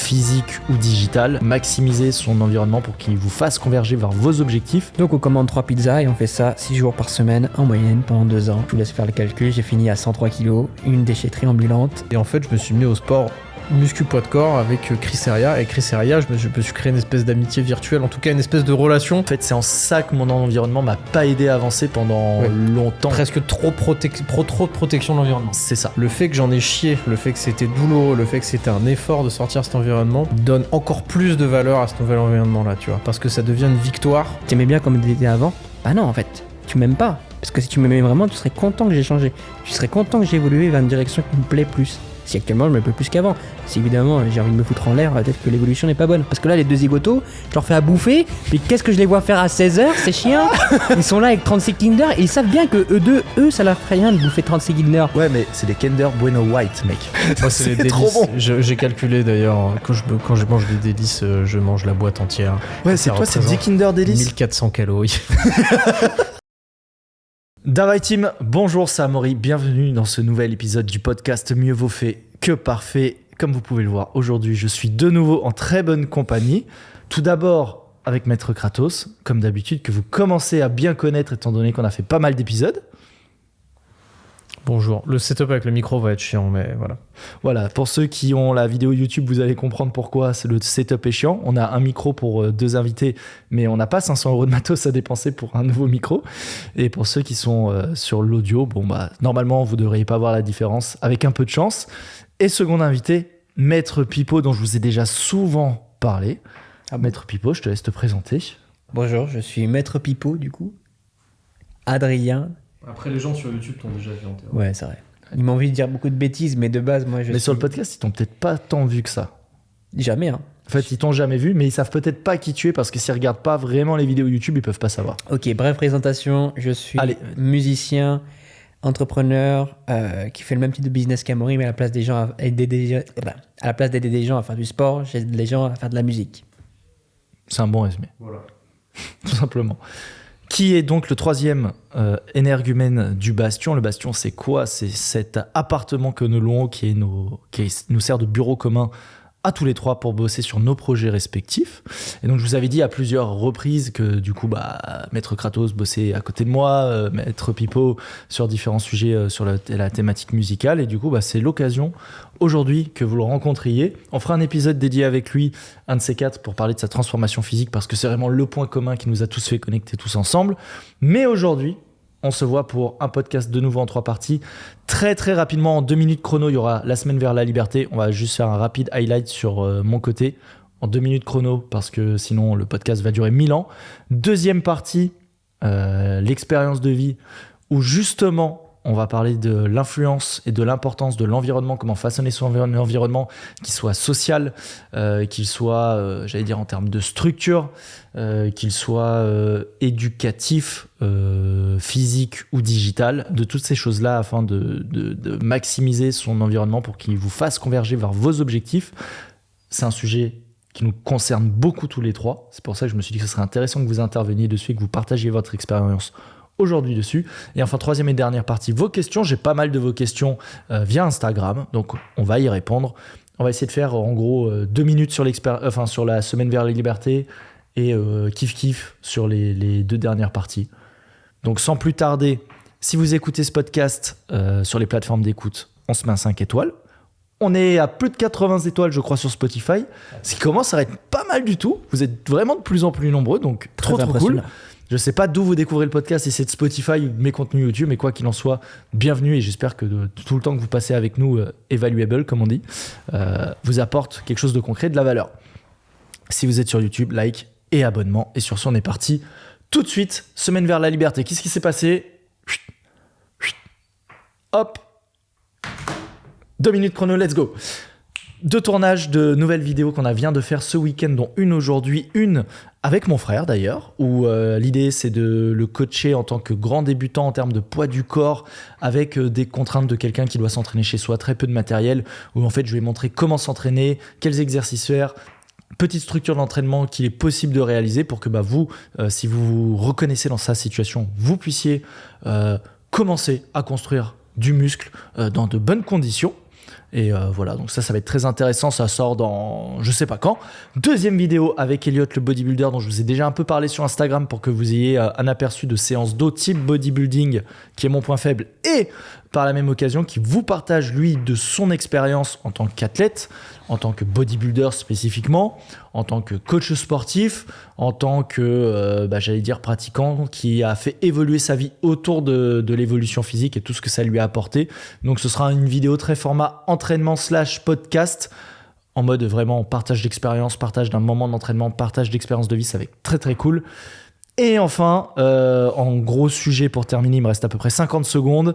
physique ou digital, maximiser son environnement pour qu'il vous fasse converger vers vos objectifs. Donc on commande 3 pizzas et on fait ça 6 jours par semaine en moyenne pendant 2 ans. Je vous laisse faire le calcul, j'ai fini à 103 kg, une déchetterie ambulante. Et en fait, je me suis mis au sport muscu poids de corps avec Chris Heria. Et Chris Heria, je me suis créé une espèce d'amitié virtuelle, en tout cas une espèce de relation. En fait, c'est en ça que mon environnement m'a pas aidé à avancer pendant longtemps. Presque trop de protection de l'environnement. C'est ça. Le fait que j'en ai chié, le fait que c'était douloureux, le fait que c'était un effort de sortir de cet environnement donne encore plus de valeur à ce nouvel environnement-là, tu vois. Parce que ça devient une victoire. T'aimais bien comme t'étais avant ? Bah non, en fait, tu m'aimes pas. Parce que si tu m'aimais vraiment, tu serais content que j'ai changé. Tu serais content que j'ai évolué vers une direction qui me plaît plus. Si actuellement je me plais plus qu'avant, si évidemment j'ai envie de me foutre en l'air, peut-être que l'évolution n'est pas bonne. Parce que là, les deux zigotos, je leur fais à bouffer, puis qu'est-ce que je les vois faire à 16h, ces chiens ? Ils sont là avec 36 Kinder et ils savent bien que eux, ça leur ferait rien de bouffer 36 Kinder. Ouais, mais c'est des Kinder Bueno White, mec. Moi, c'est les délices. Trop bon. J'ai calculé d'ailleurs, quand je mange des délices, je mange la boîte entière. Ouais, c'est toi, c'est 10 Kinder Délices. 1400 calories. Davai Team, bonjour, c'est Amaury, bienvenue dans ce nouvel épisode du podcast Mieux vaut fait que parfait. Comme vous pouvez le voir, aujourd'hui je suis de nouveau en très bonne compagnie. Tout d'abord avec Maître Kratos, comme d'habitude, que vous commencez à bien connaître étant donné qu'on a fait pas mal d'épisodes. Bonjour, le setup avec le micro va être chiant, mais voilà. Voilà, pour ceux qui ont la vidéo YouTube, vous allez comprendre pourquoi le setup est chiant. On a un micro pour 2 invités, mais on n'a pas 500 € de matos à dépenser pour un nouveau micro. Et pour ceux qui sont sur l'audio, bon bah normalement vous ne devriez pas voir la différence avec un peu de chance. Et second invité, Maître Pipo, dont je vous ai déjà souvent parlé. Maître Pipo, je te laisse te présenter. Bonjour, je suis Maître Pipo du coup. Adrien. Après, les gens sur YouTube t'ont déjà vu en théorie. Ouais, c'est vrai. Ils m'ont envie de dire beaucoup de bêtises, mais de base, moi, Mais sur le podcast, ils t'ont peut-être pas tant vu que ça. Jamais, hein. En fait, ils t'ont jamais vu, mais ils savent peut-être pas qui tu es parce que s'ils regardent pas vraiment les vidéos YouTube, ils peuvent pas savoir. Ok, bref présentation. Je suis musicien, entrepreneur, qui fait le même type de business qu'Amaury, mais à la place d'aider des gens à faire du sport, j'aide les gens à faire de la musique. C'est un bon résumé. Voilà. Tout simplement. Qui est donc le troisième énergumène du Bastion. Le Bastion, c'est quoi ? C'est cet appartement que nous louons qui nous sert de bureau commun à tous les trois pour bosser sur nos projets respectifs. Et donc, je vous avais dit à plusieurs reprises que du coup, Maître Kratos bossait à côté de moi, Maître Pipo sur différents sujets sur la thématique musicale. Et du coup, c'est l'occasion aujourd'hui que vous le rencontriez. On fera un épisode dédié avec lui, un de ces 4, pour parler de sa transformation physique parce que c'est vraiment le point commun qui nous a tous fait connecter tous ensemble. Mais aujourd'hui, on se voit pour un podcast de nouveau en 3 parties. Très très rapidement, en 2 minutes chrono, il y aura la semaine vers la liberté. On va juste faire un rapide highlight sur mon côté. En 2 minutes chrono, parce que sinon le podcast va durer 1000 ans. Deuxième partie, l'expérience de vie, où justement on va parler de l'influence et de l'importance de l'environnement, comment façonner son environnement, qu'il soit social, qu'il soit, en termes de structure, qu'il soit éducatif, physique ou digital, de toutes ces choses-là afin de maximiser son environnement pour qu'il vous fasse converger vers vos objectifs. C'est un sujet qui nous concerne beaucoup tous les trois. C'est pour ça que je me suis dit que ce serait intéressant que vous interveniez dessus et que vous partagiez votre expérience aujourd'hui dessus. Et enfin, troisième et dernière partie, vos questions. J'ai pas mal de vos questions via Instagram, donc on va y répondre. On va essayer de faire en gros 2 minutes sur la semaine vers la liberté et kiff sur les 2 dernières parties. Donc sans plus tarder, si vous écoutez ce podcast sur les plateformes d'écoute, on se met à 5 étoiles. On est à plus de 80 étoiles, je crois, sur Spotify, ce qui commence à être pas mal du tout. Vous êtes vraiment de plus en plus nombreux, donc trop cool. Je sais pas d'où vous découvrez le podcast, si c'est de Spotify ou de mes contenus YouTube, mais quoi qu'il en soit, bienvenue et j'espère que tout le temps que vous passez avec nous, evaluable comme on dit, vous apporte quelque chose de concret, de la valeur. Si vous êtes sur YouTube, like et abonnement. Et sur ce, on est parti tout de suite, semaine vers la liberté. Qu'est-ce qui s'est passé ? Hop, 2 minutes chrono, let's go. 2 tournages de nouvelles vidéos qu'on vient de faire ce week-end, dont une aujourd'hui, une avec mon frère d'ailleurs, où l'idée c'est de le coacher en tant que grand débutant en termes de poids du corps, avec des contraintes de quelqu'un qui doit s'entraîner chez soi, très peu de matériel, où en fait je vais montrer comment s'entraîner, quels exercices faire, petite structure d'entraînement qu'il est possible de réaliser pour que vous, si vous vous reconnaissez dans sa situation, vous puissiez commencer à construire du muscle dans de bonnes conditions. Et voilà, donc ça va être très intéressant. Ça sort dans je sais pas quand. Deuxième vidéo avec Elliot le bodybuilder, dont je vous ai déjà un peu parlé sur Instagram pour que vous ayez un aperçu de séance d'eau type bodybuilding, qui est mon point faible, et par la même occasion qui vous partage lui de son expérience en tant qu'athlète, en tant que bodybuilder spécifiquement, en tant que coach sportif, en tant que j'allais dire pratiquant qui a fait évoluer sa vie autour de l'évolution physique et tout ce que ça lui a apporté. Donc ce sera une vidéo très format entraînement / podcast, en mode vraiment partage d'expérience, partage d'un moment d'entraînement, partage d'expérience de vie. Ça va être très très cool. Et enfin, en gros sujet pour terminer, il me reste à peu près 50 secondes.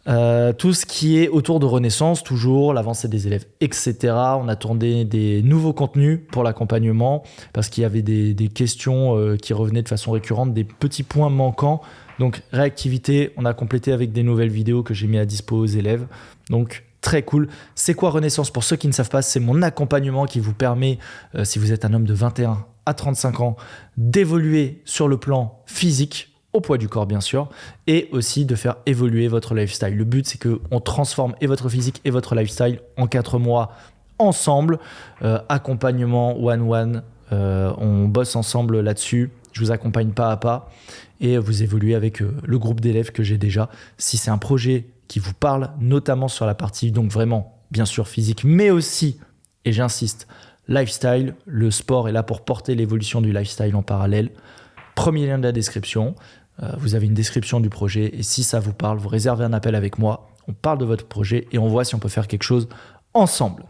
Tout ce qui est autour de Renaissance, toujours l'avancée des élèves, etc. On a tourné des nouveaux contenus pour l'accompagnement parce qu'il y avait des questions qui revenaient de façon récurrente, des petits points manquants. Donc réactivité, on a complété avec des nouvelles vidéos que j'ai mis à dispo aux élèves. Donc très cool. C'est quoi Renaissance? Pour ceux qui ne savent pas, c'est mon accompagnement qui vous permet, si vous êtes un homme de 21 à 35 ans, d'évoluer sur le plan physique, au poids du corps bien sûr, et aussi de faire évoluer votre lifestyle. Le but, c'est qu'on transforme et votre physique et votre lifestyle en 4 mois ensemble. Accompagnement one-one, on bosse ensemble là-dessus. Je vous accompagne pas à pas et vous évoluez avec le groupe d'élèves que j'ai déjà. Si c'est un projet qui vous parle, notamment sur la partie donc vraiment bien sûr physique, mais aussi, et j'insiste, lifestyle, le sport est là pour porter l'évolution du lifestyle en parallèle. Premier lien de la description. Vous avez une description du projet et si ça vous parle, vous réservez un appel avec moi, on parle de votre projet et on voit si on peut faire quelque chose ensemble.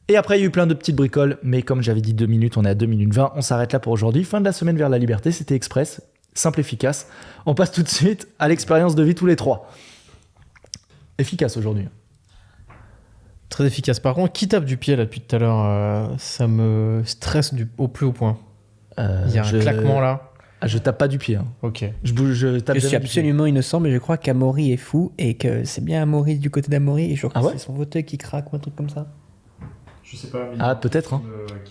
Et après, il y a eu plein de petites bricoles, mais comme j'avais dit 2 minutes, on est à 2 minutes 20, on s'arrête là pour aujourd'hui. Fin de la semaine vers la liberté, c'était express, simple, efficace. On passe tout de suite à l'expérience de vie tous les 3. Efficace aujourd'hui. Très efficace. Par contre, qui tape du pied là depuis tout à l'heure, ça me stresse au plus haut point. Il y a un claquement là. Ah, je tape pas du pied. Hein. Ok. Je tape Je suis absolument innocent, mais je crois qu'Amaury est fou et que c'est bien Amaury du côté d'Amaury et je crois que c'est son fauteuil qui craque ou un truc comme ça. Je sais pas. Ah, peut-être. Hein.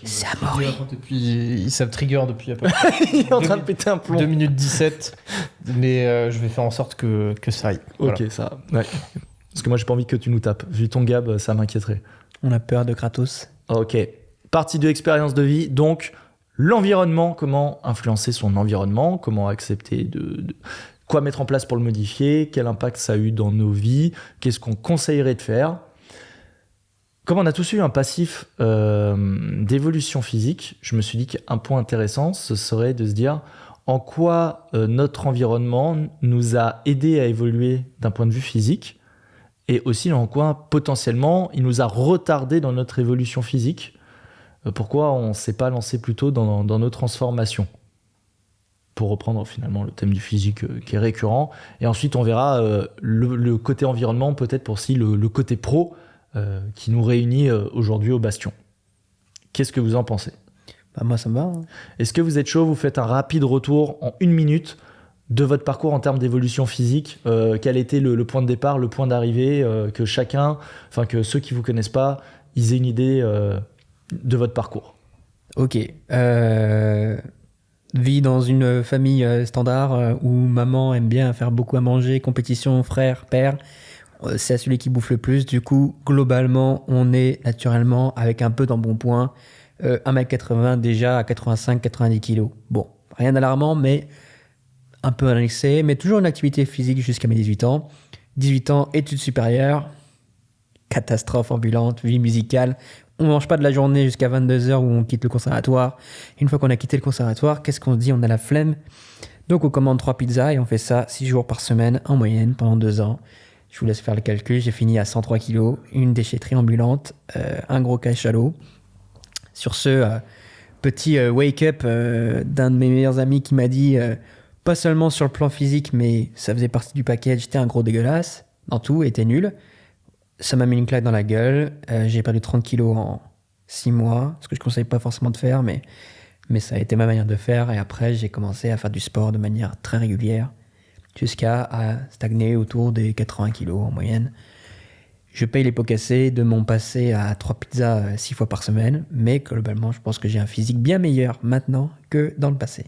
C'est Amaury. Depuis, ça me trigger depuis à peu près. Il est en train de péter un plomb. 2 minutes 17, mais je vais faire en sorte que ça aille. Ok, Voilà. ça. Ouais. Parce que moi, j'ai pas envie que tu nous tapes. Vu ton gab, ça m'inquiéterait. On a peur de Kratos. Ok. Partie 2, expérience de vie. Donc, l'environnement, comment influencer son environnement, comment accepter quoi mettre en place pour le modifier, quel impact ça a eu dans nos vies, qu'est-ce qu'on conseillerait de faire. Comme on a tous eu un passif d'évolution physique, je me suis dit qu'un point intéressant, ce serait de se dire en quoi notre environnement nous a aidé à évoluer d'un point de vue physique et aussi en quoi potentiellement il nous a retardé dans notre évolution physique. Pourquoi on ne s'est pas lancé plus tôt dans nos transformations, pour reprendre finalement le thème du physique qui est récurrent. Et ensuite, on verra le côté environnement, peut-être pour aussi le côté pro qui nous réunit aujourd'hui au Bastion. Qu'est-ce que vous en pensez ? Bah moi, ça me va. Hein. Est-ce que vous êtes chaud ? Vous faites un rapide retour en 1 minute de votre parcours en termes d'évolution physique. Quel était le point de départ, le point d'arrivée, que chacun, enfin que ceux qui ne vous connaissent pas, ils aient une idée de votre parcours. Ok. Vie dans une famille standard où maman aime bien faire beaucoup à manger, compétition, frère, père. C'est celui qui bouffe le plus. Du coup, globalement, on est naturellement, avec un peu d'embonpoint, 1m80 déjà à 85-90 kg. Bon, rien d'alarmant, mais un peu à l'excès, mais toujours une activité physique jusqu'à mes 18 ans. 18 ans, études supérieures, catastrophe ambulante, vie musicale. On ne mange pas de la journée jusqu'à 22h où on quitte le conservatoire. Une fois qu'on a quitté le conservatoire, qu'est-ce qu'on se dit ? On a la flemme. Donc on commande 3 pizzas et on fait ça 6 jours par semaine en moyenne pendant 2 ans. Je vous laisse faire le calcul. J'ai fini à 103 kilos, une déchetterie ambulante, un gros cachalot. Sur ce, petit wake-up d'un de mes meilleurs amis qui m'a dit, pas seulement sur le plan physique, mais ça faisait partie du package, j'étais un gros dégueulasse, dans tout, était nul. Ça m'a mis une claque dans la gueule. J'ai perdu 30 kilos en 6 mois, ce que je ne conseille pas forcément de faire, mais ça a été ma manière de faire. Et après, j'ai commencé à faire du sport de manière très régulière, jusqu'à stagner autour des 80 kilos en moyenne. Je paye les pots cassés de mon passé à 3 pizzas 6 fois par semaine, mais globalement, je pense que j'ai un physique bien meilleur maintenant que dans le passé.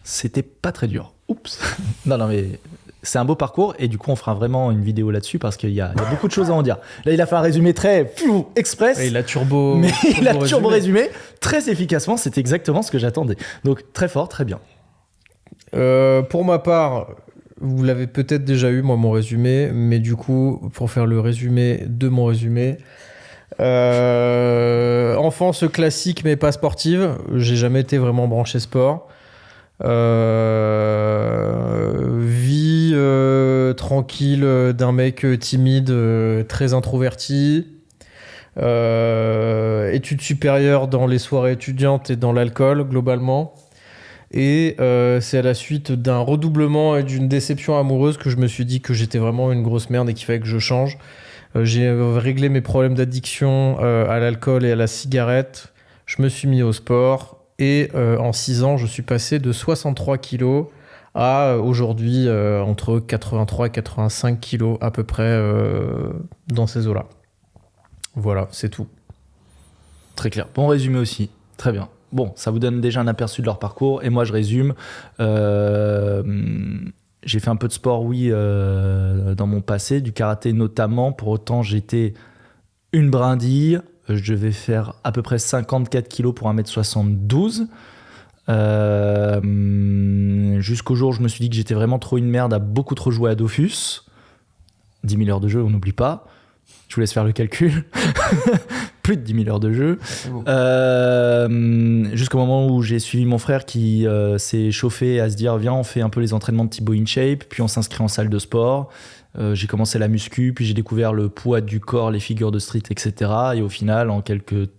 C'était pas très dur. Oups. Non, mais c'est un beau parcours et du coup on fera vraiment une vidéo là-dessus parce qu'il y a beaucoup de choses à en dire. Là il a fait un résumé très express. Et il a turbo. Mais il a turbo résumé très efficacement, c'est exactement ce que j'attendais. Donc très fort, très bien. Pour ma part, vous l'avez peut-être déjà eu, moi, mon résumé, mais du coup, pour faire le résumé de mon résumé, enfance classique mais pas sportive, j'ai jamais été vraiment branché sport. Vie tranquille d'un mec timide, très introverti. Études supérieures dans les soirées étudiantes et dans l'alcool globalement. Et c'est à la suite d'un redoublement et d'une déception amoureuse que je me suis dit que j'étais vraiment une grosse merde et qu'il fallait que je change. J'ai réglé mes problèmes d'addiction à l'alcool et à la cigarette. Je me suis mis au sport. Et en 6 ans, je suis passé de 63 kilos à aujourd'hui entre 83 et 85 kilos à peu près dans ces eaux-là. Voilà, c'est tout. Très clair. Bon résumé aussi. Très bien. Bon, ça vous donne déjà un aperçu de leur parcours. Et moi, je résume. J'ai fait un peu de sport, oui, dans mon passé, du karaté notamment. Pour autant, j'étais une brindille. Je devais faire à peu près 54 kilos pour 1m72. Jusqu'au jour où je me suis dit que j'étais vraiment trop une merde à beaucoup trop jouer à Dofus. 10 000 heures de jeu, on n'oublie pas. Je vous laisse faire le calcul. Plus de 10 000 heures de jeu. Jusqu'au moment où j'ai suivi mon frère qui s'est chauffé à se dire viens, on fait un peu les entraînements de Thibaut InShape, puis on s'inscrit en salle de sport. J'ai commencé la muscu, puis j'ai découvert le poids du corps, les figures de street, etc. Et au final, en quelques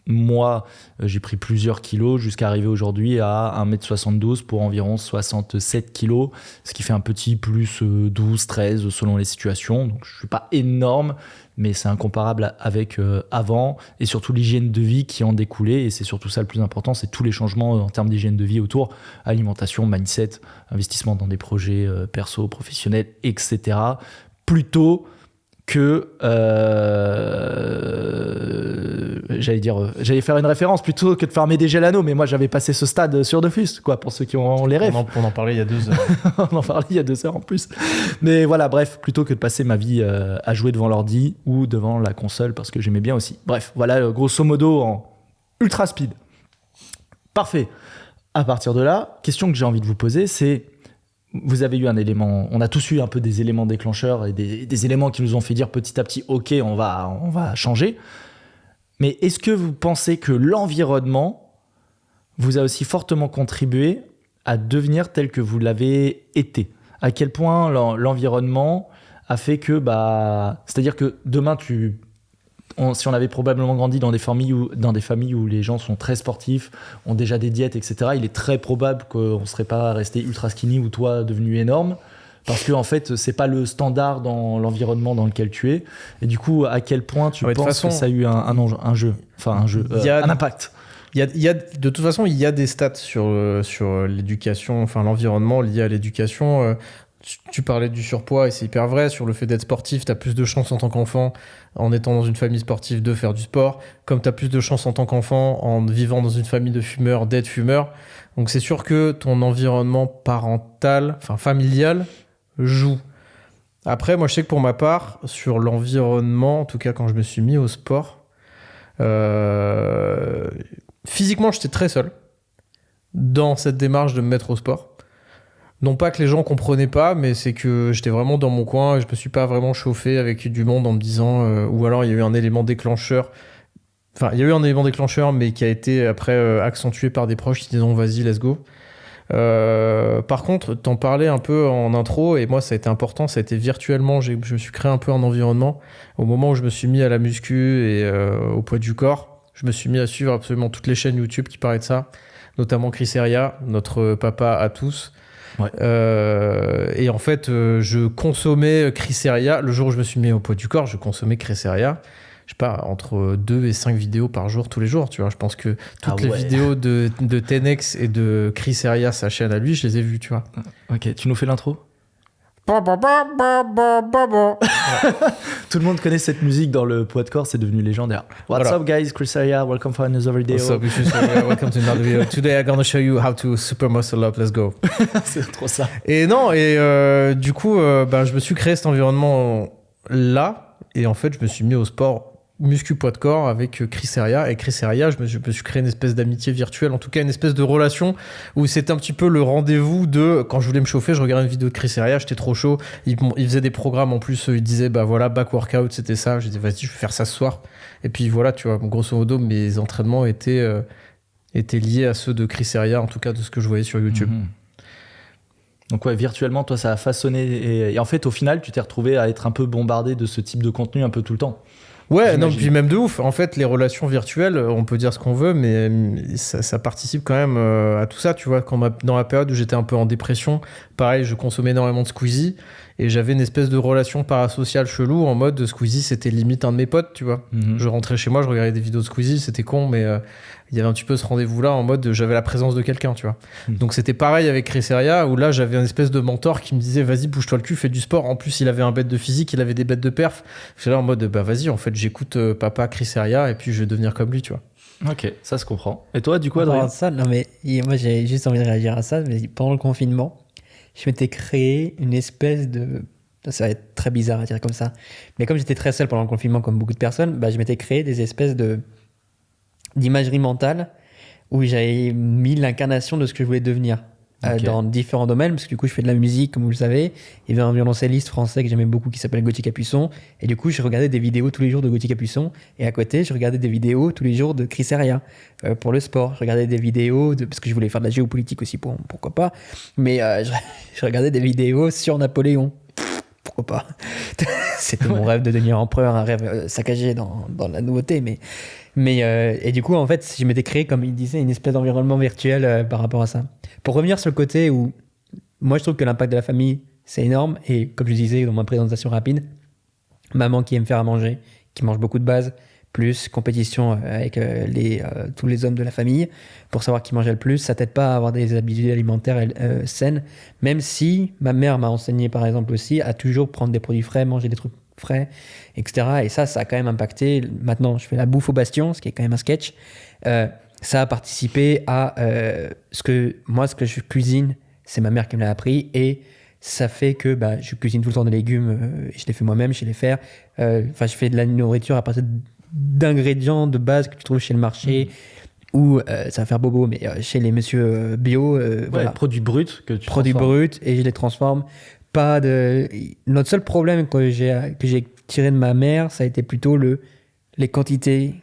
mois, j'ai pris plusieurs kilos jusqu'à arriver aujourd'hui à 1m72 pour environ 67 kilos, ce qui fait un petit plus 12, 13 selon les situations. Donc je ne suis pas énorme, mais c'est incomparable avec avant, et surtout l'hygiène de vie qui en découlait, et c'est surtout ça le plus important, c'est tous les changements en termes d'hygiène de vie autour, alimentation, mindset, investissement dans des projets perso, professionnels, etc. Plutôt que j'allais faire une référence plutôt que de farmer des gels anneaux, mais moi j'avais passé ce stade sur Dofus, quoi, pour ceux qui ont les rêves. On en parlait il y a 2 heures. On en parlait il y a 2 heures en plus. Mais voilà, bref, plutôt que de passer ma vie à jouer devant l'ordi ou devant la console, parce que j'aimais bien aussi. Bref, voilà, grosso modo, en ultra speed. Parfait. À partir de là, question que j'ai envie de vous poser, c'est vous avez eu un élément, on a tous eu un peu des éléments déclencheurs et des éléments qui nous ont fait dire petit à petit, ok, on va changer. Mais est-ce que vous pensez que l'environnement vous a aussi fortement contribué à devenir tel que vous l'avez été? À quel point l'environnement a fait que, c'est-à-dire que demain, si on avait probablement grandi dans des familles où les gens sont très sportifs, ont déjà des diètes, etc., il est très probable qu'on ne serait pas resté ultra skinny ou toi devenu énorme, parce que en fait, c'est pas le standard dans l'environnement dans lequel tu es. Et du coup, à quel point tu penses que ça a eu un impact? De toute façon, il y a des stats sur l'éducation, enfin l'environnement lié à l'éducation. Tu parlais du surpoids et c'est hyper vrai. Sur le fait d'être sportif, tu as plus de chances en tant qu'enfant, en étant dans une famille sportive, de faire du sport. Comme tu as plus de chances en tant qu'enfant, en vivant dans une famille de fumeurs, d'être fumeur. Donc c'est sûr que ton environnement parental, enfin familial, joue. Après, moi je sais que pour ma part, sur l'environnement, en tout cas quand je me suis mis au sport, physiquement j'étais très seul dans cette démarche de me mettre au sport. Non pas que les gens comprenaient pas, mais c'est que j'étais vraiment dans mon coin et je me suis pas vraiment chauffé avec du monde en me disant ou alors il y a eu un élément déclencheur. Enfin, il y a eu un élément déclencheur, mais qui a été après accentué par des proches qui disaient vas-y, let's go. Par contre, t'en parlais un peu en intro et moi ça a été important, ça a été virtuellement, je me suis créé un peu un environnement. Au moment où je me suis mis à la muscu et au poids du corps, je me suis mis à suivre absolument toutes les chaînes YouTube qui parlaient de ça, notamment Chris Heria, notre papa à tous. Ouais. Et en fait, je consommais Chris Heria. Le jour où je me suis mis au poids du corps, je consommais Chris Heria. Je sais pas, entre 2 et 5 vidéos par jour, tous les jours, tu vois. Je pense que toutes les vidéos de Tenex et de Chris Heria, sa chaîne à lui, je les ai vues, tu vois. Ok, tu nous fais l'intro? Tout le monde connaît cette musique dans le podcore, c'est devenu légendaire. What's up guys, Chris Area, welcome for another video. What's up, Chris Area, welcome to another video. Today I'm gonna show you how to super muscle up, let's go. C'est trop ça. Et non, du coup, je me suis créé cet environnement là, et en fait, je me suis mis au sport muscu poids de corps avec Chris Area. Et Chris Area, je me suis créé une espèce d'amitié virtuelle, en tout cas une espèce de relation où c'était un petit peu le rendez-vous de quand je voulais me chauffer, je regardais une vidéo de Chris Area, j'étais trop chaud, il faisait des programmes en plus, il disait bah voilà, back workout, c'était ça, j'ai dit vas-y, je vais faire ça ce soir. Et puis voilà, tu vois, grosso modo, mes entraînements étaient liés à ceux de Chris Area, en tout cas de ce que je voyais sur YouTube. Donc ouais, virtuellement, toi, ça a façonné. Et en fait, au final, tu t'es retrouvé à être un peu bombardé de ce type de contenu un peu tout le temps. Ouais, j'imagine. non, puis même de ouf. En fait, les relations virtuelles, on peut dire ce qu'on veut, mais ça participe quand même à tout ça, tu vois. Dans la période où j'étais un peu en dépression, pareil, je consommais énormément de Squeezie et j'avais une espèce de relation parasociale chelou en mode Squeezie, c'était limite un de mes potes, tu vois. Je rentrais chez moi, je regardais des vidéos de Squeezie, c'était con, mais il y avait un petit peu ce rendez-vous-là en mode j'avais la présence de quelqu'un, tu vois. Donc c'était pareil avec Chris Area où là j'avais une espèce de mentor qui me disait vas-y, bouge-toi le cul, fais du sport. En plus, il avait un bête de physique, il avait des bêtes de perf. J'étais là en mode bah vas-y, en fait, j'écoute papa Chris Area et puis je vais devenir comme lui, tu vois. Ok, ça se comprend. Et toi, du coup, Adrien, Adrien? ça, non mais moi j'ai juste envie de réagir à ça, mais pendant le confinement, je m'étais créé une espèce de... Ça va être très bizarre à dire comme ça, mais comme j'étais très seul pendant le confinement comme beaucoup de personnes, je m'étais créé des espèces d'imagerie mentale où j'avais mis l'incarnation de ce que je voulais devenir dans différents domaines, parce que du coup je fais de la musique comme vous le savez. Il y avait un violoncelliste français que j'aimais beaucoup qui s'appelle Gauthier Capuçon, et du coup je regardais des vidéos tous les jours de Gauthier Capuçon, et à côté je regardais des vidéos tous les jours de Chris Area pour le sport. Je regardais des vidéos parce que je voulais faire de la géopolitique aussi, pourquoi pas, mais je regardais des vidéos sur Napoléon. Pourquoi pas. C'était mon rêve de devenir empereur, un rêve saccagé dans la nouveauté, mais et du coup en fait je m'étais créé, comme il disait, une espèce d'environnement virtuel par rapport à ça. Pour revenir sur le côté où moi je trouve que l'impact de la famille c'est énorme, et comme je disais dans ma présentation rapide, maman qui aime faire à manger, qui mange beaucoup de base, plus compétition avec tous les hommes de la famille pour savoir qui mangeait le plus, ça t'aide pas à avoir des habitudes alimentaires saines, même si ma mère m'a enseigné par exemple aussi à toujours prendre des produits frais, manger des trucs frais, etc. Et ça a quand même impacté. Maintenant je fais la bouffe au Bastion, ce qui est quand même un sketch. Ça a participé à ce que je cuisine, c'est ma mère qui me l'a appris, et ça fait que je cuisine tout le temps des légumes, je les fais moi-même, je sais les faire. Je fais de la nourriture à partir d'ingrédients de base que tu trouves chez le marché, ou ça va faire bobo, mais chez les messieurs bio, voilà. Produits bruts que tu Produits bruts, et je les transforme. Notre seul problème que j'ai tiré de ma mère, ça a été plutôt les quantités.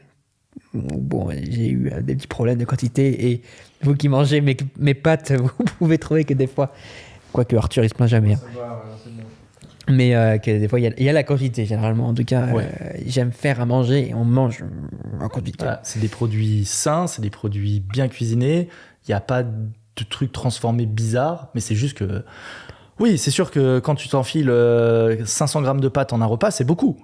Bon, j'ai eu des petits problèmes de quantité, et vous qui mangez mes pâtes, vous pouvez trouver que des fois, quoique Arthur il se plaint jamais, mais que des fois il y a la quantité généralement. En tout cas, j'aime faire à manger et on mange en quantité. Voilà, c'est des produits sains, c'est des produits bien cuisinés. Il n'y a pas de trucs transformés bizarres, mais c'est juste que oui, c'est sûr que quand tu t'enfiles 500 grammes de pâtes en un repas, c'est beaucoup.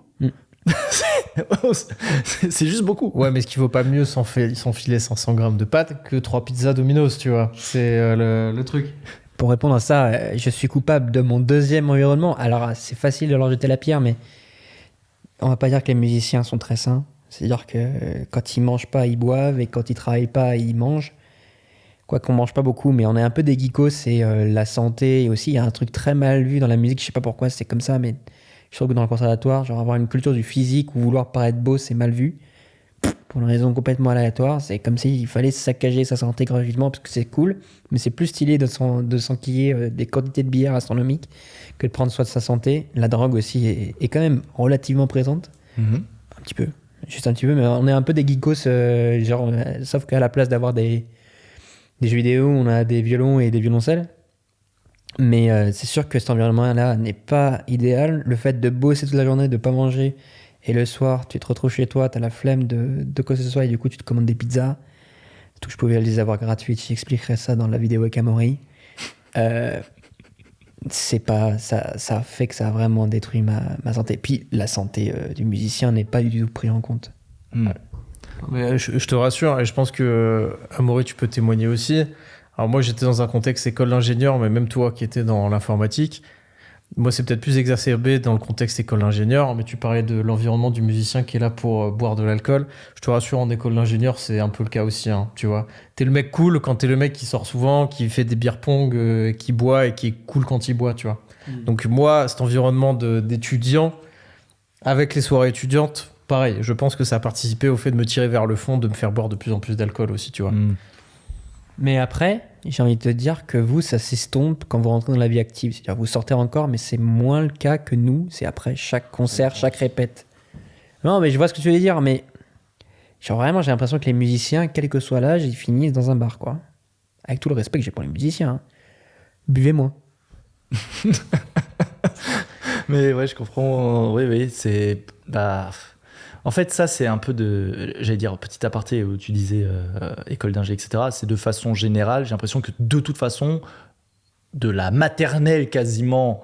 C'est juste beaucoup. Ouais, mais est-ce qu'il vaut pas mieux s'enfiler 500 grammes de pâtes que 3 pizzas Domino's, tu vois? C'est le truc. Pour répondre à ça, je suis coupable de mon deuxième environnement. Alors, c'est facile de leur jeter la pierre, mais on va pas dire que les musiciens sont très sains. C'est-à-dire que quand ils mangent pas, ils boivent, et quand ils travaillent pas, ils mangent. Quoi qu'on mange pas beaucoup, mais on est un peu des geekos, c'est la santé. Et aussi, il y a un truc très mal vu dans la musique, je sais pas pourquoi c'est comme ça, mais je trouve que dans le conservatoire, genre avoir une culture du physique ou vouloir paraître beau, c'est mal vu. Pour une raison complètement aléatoire, c'est comme s'il fallait saccager sa santé gratuitement parce que c'est cool, mais c'est plus stylé de s'enquiller des quantités de bière astronomiques que de prendre soin de sa santé. La drogue aussi est quand même relativement présente, un petit peu, juste un petit peu, mais on est un peu des geekos, sauf qu'à la place d'avoir des jeux vidéo, on a des violons et des violoncelles. Mais c'est sûr que cet environnement-là n'est pas idéal. Le fait de bosser toute la journée, de pas manger, et le soir, tu te retrouves chez toi, tu as la flemme de quoi que ce soit, et du coup, tu te commandes des pizzas. Tout, je pouvais les avoir gratuites, j'expliquerai ça dans la vidéo avec Amaury. C'est pas, ça fait que ça a vraiment détruit ma santé. Puis la santé du musicien n'est pas du tout prise en compte. Voilà. Mais je te rassure, et je pense que Amaury, tu peux témoigner aussi. Alors moi, j'étais dans un contexte école d'ingénieur, mais même toi qui étais dans l'informatique, Moi, c'est peut-être plus exacerbé dans le contexte école d'ingénieur, mais tu parlais de l'environnement du musicien qui est là pour boire de l'alcool. Je te rassure, en école d'ingénieur, c'est un peu le cas aussi, hein, tu vois. T'es le mec cool quand t'es le mec qui sort souvent, qui fait des beer pong, qui boit et qui est cool quand il boit, tu vois. Donc moi, cet environnement d'étudiant, avec les soirées étudiantes, pareil, je pense que ça a participé au fait de me tirer vers le fond, de me faire boire de plus en plus d'alcool aussi, tu vois. Mais après, j'ai envie de te dire que vous, ça s'estompe quand vous rentrez dans la vie active. C'est-à-dire vous sortez encore, mais c'est moins le cas que nous. C'est après chaque concert, chaque répète. Non, mais je vois ce que tu veux dire, mais genre vraiment, j'ai l'impression que les musiciens, quel que soit l'âge, ils finissent dans un bar, quoi. Avec tout le respect que j'ai pour les musiciens. Hein. Buvez moins. Mais ouais, je comprends. Oui, c'est... Bah... En fait, ça, c'est un peu de... J'allais dire, petit aparté où tu disais école d'ingé, etc. C'est de façon générale. J'ai l'impression que de toute façon, de la maternelle quasiment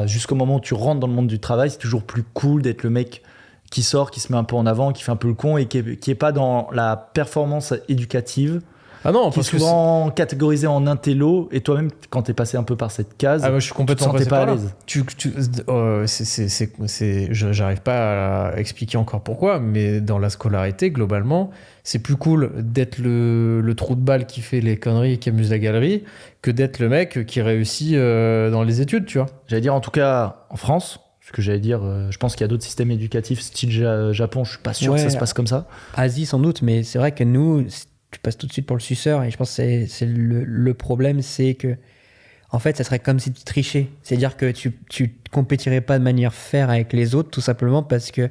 jusqu'au moment où tu rentres dans le monde du travail, c'est toujours plus cool d'être le mec qui sort, qui se met un peu en avant, qui fait un peu le con et qui est pas dans la performance éducative. Ah non, qui est parce que souvent catégorisé en intello, et toi-même, quand t'es passé un peu par cette case, moi, je suis complètement tu te sentais passé pas par à là. l'aise. J'arrive pas à expliquer encore pourquoi, mais dans la scolarité, globalement, c'est plus cool d'être le trou de balle qui fait les conneries et qui amuse la galerie que d'être le mec qui réussit dans les études, tu vois. J'allais dire, en tout cas, en France, ce que j'allais dire, je pense qu'il y a d'autres systèmes éducatifs, style Japon, je suis pas sûr que ça se passe comme ça. Asie, sans doute, mais c'est vrai que nous, tu passes tout de suite pour le suceur, et je pense que c'est le problème, c'est que en fait, ça serait comme si tu trichais. C'est-à-dire que tu compétirais pas de manière fair avec les autres, tout simplement parce que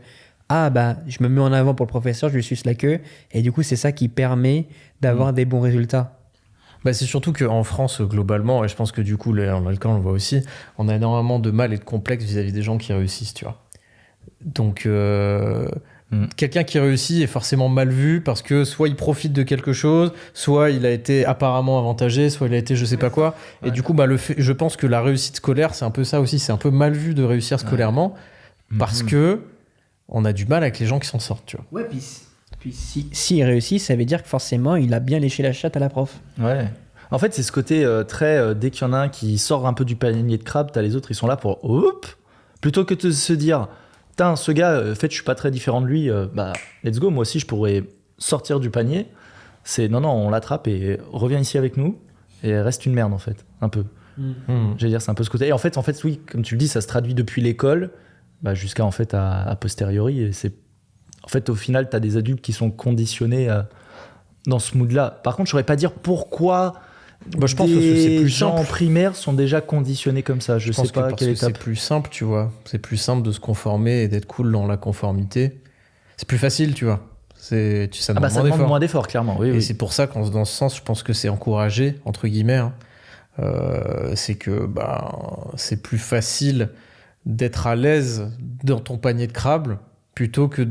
je me mets en avant pour le professeur, je lui suce la queue, et du coup, c'est ça qui permet d'avoir des bons résultats. Bah, c'est surtout qu'en France, globalement, et je pense que du coup, en alcool, on le voit aussi, on a énormément de mal et de complexe vis-à-vis des gens qui réussissent, tu vois. Donc, quelqu'un qui réussit est forcément mal vu parce que soit il profite de quelque chose, soit il a été apparemment avantagé, soit il a été je sais pas quoi. Et du coup, je pense que la réussite scolaire, c'est un peu ça aussi. C'est un peu mal vu de réussir scolairement parce que on a du mal avec les gens qui s'en sortent, tu vois. Ouais, puis s'il réussit, ça veut dire que forcément, il a bien léché la chatte à la prof. Ouais. En fait, c'est ce côté très... dès qu'il y en a un qui sort un peu du panier de crabe, t'as les autres, ils sont là pour... Hop, plutôt que de se dire... Putain, ce gars, en fait, je suis pas très différent de lui. Let's go, moi aussi, je pourrais sortir du panier. C'est non, on l'attrape et reviens ici avec nous. Et reste une merde, en fait, un peu. J'allais dire, c'est un peu ce côté. Et en fait, oui, comme tu le dis, ça se traduit depuis l'école jusqu'à, en fait, à posteriori. Et c'est... En fait, au final, t'as des adultes qui sont conditionnés dans ce mood-là. Par contre, je saurais pas dire pourquoi... je pense que c'est plus gens simple. en primaire sont déjà conditionnés comme ça. Je sais pas quelle étape. C'est plus simple, tu vois. C'est plus simple de se conformer et d'être cool dans la conformité. C'est plus facile, tu vois. Ça demande moins d'efforts, clairement. Oui, et oui. c'est pour ça dans ce sens, je pense que c'est encouragé, entre guillemets. C'est que c'est plus facile d'être à l'aise dans ton panier de crabe plutôt que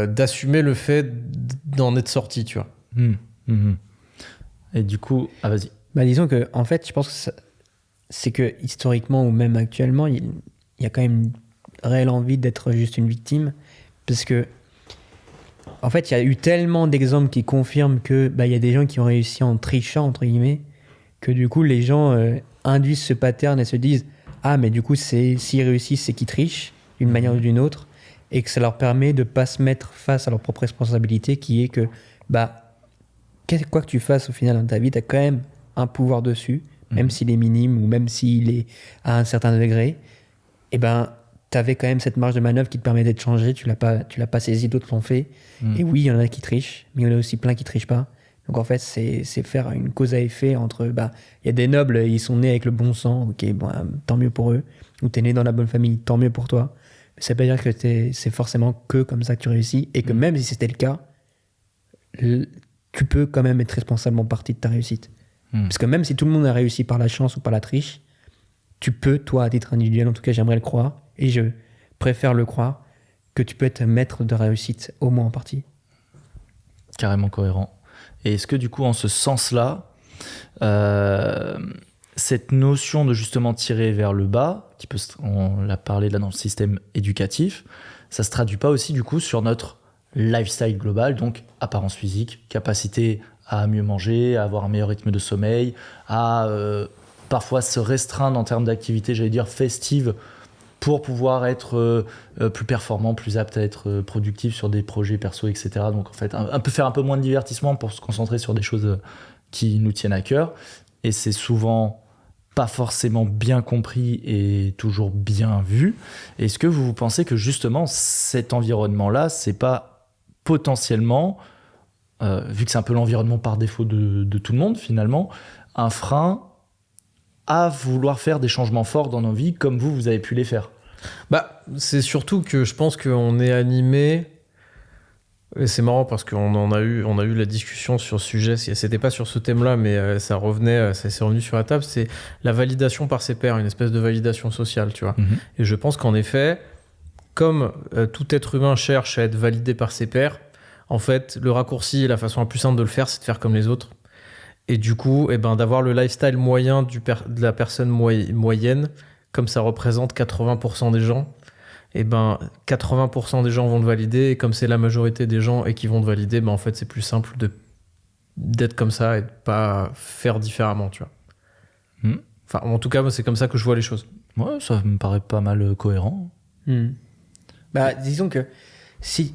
d'assumer le fait d'en être sorti, tu vois. Et du coup, vas-y. Disons que, en fait, je pense que c'est que historiquement ou même actuellement, il y a quand même une réelle envie d'être juste une victime. Parce que, en fait, il y a eu tellement d'exemples qui confirment que y a des gens qui ont réussi en trichant, entre guillemets, que du coup, les gens induisent ce pattern et se disent mais du coup, s'ils réussissent, c'est qu'ils trichent d'une manière ou d'une autre, et que ça leur permet de ne pas se mettre face à leur propre responsabilité, qui est que, quoi que tu fasses au final dans ta vie, tu as quand même un pouvoir dessus, même s'il est minime ou même s'il est à un certain degré. Et tu avais quand même cette marge de manœuvre qui te permet d'être changé, tu l'as pas saisi, d'autres l'ont fait. Et oui, il y en a qui trichent, mais il y en a aussi plein qui trichent pas. Donc en fait, c'est faire une cause à effet entre, il y a des nobles, ils sont nés avec le bon sang, ok, tant mieux pour eux. Ou t'es né dans la bonne famille, tant mieux pour toi. Mais ça veut pas dire que c'est forcément que comme ça que tu réussis, et que même si c'était le cas, tu peux quand même être responsable en partie de ta réussite. Parce que même si tout le monde a réussi par la chance ou par la triche, tu peux, toi, à titre individuel, en tout cas j'aimerais le croire, et je préfère le croire, que tu peux être maître de réussite, au moins en partie. Carrément cohérent. Et est-ce que du coup, en ce sens-là, cette notion de justement tirer vers le bas, on l'a parlé là dans le système éducatif, ça se traduit pas aussi du coup sur notre lifestyle global, donc apparence physique, capacité à mieux manger, à avoir un meilleur rythme de sommeil, à parfois se restreindre en termes d'activité, j'allais dire festive, pour pouvoir être plus performant, plus apte à être productif sur des projets perso, etc. Donc en fait, faire un peu moins de divertissement pour se concentrer sur des choses qui nous tiennent à cœur. Et c'est souvent pas forcément bien compris et toujours bien vu. Est-ce que vous pensez que justement cet environnement-là, c'est pas potentiellement, vu que c'est un peu l'environnement par défaut de tout le monde finalement, un frein à vouloir faire des changements forts dans nos vies comme vous avez pu les faire? Bah, c'est surtout que je pense qu'on est animé. Et c'est marrant parce on a eu la discussion sur ce sujet. C'était pas sur ce thème-là, mais ça s'est revenu sur la table. C'est la validation par ses pairs, une espèce de validation sociale, tu vois. Et je pense qu'en effet, comme tout être humain cherche à être validé par ses pairs, en fait, le raccourci et la façon la plus simple de le faire, c'est de faire comme les autres. Et du coup, d'avoir le lifestyle moyen de la personne moyenne, comme ça représente 80% des gens, 80% des gens vont le valider. Et comme c'est la majorité des gens et qui vont te valider, en fait, c'est plus simple d'être comme ça et de pas faire différemment, tu vois. Enfin, en tout cas, moi, c'est comme ça que je vois les choses. Ouais, ça me paraît pas mal cohérent. Bah, disons que si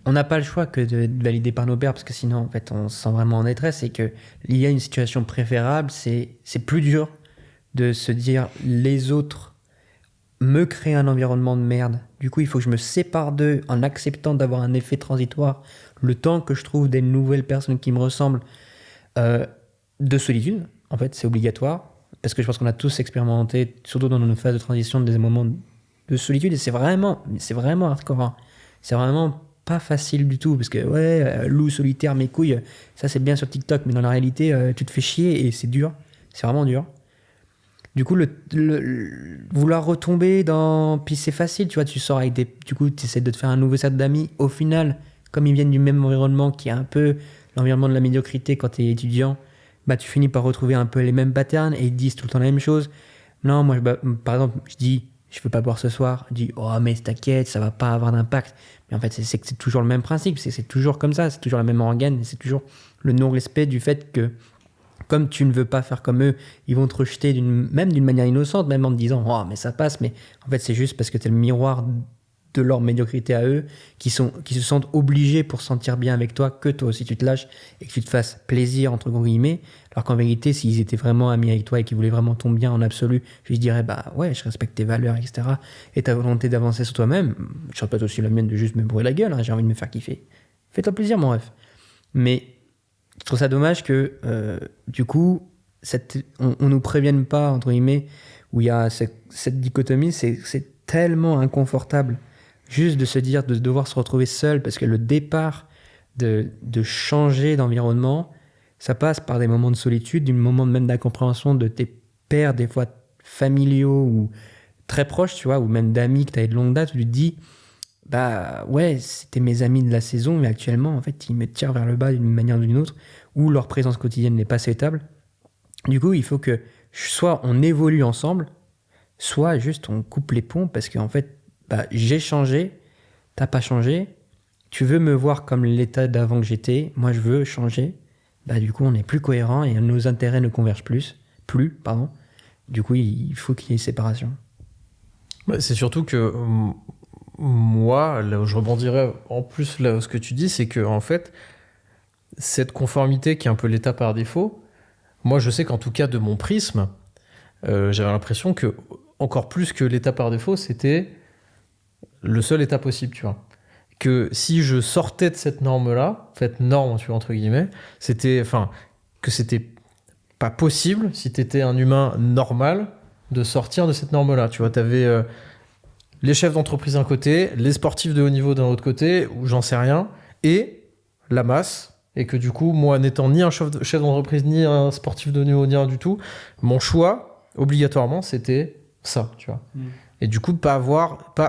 on n'a pas le choix que de valider par nos pairs, parce que sinon, en fait, on se sent vraiment en détresse, et qu'il y a une situation préférable, c'est plus dur de se dire les autres me créent un environnement de merde. Du coup, il faut que je me sépare d'eux en acceptant d'avoir un effet transitoire le temps que je trouve des nouvelles personnes qui me ressemblent, de solitude. En fait, c'est obligatoire, parce que je pense qu'on a tous expérimenté, surtout dans nos phases de transition, des moments de solitude, et c'est vraiment hardcore, hein. C'est vraiment pas facile du tout, parce que loup solitaire, mes couilles, ça c'est bien sur TikTok, mais dans la réalité, tu te fais chier et c'est dur, c'est vraiment dur. Du coup, vouloir retomber dans... Puis c'est facile, tu vois, tu sors avec des... Du coup, tu essaies de te faire un nouveau cercle d'amis. Au final, comme ils viennent du même environnement, qui est un peu l'environnement de la médiocrité quand t'es étudiant, tu finis par retrouver un peu les mêmes patterns, et ils disent tout le temps la même chose. Non, moi, par exemple, je dis, je veux pas boire ce soir. Je dis, oh, mais t'inquiète, ça va pas avoir d'impact. Mais en fait, c'est que c'est toujours le même principe. C'est toujours comme ça, c'est toujours la même organe, c'est toujours le non-respect du fait que, comme tu ne veux pas faire comme eux, ils vont te rejeter même d'une manière innocente, même en te disant « Oh, mais ça passe », mais en fait, c'est juste parce que tu es le miroir de leur médiocrité à eux, qui se sentent obligés pour se sentir bien avec toi, que toi aussi tu te lâches et que tu te fasses plaisir, entre guillemets, alors qu'en vérité, s'ils étaient vraiment amis avec toi et qu'ils voulaient vraiment ton bien en absolu, je dirais « Bah ouais, je respecte tes valeurs, etc. » et ta volonté d'avancer sur toi-même. Je répète aussi la mienne de juste me brûler la gueule, hein, j'ai envie de me faire kiffer. Fais-toi plaisir, mon ref. Mais je trouve ça dommage que, du coup, on nous prévienne pas, entre guillemets, où il y a cette dichotomie, c'est tellement inconfortable juste de se dire, de devoir se retrouver seul, parce que le départ de changer d'environnement, ça passe par des moments de solitude, des moments même d'incompréhension de tes pairs, des fois familiaux ou très proches, tu vois, ou même d'amis que tu avais de longue date, où tu te dis, bah ouais, c'était mes amis de la saison, mais actuellement, en fait, ils me tirent vers le bas d'une manière ou d'une autre, ou leur présence quotidienne n'est pas souhaitable. Du coup, il faut que soit on évolue ensemble, soit juste on coupe les ponts, parce qu'en fait, j'ai changé, t'as pas changé, tu veux me voir comme l'état d'avant que j'étais, moi je veux changer, du coup on n'est plus cohérent et nos intérêts ne convergent plus. Du coup, il faut qu'il y ait séparation. C'est surtout que... moi, là où je rebondirais en plus là, ce que tu dis, c'est que en fait, cette conformité qui est un peu l'état par défaut, moi je sais qu'en tout cas de mon prisme, j'avais l'impression que encore plus que l'état par défaut, c'était le seul état possible, tu vois. Que si je sortais de cette norme-là, cette norme, tu vois, entre guillemets, que c'était pas possible, si t'étais un humain normal, de sortir de cette norme-là. Tu vois, t'avais... les chefs d'entreprise d'un côté, les sportifs de haut niveau d'un autre côté, ou j'en sais rien, et la masse, et que du coup, moi, n'étant ni un chef d'entreprise, ni un sportif de haut niveau, ni rien du tout, mon choix, obligatoirement, c'était ça, tu vois. Et du coup, pas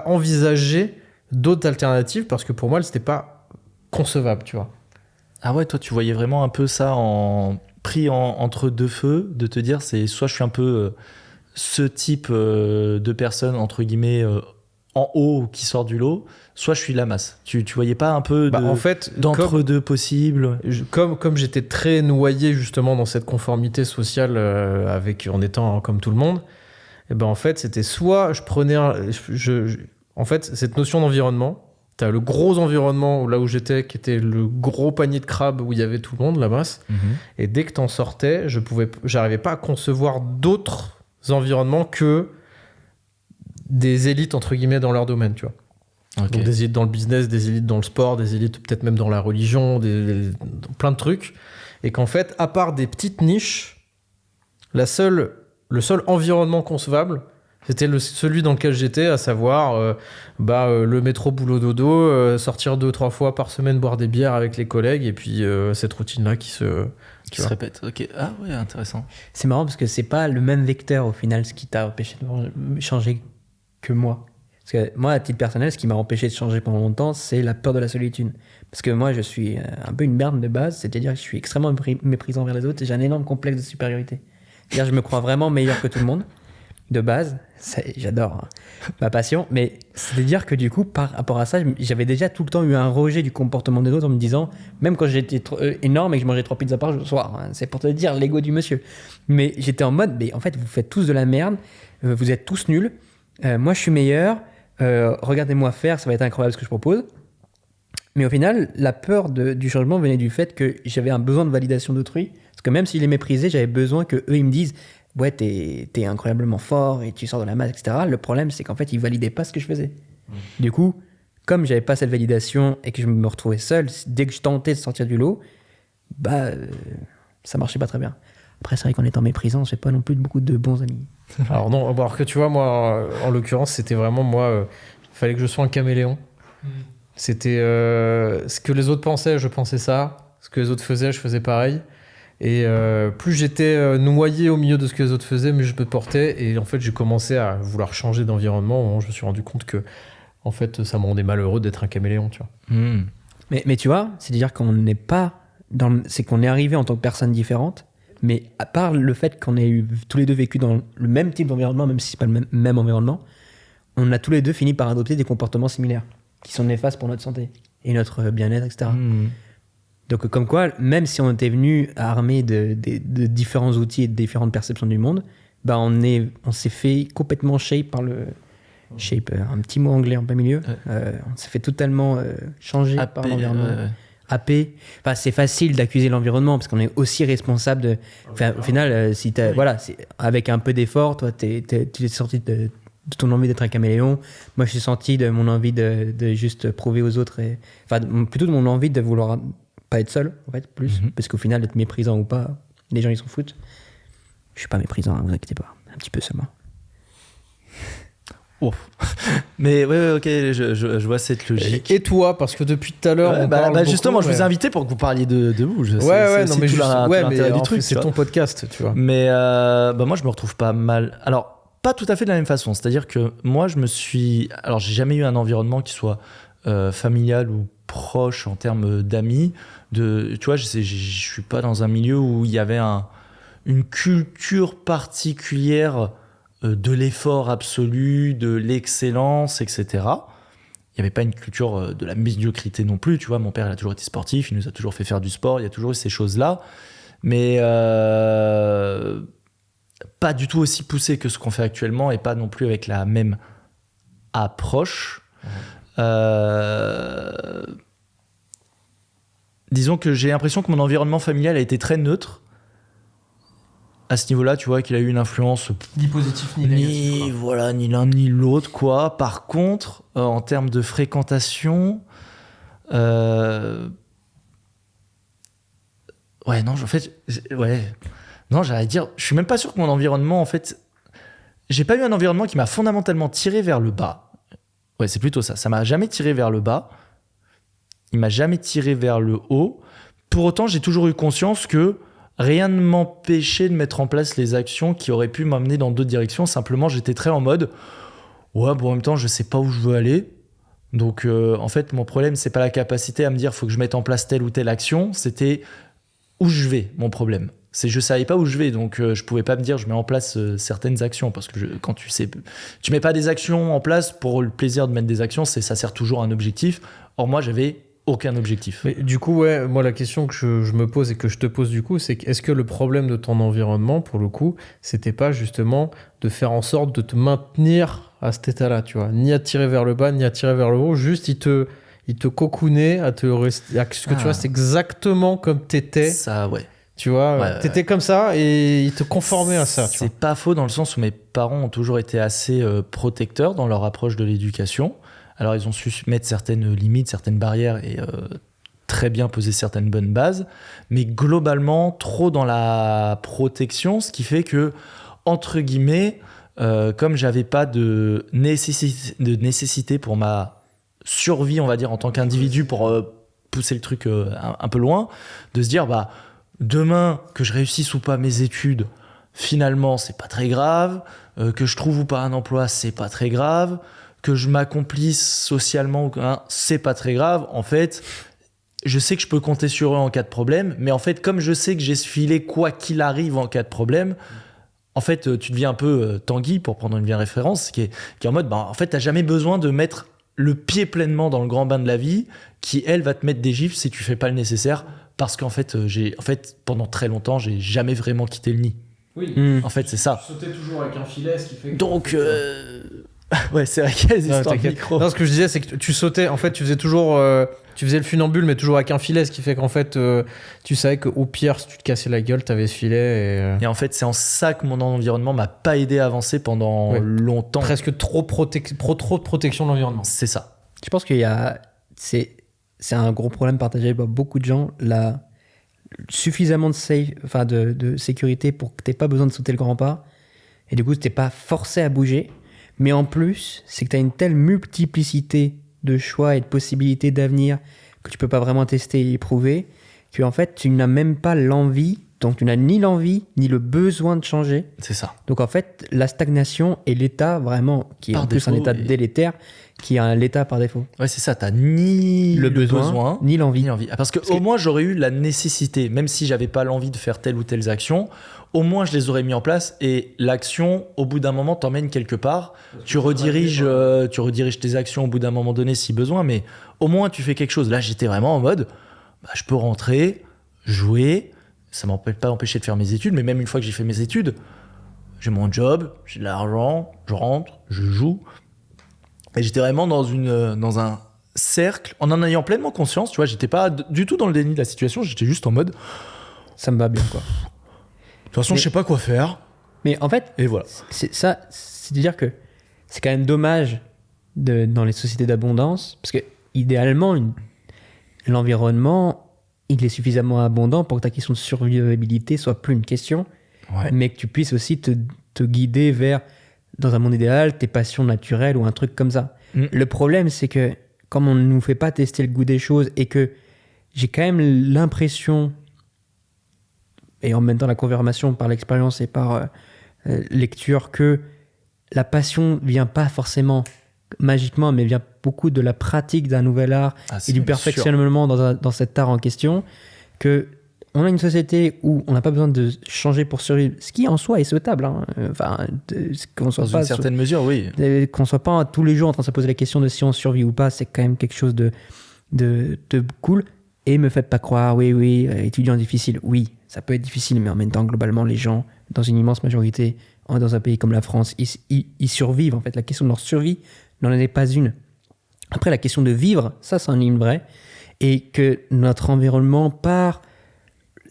envisager d'autres alternatives, parce que pour moi, c'était pas concevable, tu vois. Ah ouais, toi, tu voyais vraiment un peu ça pris entre deux feux, de te dire, c'est soit je suis un peu ce type de personne, entre guillemets, en haut qui sort du lot, soit je suis la masse. Tu voyais pas un peu En fait, d'entre-deux possibles? Comme j'étais très noyé justement dans cette conformité sociale en étant comme tout le monde, et ben en fait c'était soit je prenais en fait cette notion d'environnement, t'as le gros environnement là où j'étais qui était le gros panier de crabes où il y avait tout le monde, la masse, et dès que t'en sortais, j'arrivais pas à concevoir d'autres environnements que des élites entre guillemets dans leur domaine, tu vois. Okay. Donc des élites dans le business, des élites dans le sport, des élites peut-être même dans la religion, plein de trucs, et qu'en fait à part des petites niches, le seul environnement concevable c'était celui dans lequel j'étais, à savoir le métro boulot dodo, sortir 2-3 fois par semaine boire des bières avec les collègues, et puis cette routine là qui se répète. Ok. Ah ouais, intéressant. C'est marrant parce que c'est pas le même vecteur au final ce qui t'a empêché de changer que moi. Parce que moi, à titre personnel, ce qui m'a empêché de changer pendant longtemps, c'est la peur de la solitude. Parce que moi, je suis un peu une merde de base, c'est-à-dire que je suis extrêmement méprisant envers les autres et j'ai un énorme complexe de supériorité. C'est-à-dire que je me crois vraiment meilleur que tout le monde, de base. J'adore ma passion, mais c'est-à-dire que du coup, par rapport à ça, j'avais déjà tout le temps eu un rejet du comportement des autres en me disant, même quand j'étais énorme et que je mangeais 3 pizzas par soir, hein, c'est pour te dire l'ego du monsieur. Mais j'étais en mode, mais en fait, vous faites tous de la merde, vous êtes tous nuls, moi je suis meilleur, regardez-moi faire, ça va être incroyable ce que je propose. Mais au final, la peur du changement venait du fait que j'avais un besoin de validation d'autrui, parce que même s'ils les méprisaient, j'avais besoin qu'eux ils me disent ouais, t'es incroyablement fort et tu sors de la masse, etc. Le problème, c'est qu'en fait, ils validaient pas ce que je faisais. Du coup, comme j'avais pas cette validation et que je me retrouvais seul, dès que je tentais de sortir du lot, ça marchait pas très bien. Après, c'est vrai qu'en étant méprisant, j'ai pas non plus beaucoup de bons amis. Alors non, alors que tu vois, moi, en l'occurrence, c'était vraiment moi, il fallait que je sois un caméléon. C'était ce que les autres pensaient, je pensais ça. Ce que les autres faisaient, je faisais pareil. Et plus j'étais noyé au milieu de ce que les autres faisaient, mieux je me portais. Et en fait, j'ai commencé à vouloir changer d'environnement au moment où je me suis rendu compte que en fait, ça me rendait malheureux d'être un caméléon, tu vois. Mais tu vois, c'est-à-dire qu'on n'est pas c'est qu'on est arrivé en tant que personne différente, mais à part le fait qu'on ait eu tous les deux vécu dans le même type d'environnement, même si c'est pas le même environnement, on a tous les deux fini par adopter des comportements similaires qui sont néfastes pour notre santé et notre bien-être, etc. Donc comme quoi, même si on était venu armé de différents outils et de différentes perceptions du monde, on s'est fait complètement shape par le... Shape, un petit mot anglais en plein milieu. On s'est fait totalement changer par l'environnement. Happé. Enfin, c'est facile d'accuser l'environnement parce qu'on est aussi responsable de... Enfin, au final, avec un peu d'effort, toi, tu es sorti de ton envie d'être un caméléon. Moi, je suis sorti de mon envie de juste prouver aux autres. Enfin, plutôt de mon envie de vouloir... pas être seul, en fait, plus. Parce qu'au final, être méprisant ou pas, les gens, ils s'en foutent. Je suis pas méprisant, hein, vous inquiétez pas. Un petit peu seulement. Oh. Mais ouais, ok, je vois cette logique. Et toi, parce que depuis tout à l'heure, on parle beaucoup, justement, je vous ai invité pour que vous parliez de vous. Mais l'intérêt du truc. C'est ton podcast, tu vois. Mais moi, je me retrouve pas mal. Alors, pas tout à fait de la même façon. C'est-à-dire que moi, alors, j'ai jamais eu un environnement qui soit familial ou proche en termes d'amis. Tu vois, je suis pas dans un milieu où il y avait une culture particulière de l'effort absolu, de l'excellence, etc. Il n'y avait pas une culture de la médiocrité non plus. Tu vois, mon père, il a toujours été sportif, il nous a toujours fait faire du sport, il y a toujours eu ces choses-là. Mais pas du tout aussi poussé que ce qu'on fait actuellement et pas non plus avec la même approche. Disons que j'ai l'impression que mon environnement familial a été très neutre à ce niveau-là, tu vois, qu'il a eu une influence ni positif ni négatif, ni l'un ni l'autre, quoi. Par contre, en termes de fréquentation, j'allais dire, je suis même pas sûr que mon environnement, en fait, j'ai pas eu un environnement qui m'a fondamentalement tiré vers le bas. Ouais, c'est plutôt ça. Ça m'a jamais tiré vers le bas. Il m'a jamais tiré vers le haut. Pour autant, j'ai toujours eu conscience que rien ne m'empêchait de mettre en place les actions qui auraient pu m'amener dans d'autres directions. Simplement, j'étais très en mode en même temps, je sais pas où je veux aller. Donc, en fait, mon problème, c'est pas la capacité à me dire faut que je mette en place telle ou telle action. C'était où je vais, mon problème. Je savais pas où je vais, donc je pouvais pas me dire je mets en place certaines actions, parce que quand tu mets pas des actions en place pour le plaisir de mettre des actions, ça sert toujours à un objectif. Or moi j'avais aucun objectif. Mais du coup, ouais, moi la question que je me pose et que je te pose du coup, c'est est-ce que le problème de ton environnement, pour le coup, c'était pas justement de faire en sorte de te maintenir à cet état-là, tu vois, ni à tirer vers le bas, ni à tirer vers le haut, juste il te cocoonait à ce que tu vois, c'est exactement comme t'étais. Ça, ouais. Tu vois, t'étais comme ça et il te conformait à ça. C'est pas faux dans le sens où mes parents ont toujours été assez protecteurs dans leur approche de l'éducation. Alors, ils ont su mettre certaines limites, certaines barrières et très bien poser certaines bonnes bases. Mais globalement, trop dans la protection, ce qui fait que, entre guillemets, comme j'avais pas de nécessité pour ma survie, on va dire, en tant qu'individu, pour pousser le truc un peu loin, de se dire, bah, demain, que je réussisse ou pas mes études, finalement, c'est pas très grave. Que je trouve ou pas un emploi, c'est pas très grave. Que je m'accomplisse socialement, c'est pas très grave. En fait, je sais que je peux compter sur eux en cas de problème, mais en fait, comme je sais que j'ai ce filet quoi qu'il arrive en cas de problème, en fait, tu deviens un peu Tanguy, pour prendre une vieille référence, qui est en mode, bah, en fait, t'as jamais besoin de mettre le pied pleinement dans le grand bain de la vie, qui, elle, va te mettre des gifles si tu fais pas le nécessaire, parce qu'en fait, pendant très longtemps, j'ai jamais vraiment quitté le nid. Oui. En fait, c'est ça. Tu sautais toujours avec un filet, ce qui fait que... Donc... ouais, c'est vrai qu'il y a des histoires de micro. Non, ce que je disais, c'est que tu sautais, en fait, tu faisais toujours, tu faisais le funambule, mais toujours avec un filet, ce qui fait qu'en fait, tu savais qu'au pire, si tu te cassais la gueule, t'avais ce filet. Et en fait, c'est en ça que mon environnement m'a pas aidé à avancer pendant longtemps. Presque trop de protection de l'environnement. C'est ça. Je pense qu'il y a, c'est un gros problème partagé par beaucoup de gens, suffisamment de sécurité pour que t'aies pas besoin de sauter le grand pas, et du coup, t'es pas forcé à bouger. Mais en plus, c'est que tu as une telle multiplicité de choix et de possibilités d'avenir que tu peux pas vraiment tester et éprouver, que en fait, tu n'as même pas l'envie, donc tu n'as ni l'envie ni le besoin de changer. C'est ça. Donc en fait, la stagnation est l'état vraiment, qui est par en plus un état délétère, qui est l'état par défaut. Ouais, c'est ça. T'as ni le besoin, ni l'envie. Parce que au moins, j'aurais eu la nécessité, même si j'avais pas l'envie de faire telle ou telle action, au moins je les aurais mis en place, et l'action, au bout d'un moment, t'emmène quelque part. Tu rediriges tes actions au bout d'un moment donné si besoin, mais au moins tu fais quelque chose. Là, j'étais vraiment en mode, bah, je peux rentrer, jouer, ça m'empêche pas d'empêcher de faire mes études, mais même une fois que j'ai fait mes études, j'ai mon job, j'ai de l'argent, je rentre, je joue. Et j'étais vraiment dans un cercle, en ayant pleinement conscience, tu vois, j'étais pas du tout dans le déni de la situation, j'étais juste en mode... Ça me va bien, quoi. De toute façon, je sais pas quoi faire. Mais en fait, et voilà. C'est-à-dire que c'est quand même dommage dans les sociétés d'abondance, parce que idéalement, l'environnement, il est suffisamment abondant pour que ta question de survivabilité soit plus une question, mais que tu puisses aussi te guider vers, dans un monde idéal, tes passions naturelles ou un truc comme ça. Le problème, c'est que comme on ne nous fait pas tester le goût des choses, et que j'ai quand même l'impression, et en même temps la confirmation par l'expérience et par lecture, que la passion vient pas forcément magiquement, mais vient beaucoup de la pratique d'un nouvel art et du perfectionnement dans cet art en question, que on a une société où on n'a pas besoin de changer pour survivre, ce qui en soi est souhaitable, hein. Enfin, qu'on soit dans pas une certaine mesure, oui. Qu'on soit pas tous les jours en train de se poser la question de si on survit ou pas, c'est quand même quelque chose de cool. Et me faites pas croire, oui, étudiant difficile, oui, ça peut être difficile, mais en même temps, globalement, les gens, dans une immense majorité, dans un pays comme la France, ils survivent. En fait, la question de leur survie n'en est pas une. Après, la question de vivre, ça, c'est un ligne vrai. Et que notre environnement part...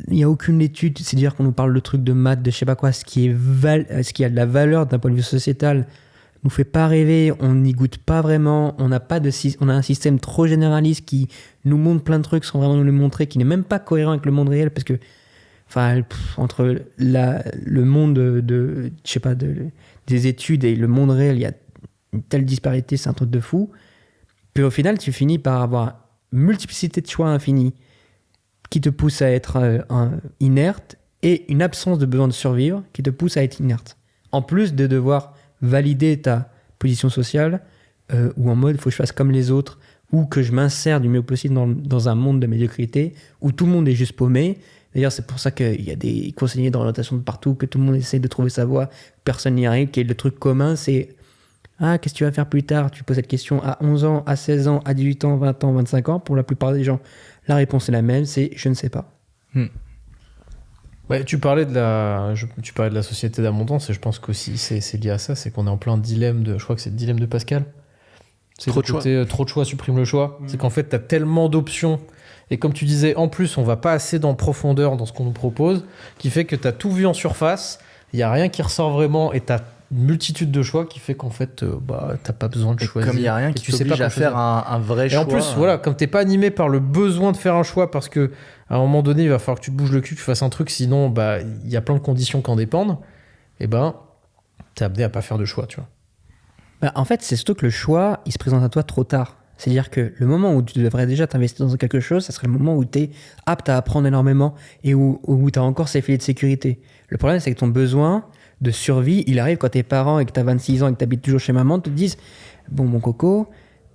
Il n'y a aucune étude, c'est-à-dire qu'on nous parle de trucs de maths, de je sais pas quoi, ce qui a de la valeur d'un point de vue sociétal, nous fait pas rêver, on n'y goûte pas vraiment, on a un système trop généraliste qui nous montre plein de trucs sans vraiment nous les montrer, qui n'est même pas cohérent avec le monde réel, parce que entre le monde des études et le monde réel, il y a une telle disparité, c'est un truc de fou. Puis au final, tu finis par avoir une multiplicité de choix infinis qui te pousse à être inerte, et une absence de besoin de survivre qui te pousse à être inerte. En plus de devoir valider ta position sociale, ou en mode il faut que je fasse comme les autres ou que je m'insère du mieux possible dans un monde de médiocrité où tout le monde est juste paumé. D'ailleurs, c'est pour ça qu'il y a des conseillers d'orientation de partout, que tout le monde essaie de trouver sa voie, personne n'y arrive, qui est le truc commun, c'est « Ah, qu'est-ce que tu vas faire plus tard ?» Tu poses cette question à 11 ans, à 16 ans, à 18 ans, 20 ans, 25 ans. Pour la plupart des gens, la réponse est la même, c'est « Je ne sais pas ». Ouais, tu parlais de la société d'abondance et je pense qu'aussi c'est lié à ça, c'est qu'on est en plein dilemme je crois que c'est le dilemme de Pascal. C'est Trop de choix. Trop de choix supprime le choix. C'est qu'en fait, t'as tellement d'options et comme tu disais, en plus, on va pas assez dans profondeur dans ce qu'on nous propose, qui fait que t'as tout vu en surface, il y a rien qui ressort vraiment et t'as une multitude de choix qui fait qu'en fait, t'as pas besoin de choisir. Comme il y a rien qui t'oblige à faire un vrai choix. Et en plus, voilà, comme t'es pas animé par le besoin de faire un choix parce que à un moment donné, il va falloir que tu te bouges le cul, que tu fasses un truc, sinon, il y a plein de conditions qui en dépendent, et t'es amené à pas faire de choix, tu vois. En fait, c'est surtout que le choix, il se présente à toi trop tard. C'est-à-dire que le moment où tu devrais déjà t'investir dans quelque chose, ça serait le moment où tu es apte à apprendre énormément et où tu as encore ces filets de sécurité. Le problème, c'est que ton besoin de survie, il arrive quand tes parents et que tu as 26 ans et que tu habites toujours chez maman, te disent « Bon, mon coco,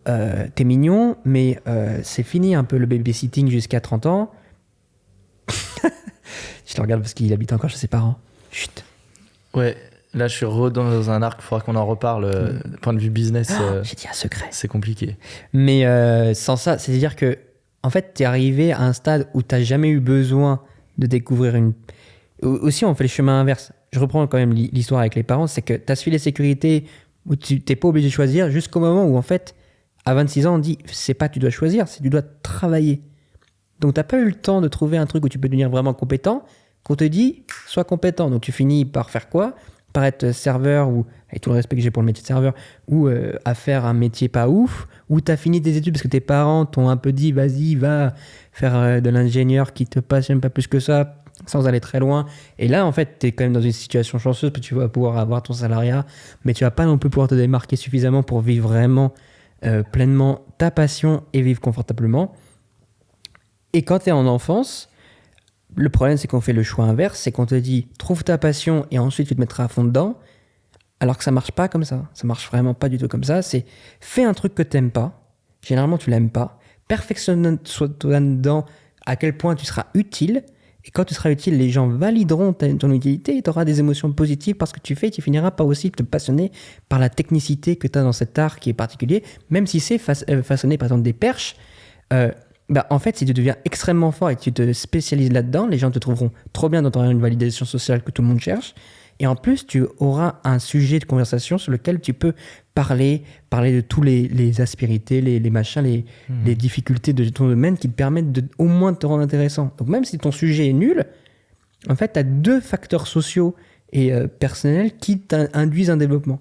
t'es mignon, mais c'est fini un peu le babysitting jusqu'à 30 ans. » Je le regarde parce qu'il habite encore chez ses parents. Chut. Ouais. Là, je suis dans un arc, il faudra qu'on en reparle. Point de vue business, j'ai dit un secret. C'est compliqué. Mais sans ça, c'est-à-dire que, en fait, t'es arrivé à un stade où t'as jamais eu besoin de découvrir une. Aussi, on fait le chemin inverse. Je reprends quand même l'histoire avec les parents, c'est que t'as suivi les sécurités où tu t'es pas obligé de choisir jusqu'au moment où, en fait, à 26 ans, on dit c'est pas tu dois choisir, c'est tu dois travailler. Donc, t'as pas eu le temps de trouver un truc où tu peux devenir vraiment compétent, qu'on te dit sois compétent. Donc, tu finis par faire quoi ? Par être serveur, ou avec tout le respect que j'ai pour le métier de serveur, ou à faire un métier pas ouf, ou tu as fini tes études parce que tes parents t'ont un peu dit vas-y, va faire de l'ingénieur qui te passionne pas plus que ça, sans aller très loin. Et là, en fait, tu es quand même dans une situation chanceuse parce que tu vas pouvoir avoir ton salariat, mais tu vas pas non plus pouvoir te démarquer suffisamment pour vivre vraiment pleinement ta passion et vivre confortablement. Et quand tu es en enfance, le problème, c'est qu'on fait le choix inverse, c'est qu'on te dit « trouve ta passion et ensuite tu te mettras à fond dedans », alors que ça marche pas comme ça. Ça marche vraiment pas du tout comme ça. C'est fais un truc que t'aimes pas, généralement tu l'aimes pas, perfectionne-toi dedans à quel point tu seras utile, et quand tu seras utile, les gens valideront ton utilité et tu auras des émotions positives parce que tu finiras par aussi te passionner par la technicité que tu as dans cet art qui est particulier, même si c'est façonné par exemple des perches. En fait, si tu deviens extrêmement fort et que tu te spécialises là-dedans, les gens te trouveront trop bien dans ton une validation sociale que tout le monde cherche. Et en plus, tu auras un sujet de conversation sur lequel tu peux parler de tous les aspérités, les machins, les difficultés de ton domaine qui te permettent au moins de te rendre intéressant. Donc même si ton sujet est nul, en fait, tu as 2 facteurs sociaux et personnels qui induisent un développement.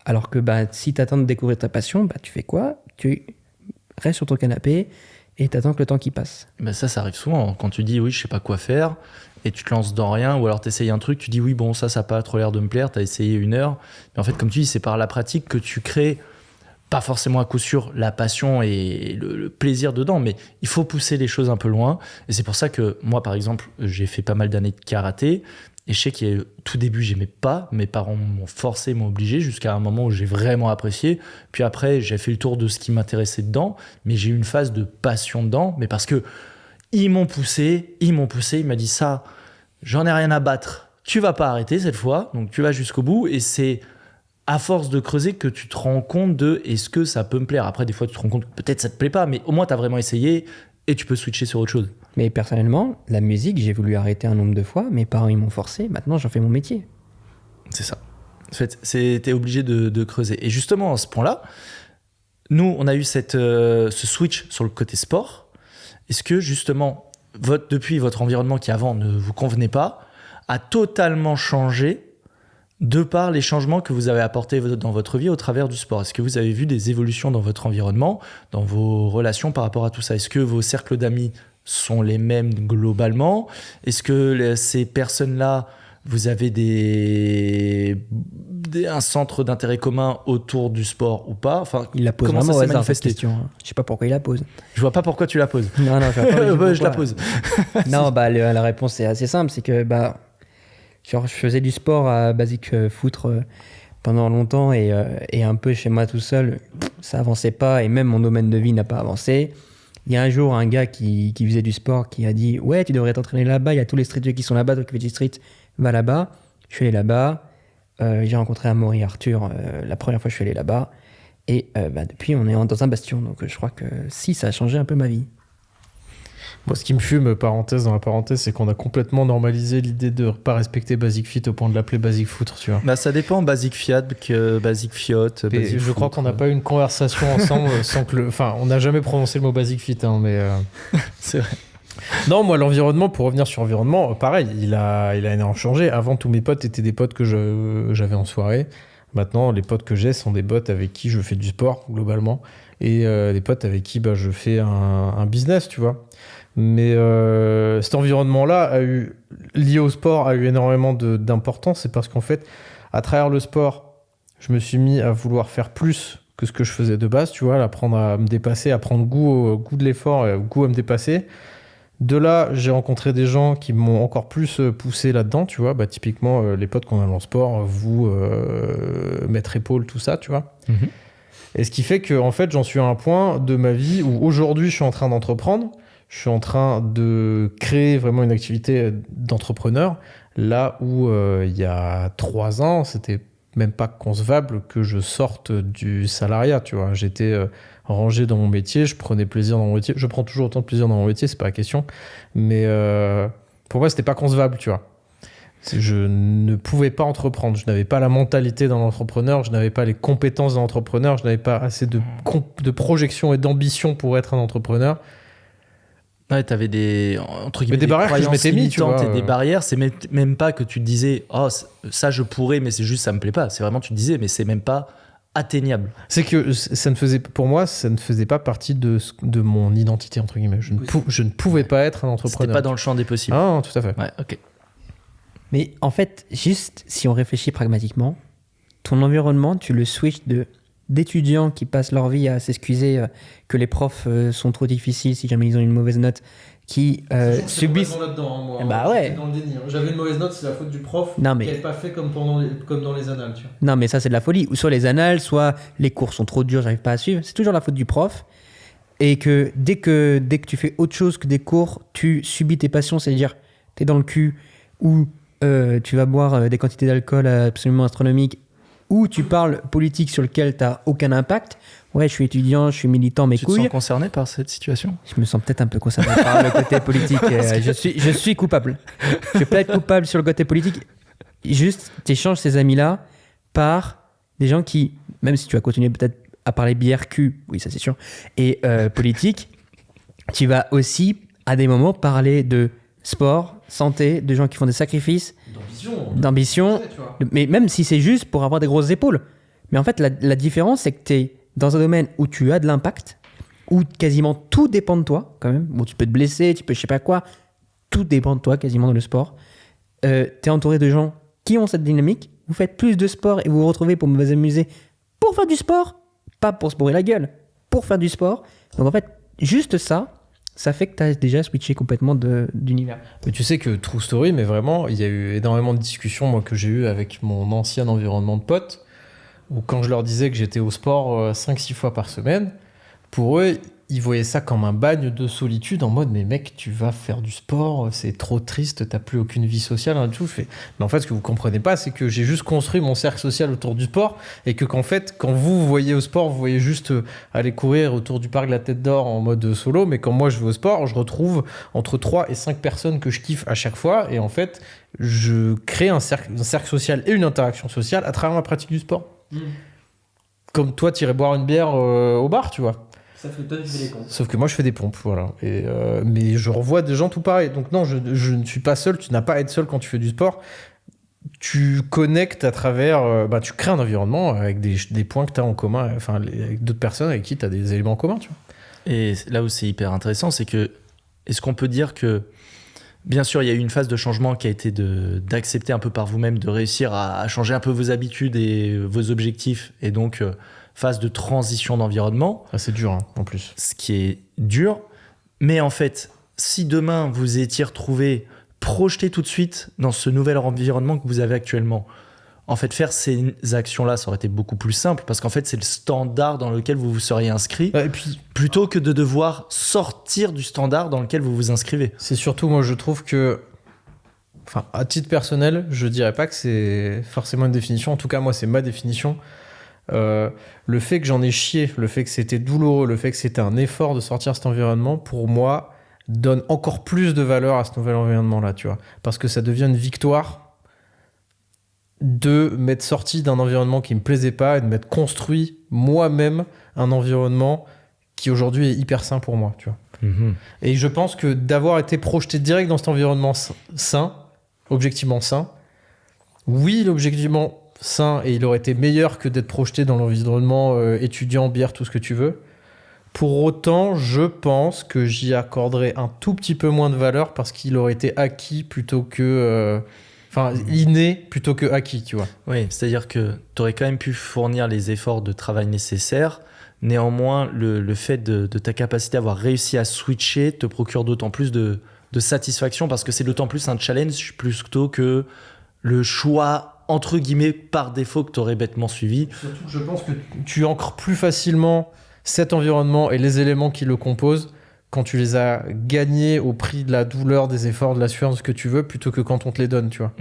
Alors que si tu attends de découvrir ta passion, tu fais quoi ? Tu restes sur ton canapé et t'attends que le temps qui passe. Ça arrive souvent. Quand tu dis oui, je sais pas quoi faire, et tu te lances dans rien, ou alors tu essayes un truc, tu dis oui, bon, ça a pas trop l'air de me plaire, tu as essayé 1 heure. Mais en fait, comme tu dis, c'est par la pratique que tu crées, pas forcément à coup sûr, la passion et le plaisir dedans, mais il faut pousser les choses un peu loin. Et c'est pour ça que moi, par exemple, j'ai fait pas mal d'années de karaté. Et je sais qu'au tout début, j'aimais pas. Mes parents m'ont forcé, m'ont obligé, jusqu'à un moment où j'ai vraiment apprécié. Puis après, j'ai fait le tour de ce qui m'intéressait dedans. Mais j'ai eu une phase de passion dedans. Mais parce que ils m'ont poussé. Ils m'ont dit ça, j'en ai rien à battre. Tu vas pas arrêter cette fois. Donc tu vas jusqu'au bout. Et c'est à force de creuser que tu te rends compte de est-ce que ça peut me plaire. Après, des fois, tu te rends compte que peut-être ça te plaît pas. Mais au moins, tu as vraiment essayé. Et tu peux switcher sur autre chose. Mais personnellement, la musique, j'ai voulu arrêter un nombre de fois. Mes parents, ils m'ont forcé. Maintenant, j'en fais mon métier. C'est ça. En fait, t'es obligé de creuser. Et justement, à ce point-là, nous, on a eu ce switch sur le côté sport. Est-ce que, justement, depuis votre environnement qui, avant, ne vous convenait pas, a totalement changé de par les changements que vous avez apportés dans votre vie au travers du sport? Est-ce que vous avez vu des évolutions dans votre environnement, dans vos relations par rapport à tout ça? Est-ce que vos cercles d'amis sont les mêmes globalement? Est-ce que ces personnes-là, vous avez un centre d'intérêt commun autour du sport ou pas? Enfin, il la pose comment vraiment ça s'est cette manifesté? question. Je sais pas pourquoi il la pose. Je vois pas pourquoi tu la poses. Non, Je la pose. Non, la réponse est assez simple, c'est que je faisais du sport à basique foutre pendant longtemps et un peu chez moi tout seul, ça avançait pas et même mon domaine de vie n'a pas avancé. Il y a un jour un gars qui faisait du sport qui a dit « Ouais, tu devrais t'entraîner là-bas, il y a tous les street qui sont là-bas, toi qui fais du street, va là-bas. » Je suis allé là-bas, j'ai rencontré Amaury Arthur la première fois que je suis allé là-bas et depuis on est dans un bastion, donc je crois que si, ça a changé un peu ma vie. Moi, ce qui me fume, parenthèse dans la parenthèse, c'est qu'on a complètement normalisé l'idée de ne pas respecter Basic Fit au point de l'appeler Basic Foot, tu vois. Bah, ça dépend, Basic Fiat, Basic Fiat, Basic je crois Foot, qu'on n'a pas eu une conversation ensemble sans que Enfin, on n'a jamais prononcé le mot Basic Fit, hein, mais... C'est vrai. Non, moi, l'environnement, pour revenir sur l'environnement, pareil, il a énormément changé. Avant, tous mes potes étaient des potes que j'avais en soirée. Maintenant, les potes que j'ai sont des potes avec qui je fais du sport, globalement. Et des potes avec qui je fais un business, tu vois. Mais cet environnement-là, lié au sport, a eu énormément d'importance. C'est parce qu'en fait, à travers le sport, je me suis mis à vouloir faire plus que ce que je faisais de base, tu vois, apprendre à me dépasser, à prendre goût de l'effort, goût à me dépasser. De là, j'ai rencontré des gens qui m'ont encore plus poussé là-dedans, tu vois. Typiquement, les potes qu'on a dans le sport, vous, Maître Épaule, tout ça, tu vois. Mhm. Et ce qui fait que, en fait, j'en suis à un point de ma vie où aujourd'hui, je suis en train d'entreprendre. Je suis en train de créer vraiment une activité d'entrepreneur, là où il y a 3 ans, c'était même pas concevable que je sorte du salariat, tu vois. J'étais rangé dans mon métier, je prenais plaisir dans mon métier. Je prends toujours autant de plaisir dans mon métier, c'est pas la question. Mais pour moi, c'était pas concevable, tu vois. Je ne pouvais pas entreprendre. Je n'avais pas la mentalité d'un entrepreneur, je n'avais pas les compétences d'un entrepreneur, je n'avais pas assez de projection et d'ambition pour être un entrepreneur. Ouais, t'avais des, entre guillemets, des barrières que je m'étais mis, tu vois. Et des barrières, c'est même pas que tu te disais, oh, ça je pourrais, mais c'est juste, ça me plaît pas. C'est vraiment, tu te disais, mais c'est même pas atteignable. C'est que pour moi, ça ne faisait pas partie de mon identité, entre guillemets. Je ne pouvais pas être un entrepreneur. C'était pas dans le champ des possibles. Ah, tout à fait. Ouais, ok. Mais en fait, juste si on réfléchit pragmatiquement, ton environnement, tu le switches d'étudiants qui passent leur vie à s'excuser que les profs sont trop difficiles si jamais ils ont une mauvaise note, qui subissent... là-dedans, hein, moi. Bah ouais. Dans le déni. J'avais une mauvaise note, c'est la faute du prof Non, mais... qui n'avait pas fait comme dans les annales, tu vois. Non, mais ça, c'est de la folie. Ou soit les annales, soit les cours sont trop durs, j'arrive pas à suivre. C'est toujours la faute du prof. Et que dès que tu fais autre chose que des cours, tu subis tes passions, c'est-à-dire t'es dans le cul, ou tu vas boire des quantités d'alcool absolument astronomiques, ou tu parles politique sur lequel t'as aucun impact. Ouais, je suis étudiant, je suis militant, mes couilles. Tu te sens concerné par cette situation ? Je me sens peut-être un peu concerné par le côté politique. Je suis coupable. Je peux être coupable sur le côté politique. Juste, tu échanges ces amis-là par des gens qui, même si tu vas continuer peut-être à parler BRQ, oui, ça c'est sûr, et politique, tu vas aussi, à des moments, parler de sport, santé, de gens qui font des sacrifices, d'ambition, mais même si c'est juste pour avoir des grosses épaules. Mais en fait, la différence, c'est que tu es dans un domaine où tu as de l'impact, où quasiment tout dépend de toi, quand même. Bon, tu peux te blesser, tu peux je sais pas quoi, tout dépend de toi, quasiment dans le sport. Tu es entouré de gens qui ont cette dynamique, vous faites plus de sport et vous vous retrouvez pour vous amuser, pour faire du sport, pas pour se bourrer la gueule, pour faire du sport. Donc en fait, juste ça fait que tu as déjà switché complètement d'univers. Mais tu sais que True Story, mais vraiment, il y a eu énormément de discussions moi, que j'ai eues avec mon ancien environnement de potes, où quand je leur disais que j'étais au sport 5-6 fois par semaine, pour eux, ils voyaient ça comme un bagne de solitude, en mode, mais mec, tu vas faire du sport, c'est trop triste, t'as plus aucune vie sociale, hein, tout. Mais en fait, ce que vous comprenez pas, c'est que j'ai juste construit mon cercle social autour du sport, et que qu'en fait, quand vous voyez au sport, vous voyez juste aller courir autour du parc de la Tête d'Or en mode solo, mais quand moi je vais au sport, je retrouve entre 3 et 5 personnes que je kiffe à chaque fois, et en fait, je crée un cercle social et une interaction sociale à travers ma pratique du sport. Comme toi, t'irais boire une bière au bar, tu vois. Sauf que toi, tu fais des pompes. Sauf que moi, je fais des pompes, voilà. Et, mais je revois des gens tout pareil. Donc non, je ne suis pas seul. Tu n'as pas à être seul quand tu fais du sport. Tu connectes à travers... tu crées un environnement avec des points que tu as en commun, enfin, avec d'autres personnes avec qui tu as des éléments en commun, tu vois. Et là où c'est hyper intéressant, c'est que... Est-ce qu'on peut dire que... Bien sûr, il y a eu une phase de changement qui a été d'accepter un peu par vous-même, de réussir à changer un peu vos habitudes et vos objectifs. Et donc, phase de transition d'environnement. Ah, c'est dur, hein, en plus. Ce qui est dur. Mais en fait, si demain, vous étiez retrouvé projeté tout de suite dans ce nouvel environnement que vous avez actuellement, en fait, faire ces actions-là, ça aurait été beaucoup plus simple parce qu'en fait, c'est le standard dans lequel vous vous seriez inscrit Et puis, plutôt que de devoir sortir du standard dans lequel vous vous inscrivez. c'est surtout, moi, je trouve que, enfin, à titre personnel, je dirais pas que c'est forcément une définition. En tout cas, moi, c'est ma définition. Le fait que j'en ai chié, le fait que c'était douloureux, le fait que c'était un effort de sortir cet environnement, pour moi, donne encore plus de valeur à ce nouvel environnement-là, tu vois. Parce que ça devient une victoire de m'être sorti d'un environnement qui me plaisait pas et de m'être construit moi-même un environnement qui aujourd'hui est hyper sain pour moi, tu vois. Et je pense que d'avoir été projeté direct dans cet environnement sain, objectivement sain, oui, il est objectivement sain et il aurait été meilleur que d'être projeté dans l'environnement étudiant, bière, tout ce que tu veux. Pour autant, je pense que j'y accorderais un tout petit peu moins de valeur parce qu'il aurait été acquis plutôt que... Enfin, inné plutôt que acquis, tu vois. Oui, c'est-à-dire que tu aurais quand même pu fournir les efforts de travail nécessaires. Néanmoins, le fait de ta capacité à avoir réussi à switcher te procure d'autant plus de satisfaction parce que c'est d'autant plus un challenge plutôt que le choix, entre guillemets, par défaut que tu aurais bêtement suivi. Surtout que je pense que tu ancres plus facilement cet environnement et les éléments qui le composent quand tu les as gagnés au prix de la douleur, des efforts, de la sueur, de ce que tu veux, plutôt que quand on te les donne, tu vois.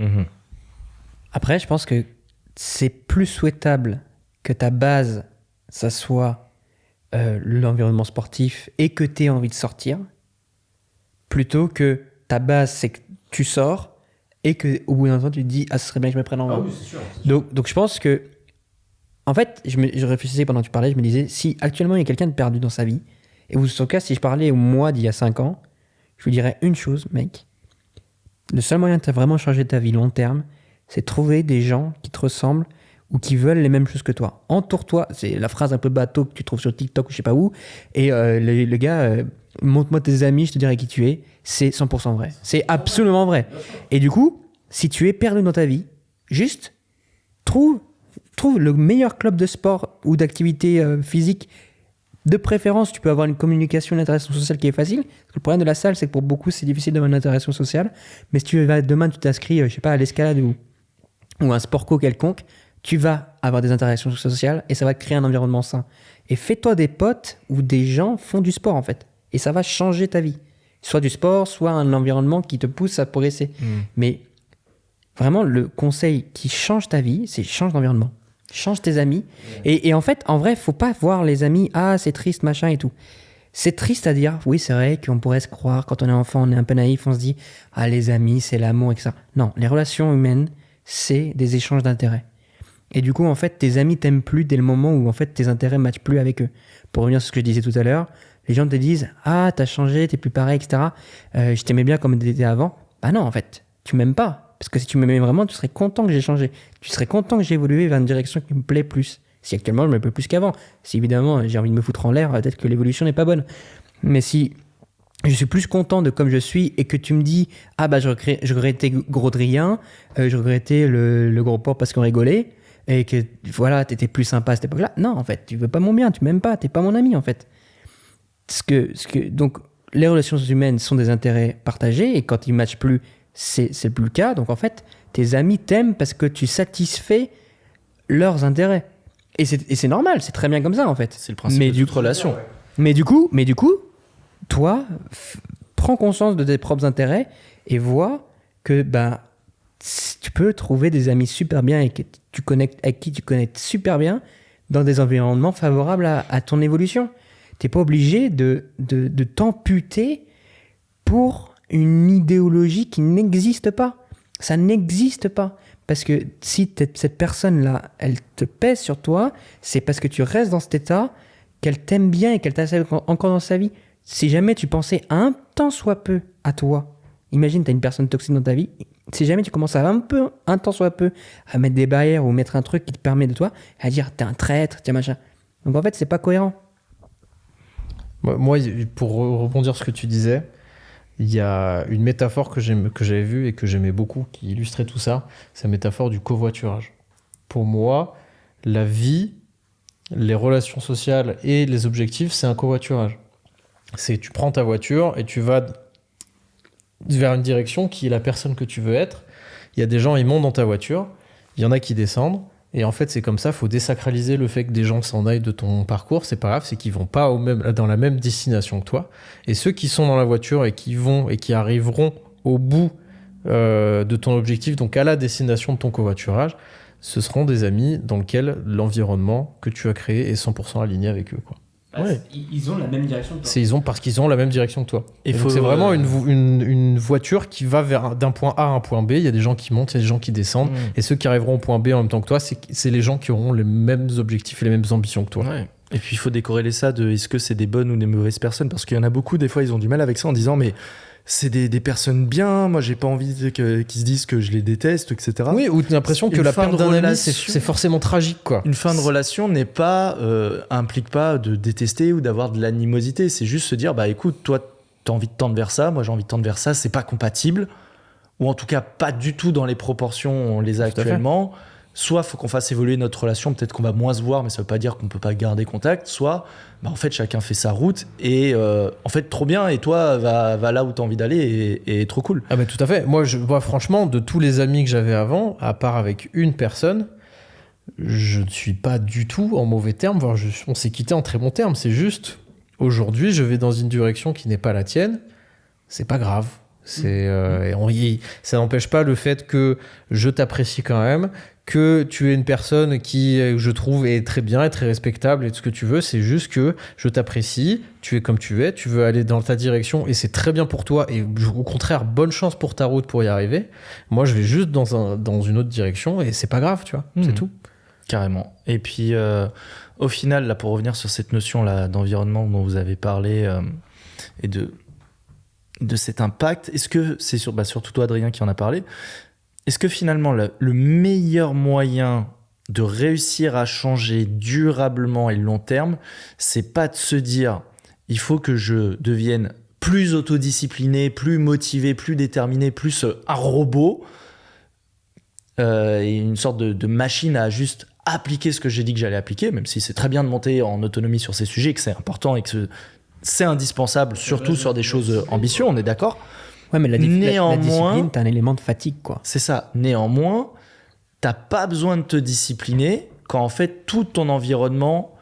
Après, je pense que c'est plus souhaitable que ta base, ça soit l'environnement sportif et que tu aies envie de sortir, plutôt que ta base, c'est que tu sors et qu'au bout d'un temps, tu te dis « Ah, ce serait bien que je me prenne en main. » c'est sûr. Donc, je pense que... En fait, je réfléchissais pendant que tu parlais, je me disais, si actuellement il y a quelqu'un de perdu dans sa vie, et en tout cas, si je parlais au moi d'il y a 5 ans, je lui dirais une chose, mec. Le seul moyen de vraiment changer ta vie long terme, c'est de trouver des gens qui te ressemblent ou qui veulent les mêmes choses que toi. Entoure-toi, c'est la phrase un peu bateau que tu trouves sur TikTok ou je sais pas où, et le gars, montre-moi tes amis, je te dirai qui tu es, c'est 100% vrai. C'est absolument vrai. Et du coup, si tu es perdu dans ta vie, juste trouve le meilleur club de sport ou d'activité physique. De préférence, tu peux avoir une communication, une interaction sociale qui est facile. Parce que le problème de la salle, c'est que pour beaucoup, c'est difficile d'avoir une interaction sociale. Mais si demain, tu t'inscris, je sais pas, à l'escalade ou un sport co quelconque, tu vas avoir des interactions sociales et ça va créer un environnement sain. Et fais-toi des potes où des gens font du sport, en fait. Et ça va changer ta vie. Soit du sport, soit un environnement qui te pousse à progresser. Mais vraiment, le conseil qui change ta vie, c'est change d'environnement. Change tes amis. Et en fait, en vrai, faut pas voir les amis, ah, c'est triste, machin et tout. C'est triste à dire, oui, c'est vrai qu'on pourrait se croire, quand on est enfant, on est un peu naïf, on se dit, ah, les amis, c'est l'amour, etc. Non, les relations humaines, c'est des échanges d'intérêts. Et du coup, en fait, tes amis t'aiment plus dès le moment où, en fait, tes intérêts ne matchent plus avec eux. Pour revenir sur ce que je disais tout à l'heure, les gens te disent, ah, t'as changé, t'es plus pareil, etc. Je t'aimais bien comme t'étais avant. Bah non, en fait, tu m'aimes pas. Parce que si tu m'aimais vraiment, tu serais content que j'ai changé. Tu serais content que j'ai évolué vers une direction qui me plaît plus. Si actuellement, je me plais plus qu'avant. Si évidemment, j'ai envie de me foutre en l'air, peut-être que l'évolution n'est pas bonne. Mais si je suis plus content de comme je suis et que tu me dis « Ah bah je regrettais Gros-Drien, je regrettais le gros porc parce qu'on rigolait et que voilà, t'étais plus sympa à cette époque-là. » Non, en fait, tu veux pas mon bien, tu m'aimes pas, t'es pas mon ami en fait. Donc, les relations humaines sont des intérêts partagés et quand ils ne matchent plus, c'est plus le cas. Donc en fait, tes amis t'aiment parce que tu satisfais leurs intérêts. Et c'est normal, c'est très bien comme ça en fait. C'est le principe de toute relation. Mais du coup, toi, prends conscience de tes propres intérêts et vois que tu peux trouver des amis super bien et que avec qui tu connectes super bien dans des environnements favorables à ton évolution. Tu n'es pas obligé de t'amputer pour une idéologie qui n'existe pas. Ça n'existe pas. Parce que si cette personne-là, elle te pèse sur toi, c'est parce que tu restes dans cet état, qu'elle t'aime bien et qu'elle t'accepte encore dans sa vie. Si jamais tu pensais un tant soit peu à toi, imagine, tu as une personne toxique dans ta vie, si jamais tu commences à un tant soit peu, à mettre des barrières ou mettre un truc qui te permet de toi, à dire t'es un traître, t'es machin. Donc en fait, c'est pas cohérent. Moi, pour rebondir sur ce que tu disais, il y a une métaphore que j'avais vue et que j'aimais beaucoup, qui illustrait tout ça, c'est la métaphore du covoiturage. Pour moi, la vie, les relations sociales et les objectifs, c'est un covoiturage. C'est tu prends ta voiture et tu vas vers une direction qui est la personne que tu veux être. Il y a des gens, ils montent dans ta voiture il y en a qui descendent. Et en fait, c'est comme ça, faut désacraliser le fait que des gens s'en aillent de ton parcours. C'est pas grave, c'est qu'ils vont pas dans la même destination que toi. Et ceux qui sont dans la voiture et qui vont et qui arriveront au bout de ton objectif, donc à la destination de ton covoiturage, ce seront des amis dans lesquels l'environnement que tu as créé est 100% aligné avec eux, quoi. Ouais. Ils ont la même direction que toi. Parce qu'ils ont la même direction que toi. Et donc c'est vraiment une voiture qui va d'un point A à un point B. Il y a des gens qui montent, il y a des gens qui descendent. Et ceux qui arriveront au point B en même temps que toi, c'est les gens qui auront les mêmes objectifs et les mêmes ambitions que toi. Ouais. Et puis il faut décorréler ça de est-ce que c'est des bonnes ou des mauvaises personnes, parce qu'il y en a beaucoup, des fois ils ont du mal avec ça en disant mais c'est des personnes bien, moi j'ai pas envie qu'ils se disent que je les déteste, etc. Oui, ou t'as l'impression que la perte d'un ami c'est forcément tragique, quoi. Une fin de relation implique pas de détester ou d'avoir de l'animosité, c'est juste se dire bah écoute, toi t'as envie de tendre vers ça, moi j'ai envie de tendre vers ça, c'est pas compatible, ou en tout cas pas du tout dans les proportions où on les a actuellement. Soit faut qu'on fasse évoluer notre relation, peut-être qu'on va moins se voir, mais ça veut pas dire qu'on peut pas garder contact. Soit, bah en fait, chacun fait sa route et en fait, trop bien. Et toi, va là où t'as envie d'aller et trop cool. Ah bah tout à fait. Moi, franchement, de tous les amis que j'avais avant, à part avec une personne, je ne suis pas du tout en mauvais termes. Voire on s'est quitté en très bons termes. C'est juste, aujourd'hui, je vais dans une direction qui n'est pas la tienne. C'est pas grave. Ça n'empêche pas le fait que je t'apprécie quand même, que tu es une personne qui, je trouve, est très bien et très respectable et tout ce que tu veux. C'est juste que je t'apprécie, tu es comme tu es, tu veux aller dans ta direction et c'est très bien pour toi. Et au contraire, bonne chance pour ta route pour y arriver. Moi, je vais juste dans une autre direction et c'est pas grave, tu vois, c'est tout. Carrément. Et puis, au final, là, pour revenir sur cette notion là d'environnement dont vous avez parlé et de cet impact, est-ce que c'est surtout toi, Adrien, qui en a parlé, est-ce que finalement le meilleur moyen de réussir à changer durablement et long terme, c'est pas de se dire il faut que je devienne plus autodiscipliné, plus motivé, plus déterminé, plus un robot et une sorte de machine à juste appliquer ce que j'ai dit que j'allais appliquer, même si c'est très bien de monter en autonomie sur ces sujets, que c'est important et que c'est indispensable, surtout sur des choses ambitieuses, on est d'accord ? Ouais, mais la discipline, t'as un élément de fatigue, quoi. C'est ça. Néanmoins, t'as pas besoin de te discipliner quand en fait tout ton environnement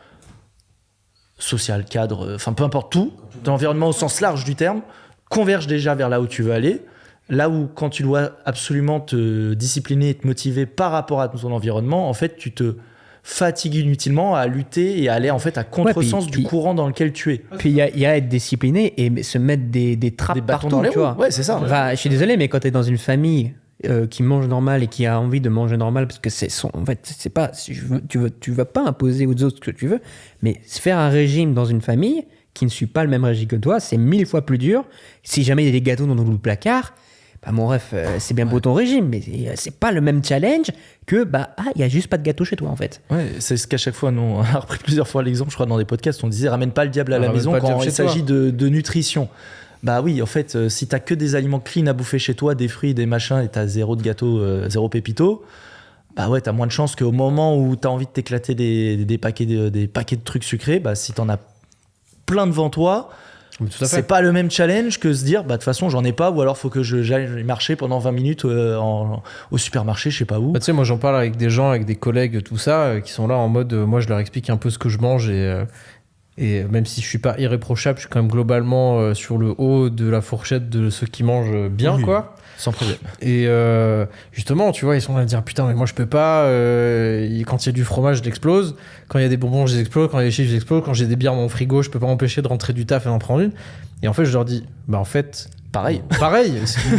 social, cadre, enfin peu importe tout, ton environnement au sens large du terme, converge déjà vers là où tu veux aller. Là où quand tu dois absolument te discipliner et te motiver par rapport à ton environnement, en fait tu te fatigues inutilement à lutter et à aller en fait à contresens du courant dans lequel tu es. Puis il y a être discipliné et se mettre des trappes des bâtons partout, dans les tu vois. Ouais, c'est ça. Enfin, je suis désolé, mais quand t'es dans une famille qui mange normal et qui a envie de manger normal, parce que en fait, c'est pas, tu vas pas imposer aux autres ce que tu veux, mais faire un régime dans une famille qui ne suit pas le même régime que toi, c'est 1000 fois plus dur. Si jamais il y a des gâteaux dans le placard, bah mon ref, c'est bien beau ton régime, mais c'est pas le même challenge que il y a juste pas de gâteau chez toi en fait. Ouais, c'est ce qu'à chaque fois nous on a repris plusieurs fois l'exemple, je crois dans des podcasts, on disait ramène pas le diable à la maison quand il s'agit de nutrition. Bah oui, en fait, si t'as que des aliments clean à bouffer chez toi, des fruits, des machins, et t'as zéro de gâteau, zéro pépito, bah ouais, t'as moins de chances qu'au moment où t'as envie de t'éclater des paquets de trucs sucrés, bah si t'en as plein devant toi, c'est pas le même challenge que se dire, bah de toute façon j'en ai pas, ou alors faut que j'aille marcher pendant 20 minutes au supermarché, je sais pas où. Bah, tu sais, moi j'en parle avec des gens, avec des collègues, tout ça, qui sont là en mode, moi je leur explique un peu ce que je mange et même si je suis pas irréprochable, je suis quand même globalement sur le haut de la fourchette de ceux qui mangent bien, oui, quoi. Sans problème. Et justement, tu vois, ils sont là à dire putain, mais moi je peux pas. Quand il y a du fromage, j'explose. Quand il y a des bonbons, j'explose. Quand il y a des chips, j'explose. Quand j'ai des bières dans mon frigo, je peux pas m'empêcher de rentrer du taf et d'en prendre une. Et en fait, je leur dis, bah en fait, pareil.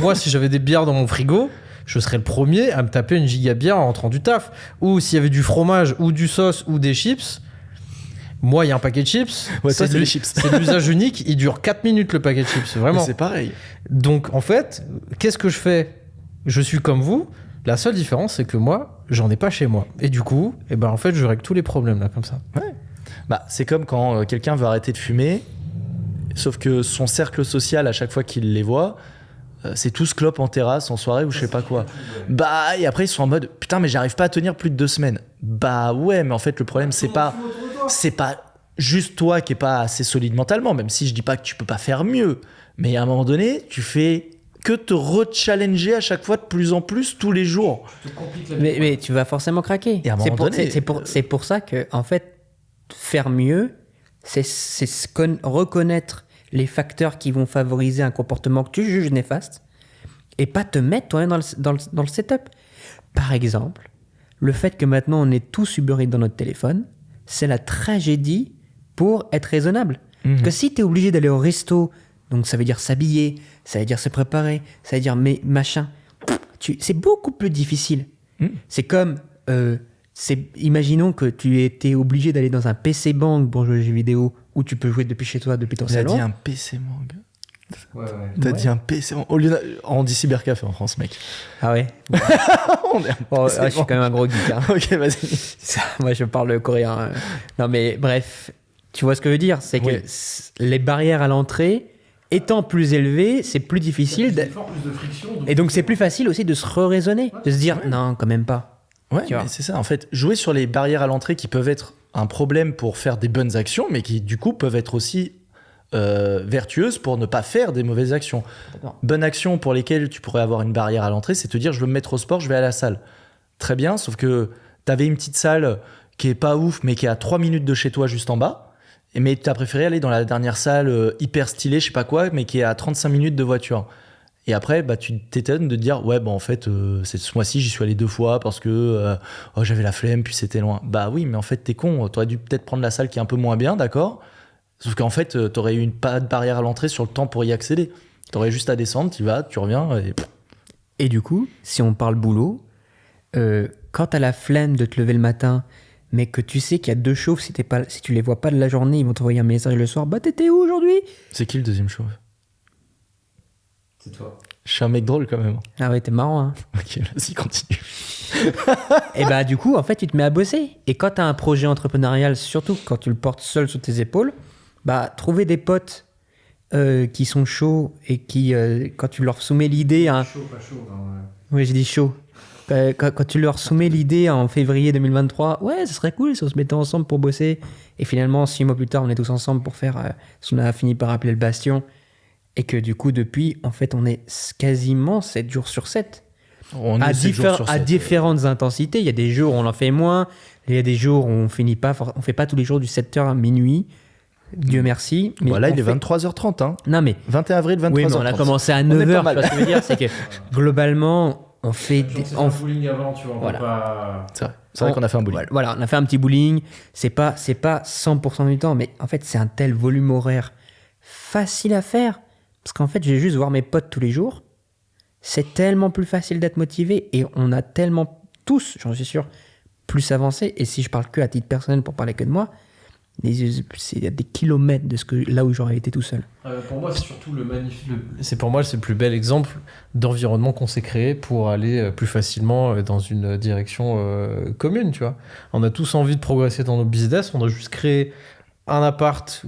Moi, si j'avais des bières dans mon frigo, je serais le premier à me taper une giga bière en rentrant du taf. Ou s'il y avait du fromage ou du sauce ou des chips. Moi, il y a un paquet de chips. Ouais, ça, c'est les chips. C'est l'usage unique. Il dure 4 minutes, le paquet de chips. Vraiment. Mais c'est pareil. Donc, en fait, qu'est-ce que je fais ? Je suis comme vous. La seule différence, c'est que moi, j'en ai pas chez moi. Et du coup, en fait, je règle tous les problèmes, là, comme ça. Ouais. Bah, c'est comme quand quelqu'un veut arrêter de fumer, sauf que son cercle social, à chaque fois qu'il les voit, c'est tous clopes en terrasse, en soirée ou je sais pas quoi. Bah, et après, ils sont en mode, putain, mais j'arrive pas à tenir plus de 2 semaines. Bah ouais, mais en fait, le problème, c'est pas juste toi qui est pas assez solide mentalement, même si je dis pas que tu peux pas faire mieux, mais à un moment donné tu fais que te re-challenger à chaque fois de plus en plus tous les jours. Mais tu vas forcément craquer. Et à un moment donné, C'est pour ça que, en fait, faire mieux, c'est reconnaître les facteurs qui vont favoriser un comportement que tu juges néfaste et pas te mettre toi-même dans le setup. Par exemple, le fait que maintenant on est tous Uber Eats dans notre téléphone, c'est la tragédie pour être raisonnable. Parce que si tu es obligé d'aller au resto, donc ça veut dire s'habiller, ça veut dire se préparer, ça veut dire machin, c'est beaucoup plus difficile. C'est comme, imaginons que tu étais obligé d'aller dans un PC Bang pour jouer aux jeux vidéo où tu peux jouer depuis chez toi, depuis ton salon. Il a dit un PC Bang. Ouais. T'as dit un PC Bang. On dit cybercafé en France, mec. Ah ouais. Je suis quand même un gros geek. Hein. Ok, vas-y. Moi, je parle coréen. Non, mais bref, tu vois ce que je veux dire, c'est que les barrières à l'entrée étant plus élevées, c'est plus difficile. Plus de friction. Et donc, c'est plus facile aussi de se raisonner, de se dire non, quand même pas. Ouais, mais c'est ça. En fait, jouer sur les barrières à l'entrée qui peuvent être un problème pour faire des bonnes actions, mais qui du coup peuvent être aussi vertueuses pour ne pas faire des mauvaises actions. D'accord. Bonnes actions pour lesquelles tu pourrais avoir une barrière à l'entrée, c'est te dire je veux me mettre au sport, je vais à la salle. Très bien, sauf que t'avais une petite salle qui est pas ouf, mais qui est à 3 minutes de chez toi juste en bas, mais t'as préféré aller dans la dernière salle hyper stylée, je sais pas quoi, mais qui est à 35 minutes de voiture. Et après, tu t'étonnes de te dire ouais, en fait, ce mois-ci, j'y suis allé 2 fois parce que j'avais la flemme, puis c'était loin. Bah oui, mais en fait, t'es con. T'aurais dû peut-être prendre la salle qui est un peu moins bien, d'accord ? Sauf qu'en fait, t'aurais eu pas de barrière à l'entrée sur le temps pour y accéder. T'aurais juste à descendre, tu vas, tu reviens. Et du coup, si on parle boulot, quand t'as la flemme de te lever le matin, mais que tu sais qu'il y a 2 chauves, si tu les vois pas de la journée, ils vont t'envoyer un message le soir. Bah, t'étais où aujourd'hui ? C'est qui le deuxième chauve ? C'est toi. Je suis un mec drôle quand même. Ah ouais, t'es marrant, hein. Ok, vas-y, continue. Et bah, du coup, en fait, tu te mets à bosser. Et quand t'as un projet entrepreneurial, surtout quand tu le portes seul sur tes épaules, bah, trouver des potes qui sont chauds et qui, quand tu leur soumets l'idée... Chaud, pas chaud. Oui, j'ai dit chaud. Quand tu leur soumets l'idée en février 2023, ouais, ça serait cool si on se mettait ensemble pour bosser. Et finalement, 6 mois plus tard, on est tous ensemble pour faire ce qu'on a fini par appeler le Bastion. Et que du coup, depuis, en fait, on est quasiment 7 jours sur 7. On est 7 jours sur 7. À différentes intensités. Il y a des jours où on en fait moins. Il y a des jours où on fait pas tous les jours du 7h à minuit. Dieu merci. Mais voilà, il est 23h30. Hein. Non, mais 21 avril, 23h30. oui, mais on a commencé à 9h. Tu vois ce que je veux dire, c'est que globalement, on fait un bowling avant, tu vois. Voilà. C'est vrai qu'on a fait un bowling. Voilà, on a fait un petit bowling. C'est pas 100% du temps, mais en fait, c'est un tel volume horaire facile à faire. Parce qu'en fait, je vais juste voir mes potes tous les jours. C'est tellement plus facile d'être motivé et on a tellement tous, j'en suis sûr, plus avancé. Et si je parle que à titre personnel pour parler que de moi, il y a des kilomètres de là où j'aurais été tout seul. Pour moi, c'est surtout c'est le plus bel exemple d'environnement qu'on s'est créé pour aller plus facilement dans une direction commune, tu vois. On a tous envie de progresser dans nos business, on a juste créé un appart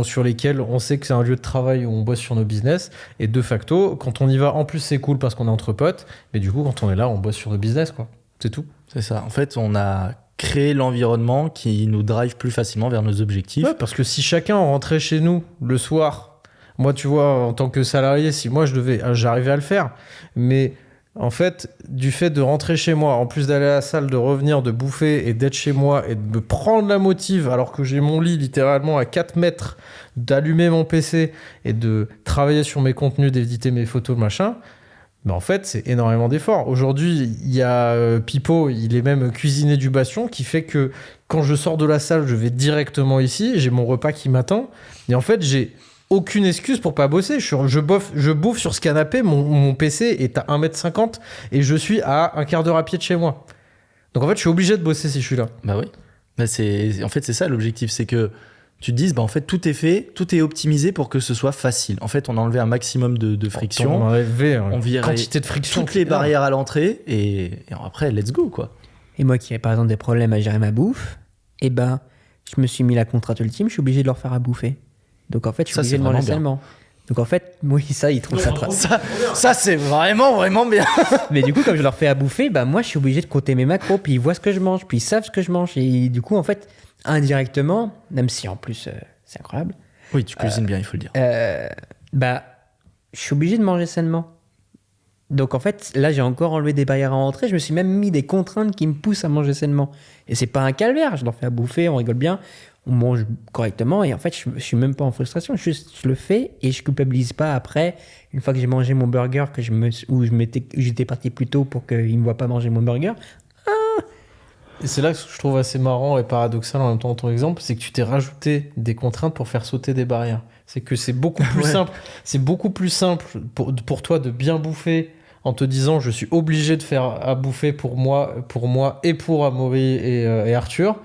sur lesquels on sait que c'est un lieu de travail où on bosse sur nos business, et de facto, quand on y va, en plus c'est cool parce qu'on est entre potes, mais du coup quand on est là, on bosse sur nos business, quoi. C'est tout. C'est ça. En fait, on a créé l'environnement qui nous drive plus facilement vers nos objectifs. Ouais, parce que si chacun rentrait chez nous le soir, moi tu vois, en tant que salarié, si moi j'arrivais à le faire, mais en fait, du fait de rentrer chez moi, en plus d'aller à la salle, de revenir, de bouffer et d'être chez moi et de me prendre la motive alors que j'ai mon lit littéralement à 4 mètres, d'allumer mon PC et de travailler sur mes contenus, d'éditer mes photos, machin, mais en fait, c'est énormément d'efforts. Aujourd'hui, il y a Pipo, il est même cuisinier du Bastion, qui fait que quand je sors de la salle, je vais directement ici, j'ai mon repas qui m'attend, et en fait, j'ai aucune excuse pour pas bosser. Je bouffe sur ce canapé, mon PC est à 1m50 et je suis à un quart d'heure à pied de chez moi. Donc en fait, je suis obligé de bosser si je suis là. Bah oui. En fait, c'est ça l'objectif, c'est que tu te dises, en fait, tout est fait, tout est optimisé pour que ce soit facile. En fait, on a enlevé un maximum de friction. On a enlevé on virait quantité de friction. Toutes les barrières à l'entrée et après, let's go, quoi. Et moi qui ai par exemple des problèmes à gérer ma bouffe, je me suis mis la contrainte ultime, je suis obligé de leur faire à bouffer. Donc en fait, je suis obligé de manger seulement. Donc en fait, oui, ça, ils trouvent ça, c'est vraiment bien. Mais du coup, comme je leur fais à bouffer, moi, je suis obligé de compter mes macros, puis ils voient ce que je mange, puis ils savent ce que je mange. Et du coup, en fait, indirectement, même si en plus, c'est incroyable. Oui, tu cuisines bien, il faut le dire. Je suis obligé de manger sainement. Donc en fait, là, j'ai encore enlevé des barrières à rentrer. Je me suis même mis des contraintes qui me poussent à manger sainement. Et c'est pas un calvaire. Je leur fais à bouffer, on rigole bien, on mange correctement. Et en fait, je suis même pas en frustration. Juste, je le fais et je culpabilise pas après. Une fois que j'ai mangé mon burger, j'étais parti plus tôt pour qu'ils me voient pas manger mon burger. Et c'est là que je trouve assez marrant et paradoxal en même temps dans ton exemple, c'est que tu t'es rajouté des contraintes pour faire sauter des barrières. C'est que c'est beaucoup plus simple. C'est beaucoup plus simple pour toi de bien bouffer en te disant je suis obligé de faire à bouffer pour moi et pour Amaury et Arthur,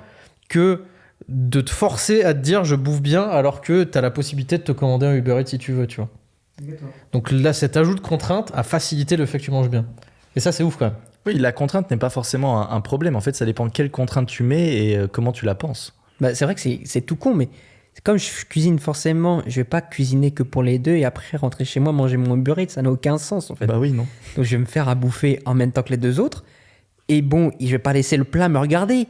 que de te forcer à te dire je bouffe bien alors que tu as la possibilité de te commander un Uber Eats si tu veux, tu vois. Donc là, cet ajout de contrainte a facilité le fait que tu manges bien. Et ça, c'est ouf quand même. Oui, la contrainte n'est pas forcément un problème. En fait, ça dépend de quelle contrainte tu mets et comment tu la penses. Bah, c'est vrai que c'est tout con, mais comme je cuisine forcément, je vais pas cuisiner que pour les deux et après rentrer chez moi manger mon Uber Eats, ça n'a aucun sens en fait. Bah oui, non. Donc je vais me faire à bouffer en même temps que les deux autres. Et bon, je vais pas laisser le plat me regarder.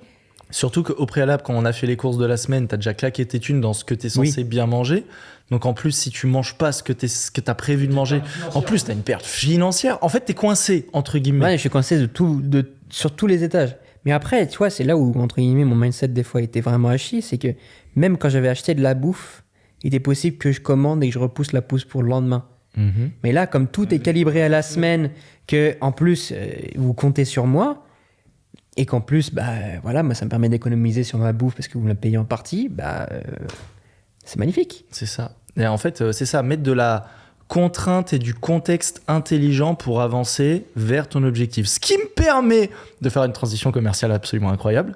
Surtout qu'au préalable, quand on a fait les courses de la semaine, t'as déjà claqué tes thunes dans ce que t'es censé bien manger. Donc en plus, si tu manges pas ce que t'as prévu de manger, en plus t'as une perte financière. En fait, t'es coincé, entre guillemets. Ouais, je suis coincé sur tous les étages. Mais après, tu vois, c'est là où, entre guillemets, mon mindset des fois était vraiment à chier. C'est que même quand j'avais acheté de la bouffe, il était possible que je commande et que je repousse la pousse pour le lendemain. Mhm. Mais là, comme tout est calibré à la semaine, que en plus, vous comptez sur moi, et qu'en plus, voilà, moi, ça me permet d'économiser sur ma bouffe parce que vous me la payez en partie, c'est magnifique. C'est ça. Et en fait, c'est ça, mettre de la contrainte et du contexte intelligent pour avancer vers ton objectif. Ce qui me permet de faire une transition commerciale absolument incroyable.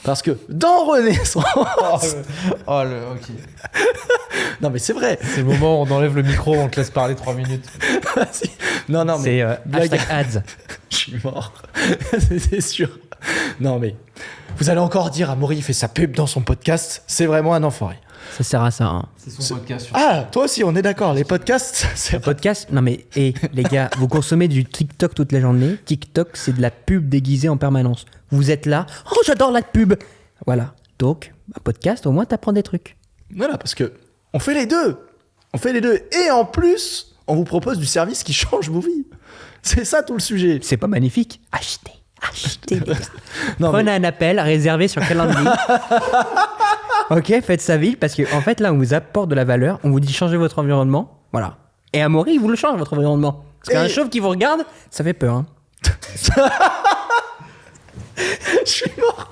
Parce que dans Renaissance... ok. Non mais c'est vrai. C'est le moment où on enlève le micro, on te laisse parler 3 minutes. Non, mais... C'est blague. hashtag ads. Je suis mort. C'est sûr. Non mais... Vous allez encore dire, Amaury fait sa pub dans son podcast. C'est vraiment un enfoiré. Ça sert à ça, hein. C'est son podcast. Ah, toi aussi, on est d'accord. Les podcasts, c'est... Podcast, non mais, les gars, vous consommez du TikTok toute la journée. TikTok, c'est de la pub déguisée en permanence. Vous êtes là, oh j'adore la pub. Voilà. Donc, podcast, au moins t'apprends des trucs. Voilà, parce que on fait les deux. On fait les deux. Et en plus, on vous propose du service qui change vos vies. C'est ça tout le sujet. C'est pas magnifique? Achetez, les gars. Non, Prenez un appel, réservé sur calendrier. Ok, faites sa ville, parce qu'en fait, là, on vous apporte de la valeur, on vous dit changez votre environnement, voilà. Et Amaury, il vous le change, votre environnement. Parce qu'un chauve qui vous regarde, ça fait peur, hein. Je suis mort.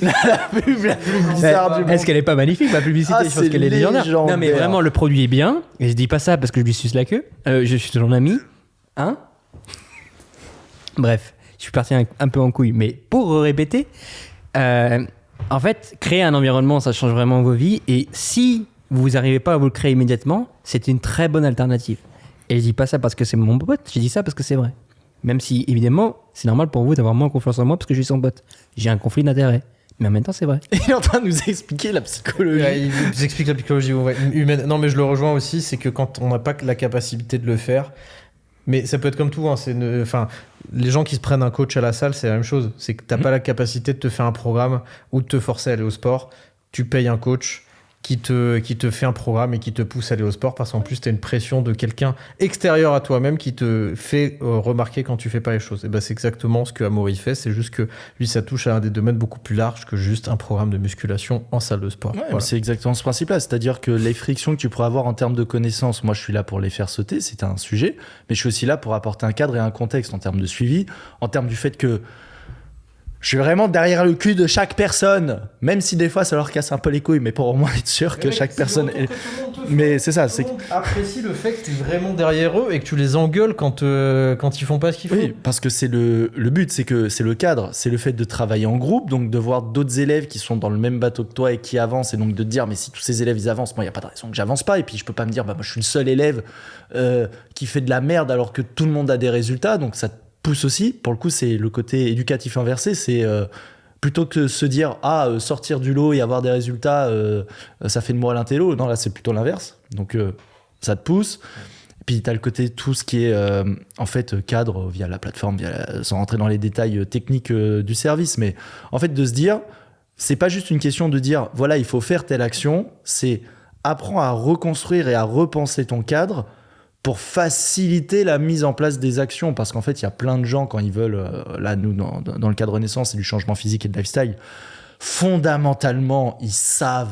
La pub bizarre du monde. Est-ce qu'elle est pas magnifique, ma publicité? Je pense qu'elle est légendaire. Non, mais vraiment, le produit est bien, et je dis pas ça parce que je lui suce la queue. Je suis ton ami, hein. Bref, je suis parti un peu en couille, mais pour répéter... en fait, créer un environnement, ça change vraiment vos vies. Et si vous n'arrivez pas à vous le créer immédiatement, c'est une très bonne alternative. Et je dis pas ça parce que c'est mon pote, je dis ça parce que c'est vrai. Même si, évidemment, c'est normal pour vous d'avoir moins confiance en moi parce que je suis son pote. J'ai un conflit d'intérêt. Mais en même temps, c'est vrai. Il est en train de nous expliquer la psychologie. Ouais, il nous explique la psychologie humaine. Non, mais je le rejoins aussi, c'est que quand on n'a pas la capacité de le faire... Mais ça peut être comme tout, hein, les gens qui se prennent un coach à la salle, c'est la même chose. C'est que tu n'as pas la capacité de te faire un programme ou de te forcer à aller au sport. Tu payes un coach qui te fait un programme et qui te pousse à aller au sport parce qu'en plus, tu as une pression de quelqu'un extérieur à toi-même qui te fait remarquer quand tu fais pas les choses. Et c'est exactement ce que Amaury fait. C'est juste que lui, ça touche à un des domaines beaucoup plus larges que juste un programme de musculation en salle de sport. Ouais, voilà. C'est exactement ce principe-là. C'est-à-dire que les frictions que tu pourrais avoir en termes de connaissances, moi, je suis là pour les faire sauter. C'est un sujet. Mais je suis aussi là pour apporter un cadre et un contexte en termes de suivi, en termes du fait que je suis vraiment derrière le cul de chaque personne, même si des fois ça leur casse un peu les couilles, mais pour au moins être sûr que chaque personne... Mais c'est ça, c'est... Apprécie le fait que tu es vraiment derrière eux et que tu les engueules quand ils font pas ce qu'il faut. Oui, parce que c'est le but, c'est que c'est le cadre, c'est le fait de travailler en groupe, donc de voir d'autres élèves qui sont dans le même bateau que toi et qui avancent, et donc de te dire, mais si tous ces élèves ils avancent, moi il n'y a pas de raison que j'avance pas, et puis je peux pas me dire, moi je suis le seul élève qui fait de la merde alors que tout le monde a des résultats, donc ça pousse aussi. Pour le coup, c'est le côté éducatif inversé, c'est plutôt que se dire sortir du lot et avoir des résultats, ça fait de moi l'intello. Non, là c'est plutôt l'inverse. Donc ça te pousse. Puis tu as le côté tout ce qui est en fait cadre via la plateforme, sans rentrer dans les détails techniques du service, mais en fait de se dire, c'est pas juste une question de dire voilà, il faut faire telle action, c'est apprends à reconstruire et à repenser ton cadre pour faciliter la mise en place des actions. Parce qu'en fait, il y a plein de gens, quand ils veulent, là, nous, dans le cadre Renaissance, c'est du changement physique et de lifestyle, fondamentalement, ils savent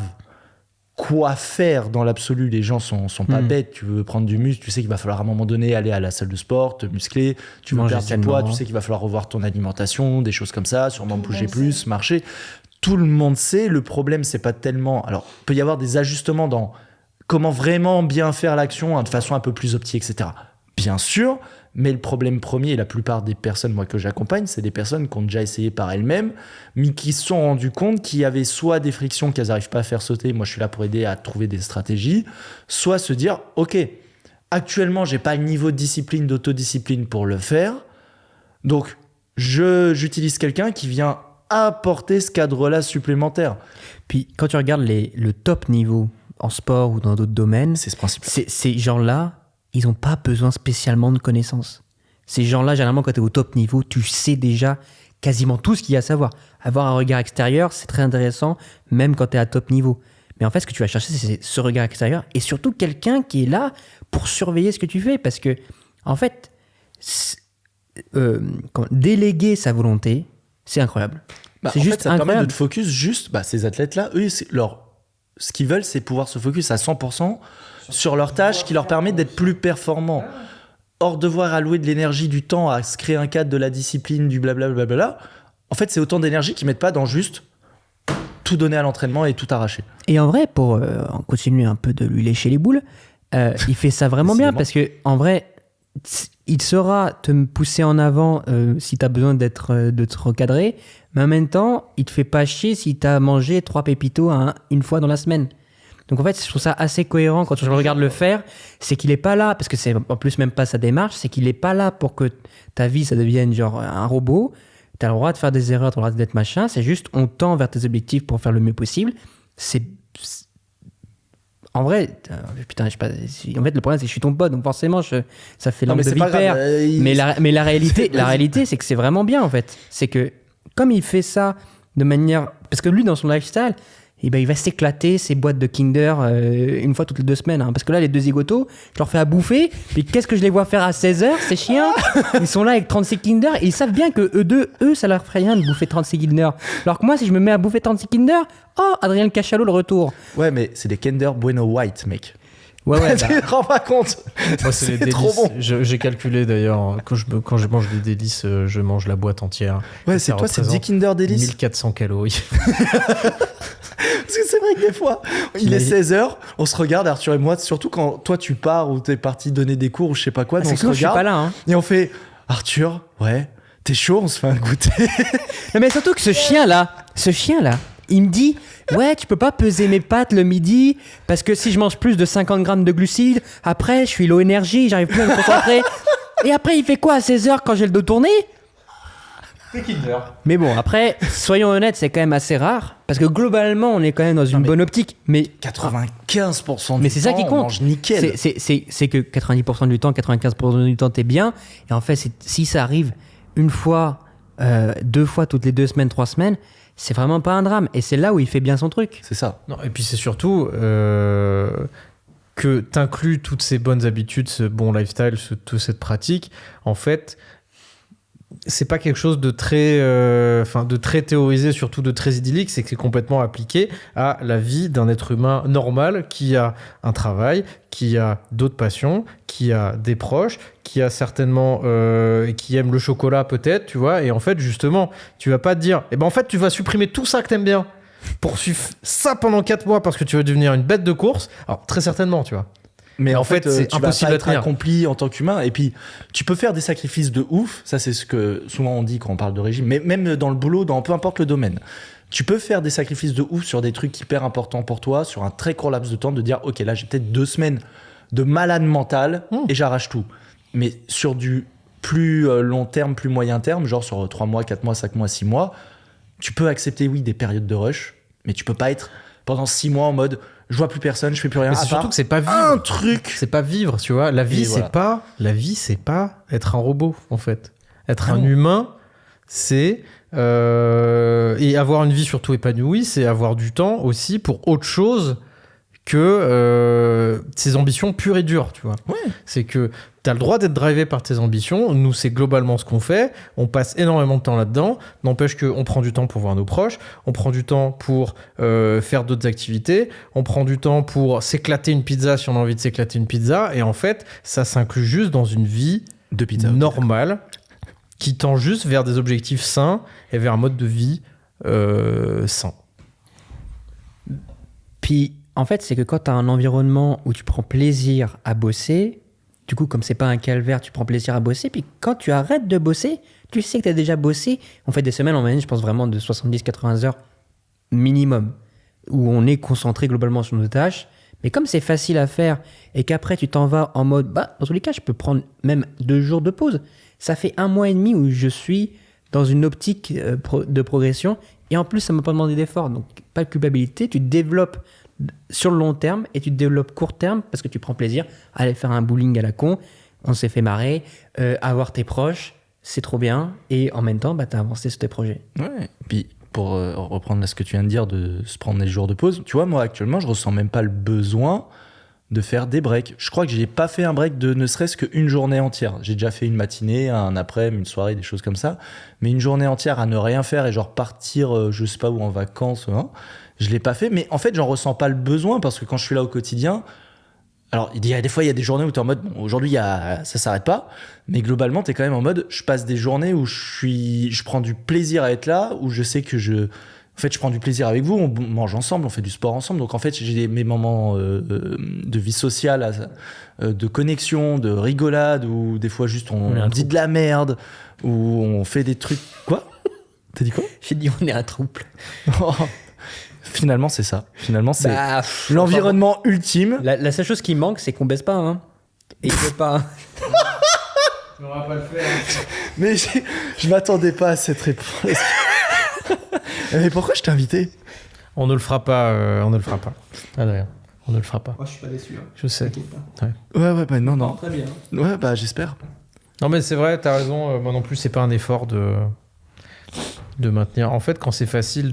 quoi faire dans l'absolu. Les gens sont pas bêtes. Tu veux prendre du muscle, tu sais qu'il va falloir à un moment donné aller à la salle de sport, te muscler. Tu veux perdre du poids, tu sais qu'il va falloir revoir ton alimentation, des choses comme ça, sûrement bouger plus, marcher. Tout le monde sait. Le problème, c'est pas tellement... Alors, il peut y avoir des ajustements dans comment vraiment bien faire l'action de façon un peu plus optique, etc. Bien sûr, mais le problème premier, et la plupart des personnes moi, que j'accompagne, c'est des personnes qui ont déjà essayé par elles-mêmes, mais qui se sont rendues compte qu'il y avait soit des frictions qu'elles n'arrivent pas à faire sauter, moi je suis là pour aider à trouver des stratégies, soit se dire, ok, actuellement j'ai pas le niveau de discipline, d'autodiscipline pour le faire, donc j'utilise quelqu'un qui vient apporter ce cadre-là supplémentaire. Puis quand tu regardes le top niveau en sport ou dans d'autres domaines, c'est ce principe. Ces gens-là, ils n'ont pas besoin spécialement de connaissances. Ces gens-là, généralement, quand tu es au top niveau, tu sais déjà quasiment tout ce qu'il y a à savoir. Avoir un regard extérieur, c'est très intéressant, même quand tu es à top niveau. Mais en fait, ce que tu vas chercher, c'est ce regard extérieur et surtout quelqu'un qui est là pour surveiller ce que tu fais. Parce que, en fait, déléguer sa volonté, c'est incroyable. C'est juste ça incroyable. Permet de te focus juste, ces athlètes-là, eux, ce qu'ils veulent, c'est pouvoir se focus à 100% sur leur tâche qui leur permet d'être plus performants. Or, devoir allouer de l'énergie, du temps à se créer un cadre, de la discipline, du blablabla, en fait, c'est autant d'énergie qu'ils ne mettent pas dans juste tout donner à l'entraînement et tout arracher. Et en vrai, pour continuer un peu de lui lécher les boules, il fait ça vraiment bien parce que en vrai, il saura te pousser en avant si tu as besoin de te recadrer, mais en même temps, il te fait pas chier si tu as mangé 3 pépitos une fois dans la semaine. Donc en fait, je trouve ça assez cohérent quand je le regarde le faire, c'est qu'il est pas là, parce que c'est en plus même pas sa démarche, c'est qu'il est pas là pour que ta vie ça devienne genre un robot. Tu as le droit de faire des erreurs, tu as le droit d'être machin, c'est juste on tend vers tes objectifs pour faire le mieux possible. En vrai, putain, je sais pas. En fait, le problème c'est que je suis ton pote, donc forcément, ça fait langue de vipère. Mais la réalité, c'est que c'est vraiment bien en fait. C'est que comme il fait ça de manière, parce que lui dans son lifestyle, il va s'éclater ses boîtes de Kinder une fois toutes les 2 semaines. Parce que là, les 2 zigotos, je leur fais à bouffer. Puis qu'est-ce que je les vois faire à 16h, ces chiens? Ils sont là avec 36 Kinder et ils savent bien que eux, ça leur ferait rien de bouffer 36 Kinder. Alors que moi, si je me mets à bouffer 36 Kinder, Adrien le Cachalot, le retour. Ouais, mais c'est des Kinder Bueno White, mec. Ouais, tu te rends pas compte. Moi, c'est les délices. Trop bon. J'ai calculé d'ailleurs, quand je mange des délices, je mange la boîte entière. Ouais, c'est 10 Kinder délices. 1400 calories. Parce que c'est vrai que des fois, il est 16h, on se regarde, Arthur et moi, surtout quand toi tu pars ou t'es parti donner des cours ou je sais pas quoi, donc on se regarde. Je suis pas là, et on fait Arthur, ouais, t'es chaud, on se fait un goûter. Mais surtout que ce chien-là, il me dit ouais, tu peux pas peser mes pâtes le midi parce que si je mange plus de 50 grammes de glucides, après je suis low énergie, j'arrive plus à me concentrer. Et après, il fait quoi à 16h quand j'ai le dos tourné? C'est Kinder. Mais bon, après, soyons honnêtes, c'est quand même assez rare parce que globalement, on est quand même dans une bonne optique. Mais 95% mais c'est ça qui compte. On mange nickel. C'est que 90% du temps, 95% du temps, t'es bien. Et en fait, si ça arrive une fois, 2 fois toutes les 2 semaines, 3 semaines, c'est vraiment pas un drame. Et c'est là où il fait bien son truc. C'est ça. Non, et puis c'est surtout que t'inclus toutes ces bonnes habitudes, ce bon lifestyle, toute cette pratique. En fait, c'est pas quelque chose de très théorisé, surtout de très idyllique, c'est que c'est complètement appliqué à la vie d'un être humain normal qui a un travail, qui a d'autres passions, qui a des proches, qui a certainement qui aime le chocolat peut-être, tu vois, et en fait justement tu vas pas te dire en fait tu vas supprimer tout ça que t'aimes bien pour suivre ça pendant 4 mois parce que tu vas devenir une bête de course. Alors très certainement, tu vois. Mais en fait, c'est impossible d'être accompli en tant qu'humain. Et puis, tu peux faire des sacrifices de ouf. Ça, c'est ce que souvent on dit quand on parle de régime. Mais même dans le boulot, dans peu importe le domaine. Tu peux faire des sacrifices de ouf sur des trucs hyper importants pour toi, sur un très court laps de temps, de dire, OK, là, j'ai peut-être 2 semaines de malade mental et j'arrache tout. Mais sur du plus long terme, plus moyen terme, genre sur 3 mois, 4 mois, 5 mois, 6 mois, tu peux accepter, oui, des périodes de rush, mais tu peux pas être pendant 6 mois en mode... Je vois plus personne, je fais plus rien. Mais c'est surtout que c'est pas vivre. Un truc. C'est pas vivre, tu vois. La vie, c'est pas être un robot, en fait. Être un humain, c'est et avoir une vie surtout épanouie, c'est avoir du temps aussi pour autre chose que ses ambitions pures et dures, tu vois. Ouais. C'est que tu as le droit d'être drivé par tes ambitions. Nous, c'est globalement ce qu'on fait. On passe énormément de temps là-dedans. N'empêche qu'on prend du temps pour voir nos proches. On prend du temps pour faire d'autres activités. On prend du temps pour s'éclater une pizza si on a envie de s'éclater une pizza. Et en fait, ça s'inclut juste dans une vie De pizza. normale qui tend juste vers des objectifs sains et vers un mode de vie sain. Puis, en fait, c'est que quand tu as un environnement où tu prends plaisir à bosser, du coup, comme c'est pas un calvaire, tu prends plaisir à bosser. Puis quand tu arrêtes de bosser, tu sais que tu as déjà bossé. On fait des semaines en moyenne, je pense vraiment de 70-80 heures minimum, où on est concentré globalement sur nos tâches. Mais comme c'est facile à faire et qu'après tu t'en vas en mode, dans tous les cas, je peux prendre même 2 jours de pause. Ça fait 1 mois et demi où je suis dans une optique de progression. Et en plus, ça ne m'a pas demandé d'effort. Donc, pas de culpabilité. Tu te développes sur le long terme et tu te développes court terme parce que tu prends plaisir à aller faire un bowling à la con. On s'est fait marrer. Avoir tes proches, c'est trop bien. Et en même temps, tu as avancé sur tes projets. Ouais. Puis pour reprendre là ce que tu viens de dire, de se prendre des jours de pause, tu vois, moi actuellement, je ressens même pas le besoin de faire des breaks. Je crois que j'ai pas fait un break de ne serait-ce qu'une journée entière. J'ai déjà fait une matinée, un après-midi, une soirée, des choses comme ça. Mais une journée entière à ne rien faire et genre partir, je sais pas où, en vacances, hein, je l'ai pas fait. Mais en fait, j'en ressens pas le besoin parce que quand je suis là au quotidien, alors il y a des fois, il y a des journées où t'es en mode, bon, aujourd'hui, ça s'arrête pas. Mais globalement, t'es quand même en mode, je passe des journées où je prends du plaisir à être là, où je sais que en fait, je prends du plaisir avec vous, on mange ensemble, on fait du sport ensemble. Donc, en fait, j'ai mes moments de vie sociale, de connexion, de rigolade, où des fois, juste, on dit de la merde, où on fait des trucs... Quoi ? T'as dit quoi ? J'ai dit, on est un trouble. Finalement, c'est ça. Finalement, c'est l'environnement ultime. La seule chose qui manque, c'est qu'on baisse pas. Hein. Et il veut pas. On va pas le faire. Mais je m'attendais pas à cette réponse. Mais pourquoi je t'ai invité ? On ne le fera pas, Adrien, on ne le fera pas. Moi, je suis pas déçu. Hein. Je sais. Ouais, bah non. Très bien. Ouais, bah j'espère. Non, mais c'est vrai, t'as raison. Moi non plus, c'est pas un effort de maintenir. En fait, quand c'est facile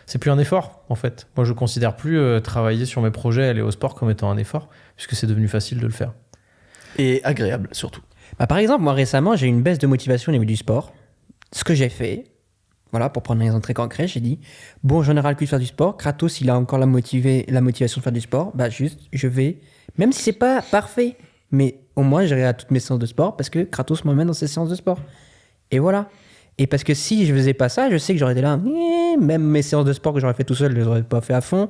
c'est plus un effort, en fait. Moi, je considère plus travailler sur mes projets, aller au sport comme étant un effort, puisque c'est devenu facile de le faire. Et agréable, surtout. Par exemple, moi, récemment, j'ai eu une baisse de motivation au niveau du sport. Ce que j'ai fait, voilà, pour prendre un exemple très concret, j'ai dit, bon, j'en ai ras le cul de faire du sport. Kratos, il a encore la motivation de faire du sport. Juste, je vais, même si c'est pas parfait, mais au moins, j'irai à toutes mes séances de sport parce que Kratos m'emmène dans ses séances de sport. Et voilà. Et parce que si je faisais pas ça, je sais que j'aurais été là, même mes séances de sport que j'aurais fait tout seul, je les aurais pas fait à fond.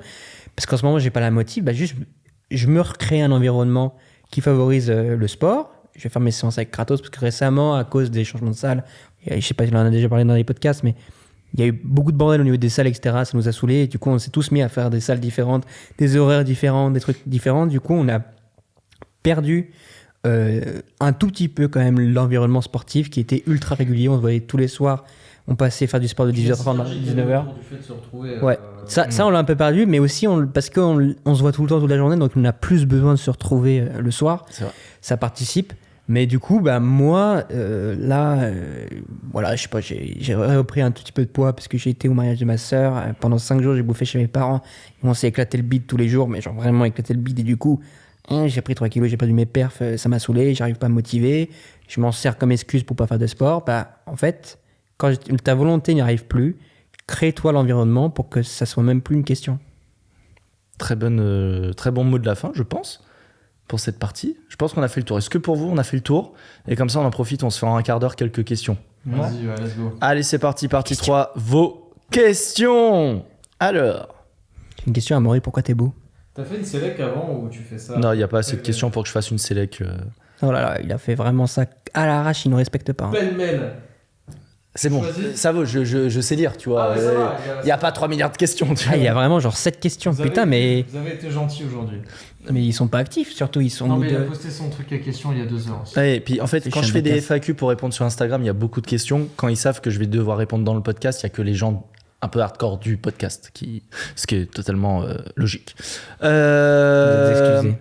Parce qu'en ce moment, j'ai pas la motive. Juste, je me recrée un environnement qui favorise le sport. Je vais faire mes séances avec Kratos parce que récemment, à cause des changements de salle, je sais pas si on en a déjà parlé dans les podcasts, mais il y a eu beaucoup de bordel au niveau des salles, etc. Ça nous a saoulés. Et du coup, on s'est tous mis à faire des salles différentes, des horaires différents, des trucs différents. Du coup, on a perdu un tout petit peu quand même l'environnement sportif qui était ultra régulier. On se voyait tous les soirs. On passait faire du sport de 18h30 à 19h. Ouais, ça on l'a un peu perdu, mais aussi parce qu'on se voit tout le temps, toute la journée, donc on a plus besoin de se retrouver le soir. C'est vrai. Ça participe. Mais du coup, moi, voilà, je sais pas, j'ai repris un tout petit peu de poids parce que j'ai été au mariage de ma sœur. Pendant 5 jours, j'ai bouffé chez mes parents. On s'est éclaté le bide tous les jours, mais genre vraiment éclaté le bide. Et du coup, j'ai pris 3 kilos, j'ai perdu mes perfs, ça m'a saoulé, j'arrive pas à me motiver. Je m'en sers comme excuse pour pas faire de sport. En fait, quand ta volonté n'y arrive plus, crée-toi l'environnement pour que ça soit même plus une question. Très bon mot de la fin, je pense, pour cette partie. Je pense qu'on a fait le tour. Est-ce que pour vous, on a fait le tour ? Et comme ça, on en profite, on se fait en un quart d'heure quelques questions. Vas-y, let's go. Allez, c'est parti, partie 3. Vos questions. Alors. Une question à Maury, pourquoi t'es beau ? T'as fait une sélec avant ou tu fais ça ? Non, il n'y a pas assez de questions pour que je fasse une sélec. Oh là là, il a fait vraiment ça à l'arrache, il ne respecte pas. Hein. Pêle-mêle. C'est bon, ça vaut, je sais lire, tu vois. Il n'y a pas 3 milliards de questions. Tu vois. Il y a vraiment genre 7 questions, putain, mais... Vous avez été gentil aujourd'hui. Mais ils sont pas actifs, surtout, ils sont... Non, mais il a posté son truc à questions il y a 2 heures aussi. Et puis en fait, quand je fais des FAQ pour répondre sur Instagram, il y a beaucoup de questions. Quand ils savent que je vais devoir répondre dans le podcast, il n'y a que les gens un peu hardcore du podcast, ce qui est totalement logique. Excusez.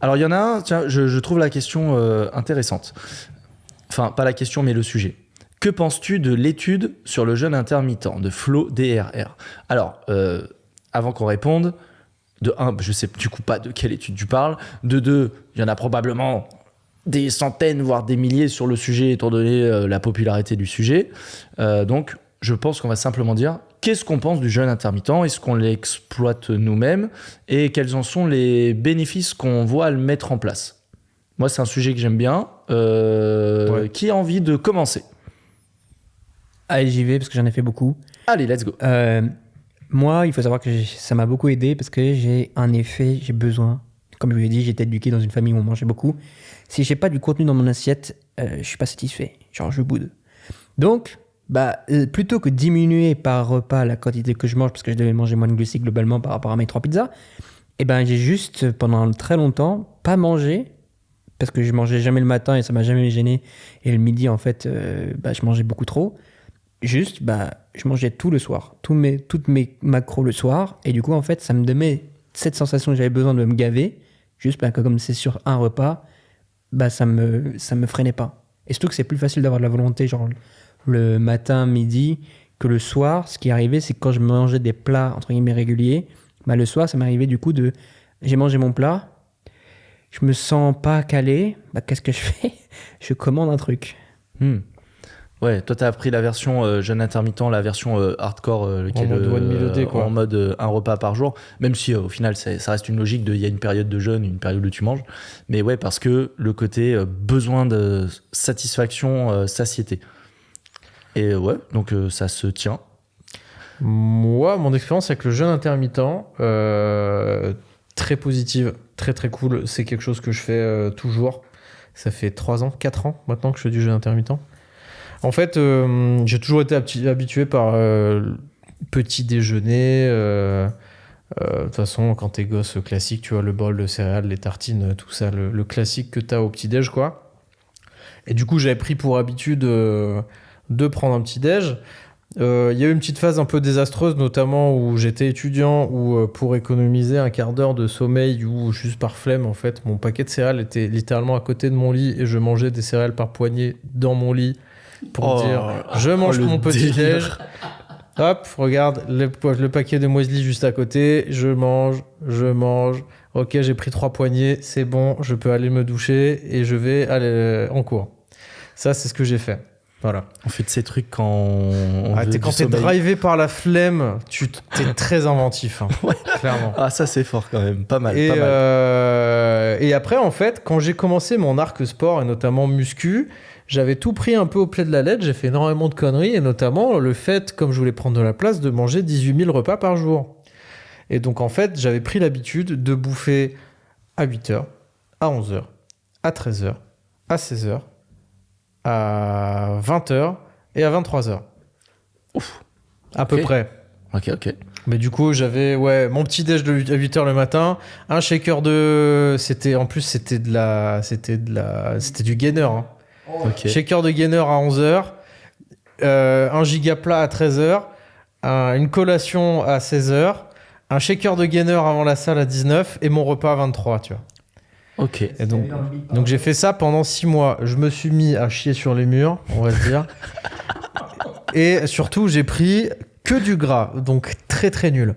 Alors il y en a un, tiens, je trouve la question intéressante. Enfin, pas la question, mais le sujet. Que penses-tu de l'étude sur le jeûne intermittent de Flo DRR ? Alors, avant qu'on réponde, de un, je sais du coup pas de quelle étude tu parles, de deux, il y en a probablement des centaines, voire des milliers sur le sujet, étant donné la popularité du sujet. Donc, je pense qu'on va simplement dire qu'est-ce qu'on pense du jeûne intermittent, est-ce qu'on l'exploite nous-mêmes et quels en sont les bénéfices qu'on voit à le mettre en place. Moi, c'est un sujet que j'aime bien. Qui a envie de commencer ? Allez, j'y vais parce que j'en ai fait beaucoup. Allez, let's go. Moi, il faut savoir que ça m'a beaucoup aidé parce que j'ai besoin. Comme je vous l'ai dit, j'ai été éduqué dans une famille où on mangeait beaucoup. Si j'ai pas du contenu dans mon assiette, je suis pas satisfait. Genre, je boude. Donc, plutôt que diminuer par repas la quantité que je mange parce que je devais manger moins de glucides globalement par rapport à mes 3 pizzas, j'ai juste, pendant très longtemps, pas mangé parce que je mangeais jamais le matin et ça m'a jamais gêné. Et le midi, en fait, je mangeais beaucoup trop. Juste, je mangeais tout le soir, toutes mes macros le soir, et du coup, en fait, ça me donnait cette sensation que j'avais besoin de me gaver, juste comme c'est sur un repas, ça me freinait pas. Et surtout que c'est plus facile d'avoir de la volonté, genre le matin, midi, que le soir. Ce qui arrivait, c'est que quand je mangeais des plats, entre guillemets, réguliers, le soir, ça m'arrivait du coup j'ai mangé mon plat, je me sens pas calé, qu'est-ce que je fais ? Je commande un truc. Ouais, toi t'as appris la version jeûne intermittent, la version hardcore, en mode one meal a day, quoi. En mode un repas par jour, même si au final ça reste une logique il y a une période de jeûne, une période où tu manges, mais ouais, parce que le côté besoin de satisfaction, satiété. Et ouais, donc ça se tient. Moi, mon expérience avec le jeûne intermittent, très positive, très très cool, c'est quelque chose que je fais toujours. Ça fait 3 ans, 4 ans maintenant que je fais du jeûne intermittent. En fait, j'ai toujours été habitué par petit déjeuner. De toute façon, quand t'es gosse, classique, tu vois, le bol de céréales, les tartines, tout ça, le classique que t'as au petit-déj, quoi. Et du coup, j'avais pris pour habitude de prendre un petit-déj. Il y a eu une petite phase un peu désastreuse, notamment où j'étais étudiant, où pour économiser un quart d'heure de sommeil, ou juste par flemme, en fait, mon paquet de céréales était littéralement à côté de mon lit et je mangeais des céréales par poignée dans mon lit. Pour dire, je mange mon petit déj. Hop, regarde le paquet de muesli juste à côté. Je mange. Ok, j'ai pris 3 poignées, c'est bon, je peux aller me doucher et je vais aller en cours. Ça, c'est ce que j'ai fait. Voilà. On fait de ces trucs quand quand t'es drivé par la flemme, t'es très inventif. Hein, ouais. Clairement. Ah, ça, c'est fort quand même. Pas mal. Et après, en fait, quand j'ai commencé mon arc sport, et notamment muscu, j'avais tout pris un peu au pied de la lettre, j'ai fait énormément de conneries, et notamment le fait, comme je voulais prendre de la place, de manger 18 000 repas par jour. Et donc, en fait, j'avais pris l'habitude de bouffer à 8h, à 11h, à 13h, à 16h, à 20h et à 23h. Ouf. À peu près. Ok. Mais du coup, j'avais mon petit déj à 8h le matin, un shaker c'était du gainer. Hein. Okay. Shaker de gainer à 11h, un giga plat à 13h, une collation à 16h, un shaker de gainer avant la salle à 19 et mon repas à 23, tu vois. Ok. Et donc j'ai fait ça pendant 6 mois. Je me suis mis à chier sur les murs, on va se dire. Et surtout, j'ai pris que du gras, donc très très nul.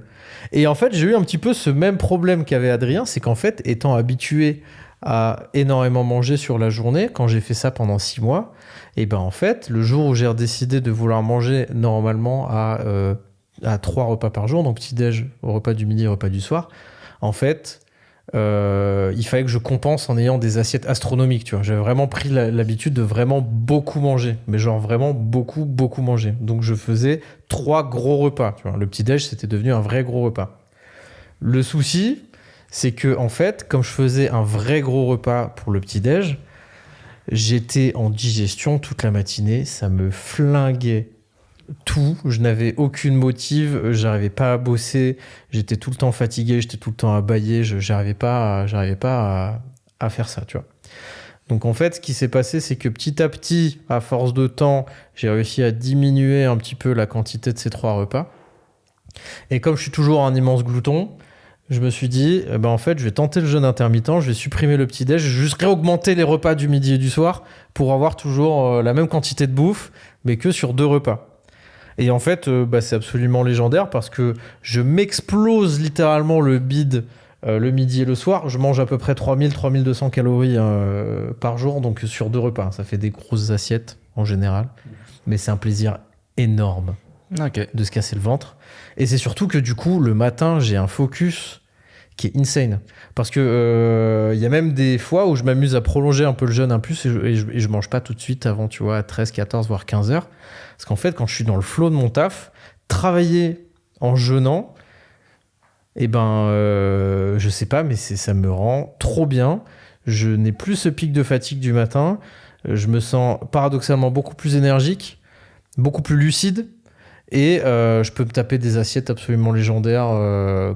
Et en fait, j'ai eu un petit peu ce même problème qu'avait Adrien, c'est qu'en fait, étant habitué à énormément manger sur la journée, quand j'ai fait ça pendant 6 mois, et en fait, le jour où j'ai décidé de vouloir manger normalement à 3 repas par jour, donc petit-déj, repas du midi, repas du soir, en fait, il fallait que je compense en ayant des assiettes astronomiques, tu vois. J'avais vraiment pris l'habitude de vraiment beaucoup manger, mais genre vraiment beaucoup manger. Donc je faisais 3 gros repas, tu vois. Le petit-déj, c'était devenu un vrai gros repas. Le souci, c'est que en fait, comme je faisais un vrai gros repas pour le petit-déj, j'étais en digestion toute la matinée, ça me flinguait tout, je n'avais aucune motive, j'arrivais pas à bosser, j'étais tout le temps fatigué, j'étais tout le temps à bâiller, j'arrivais pas à faire ça, tu vois. Donc en fait, ce qui s'est passé, c'est que petit à petit, à force de temps, j'ai réussi à diminuer un petit peu la quantité de ces 3 repas. Et comme je suis toujours un immense glouton, je me suis dit, en fait, je vais tenter le jeûne intermittent, je vais supprimer le petit-déj, je vais juste réaugmenter les repas du midi et du soir pour avoir toujours la même quantité de bouffe, mais que sur 2 repas. Et en fait, c'est absolument légendaire parce que je m'explose littéralement le bide le midi et le soir. Je mange à peu près 3000-3200 calories par jour, donc sur 2 repas. Ça fait des grosses assiettes en général. Mais c'est un plaisir énorme de se casser le ventre. Et c'est surtout que du coup, le matin, j'ai un focus qui est insane. Parce que y a même des fois où je m'amuse à prolonger un peu le jeûne un peu et je mange pas tout de suite avant, tu vois, 13, 14, voire 15 heures. Parce qu'en fait, quand je suis dans le flow de mon taf, travailler en jeûnant, je sais pas, mais ça me rend trop bien. Je n'ai plus ce pic de fatigue du matin. Je me sens paradoxalement beaucoup plus énergique, beaucoup plus lucide. Et je peux me taper des assiettes absolument légendaires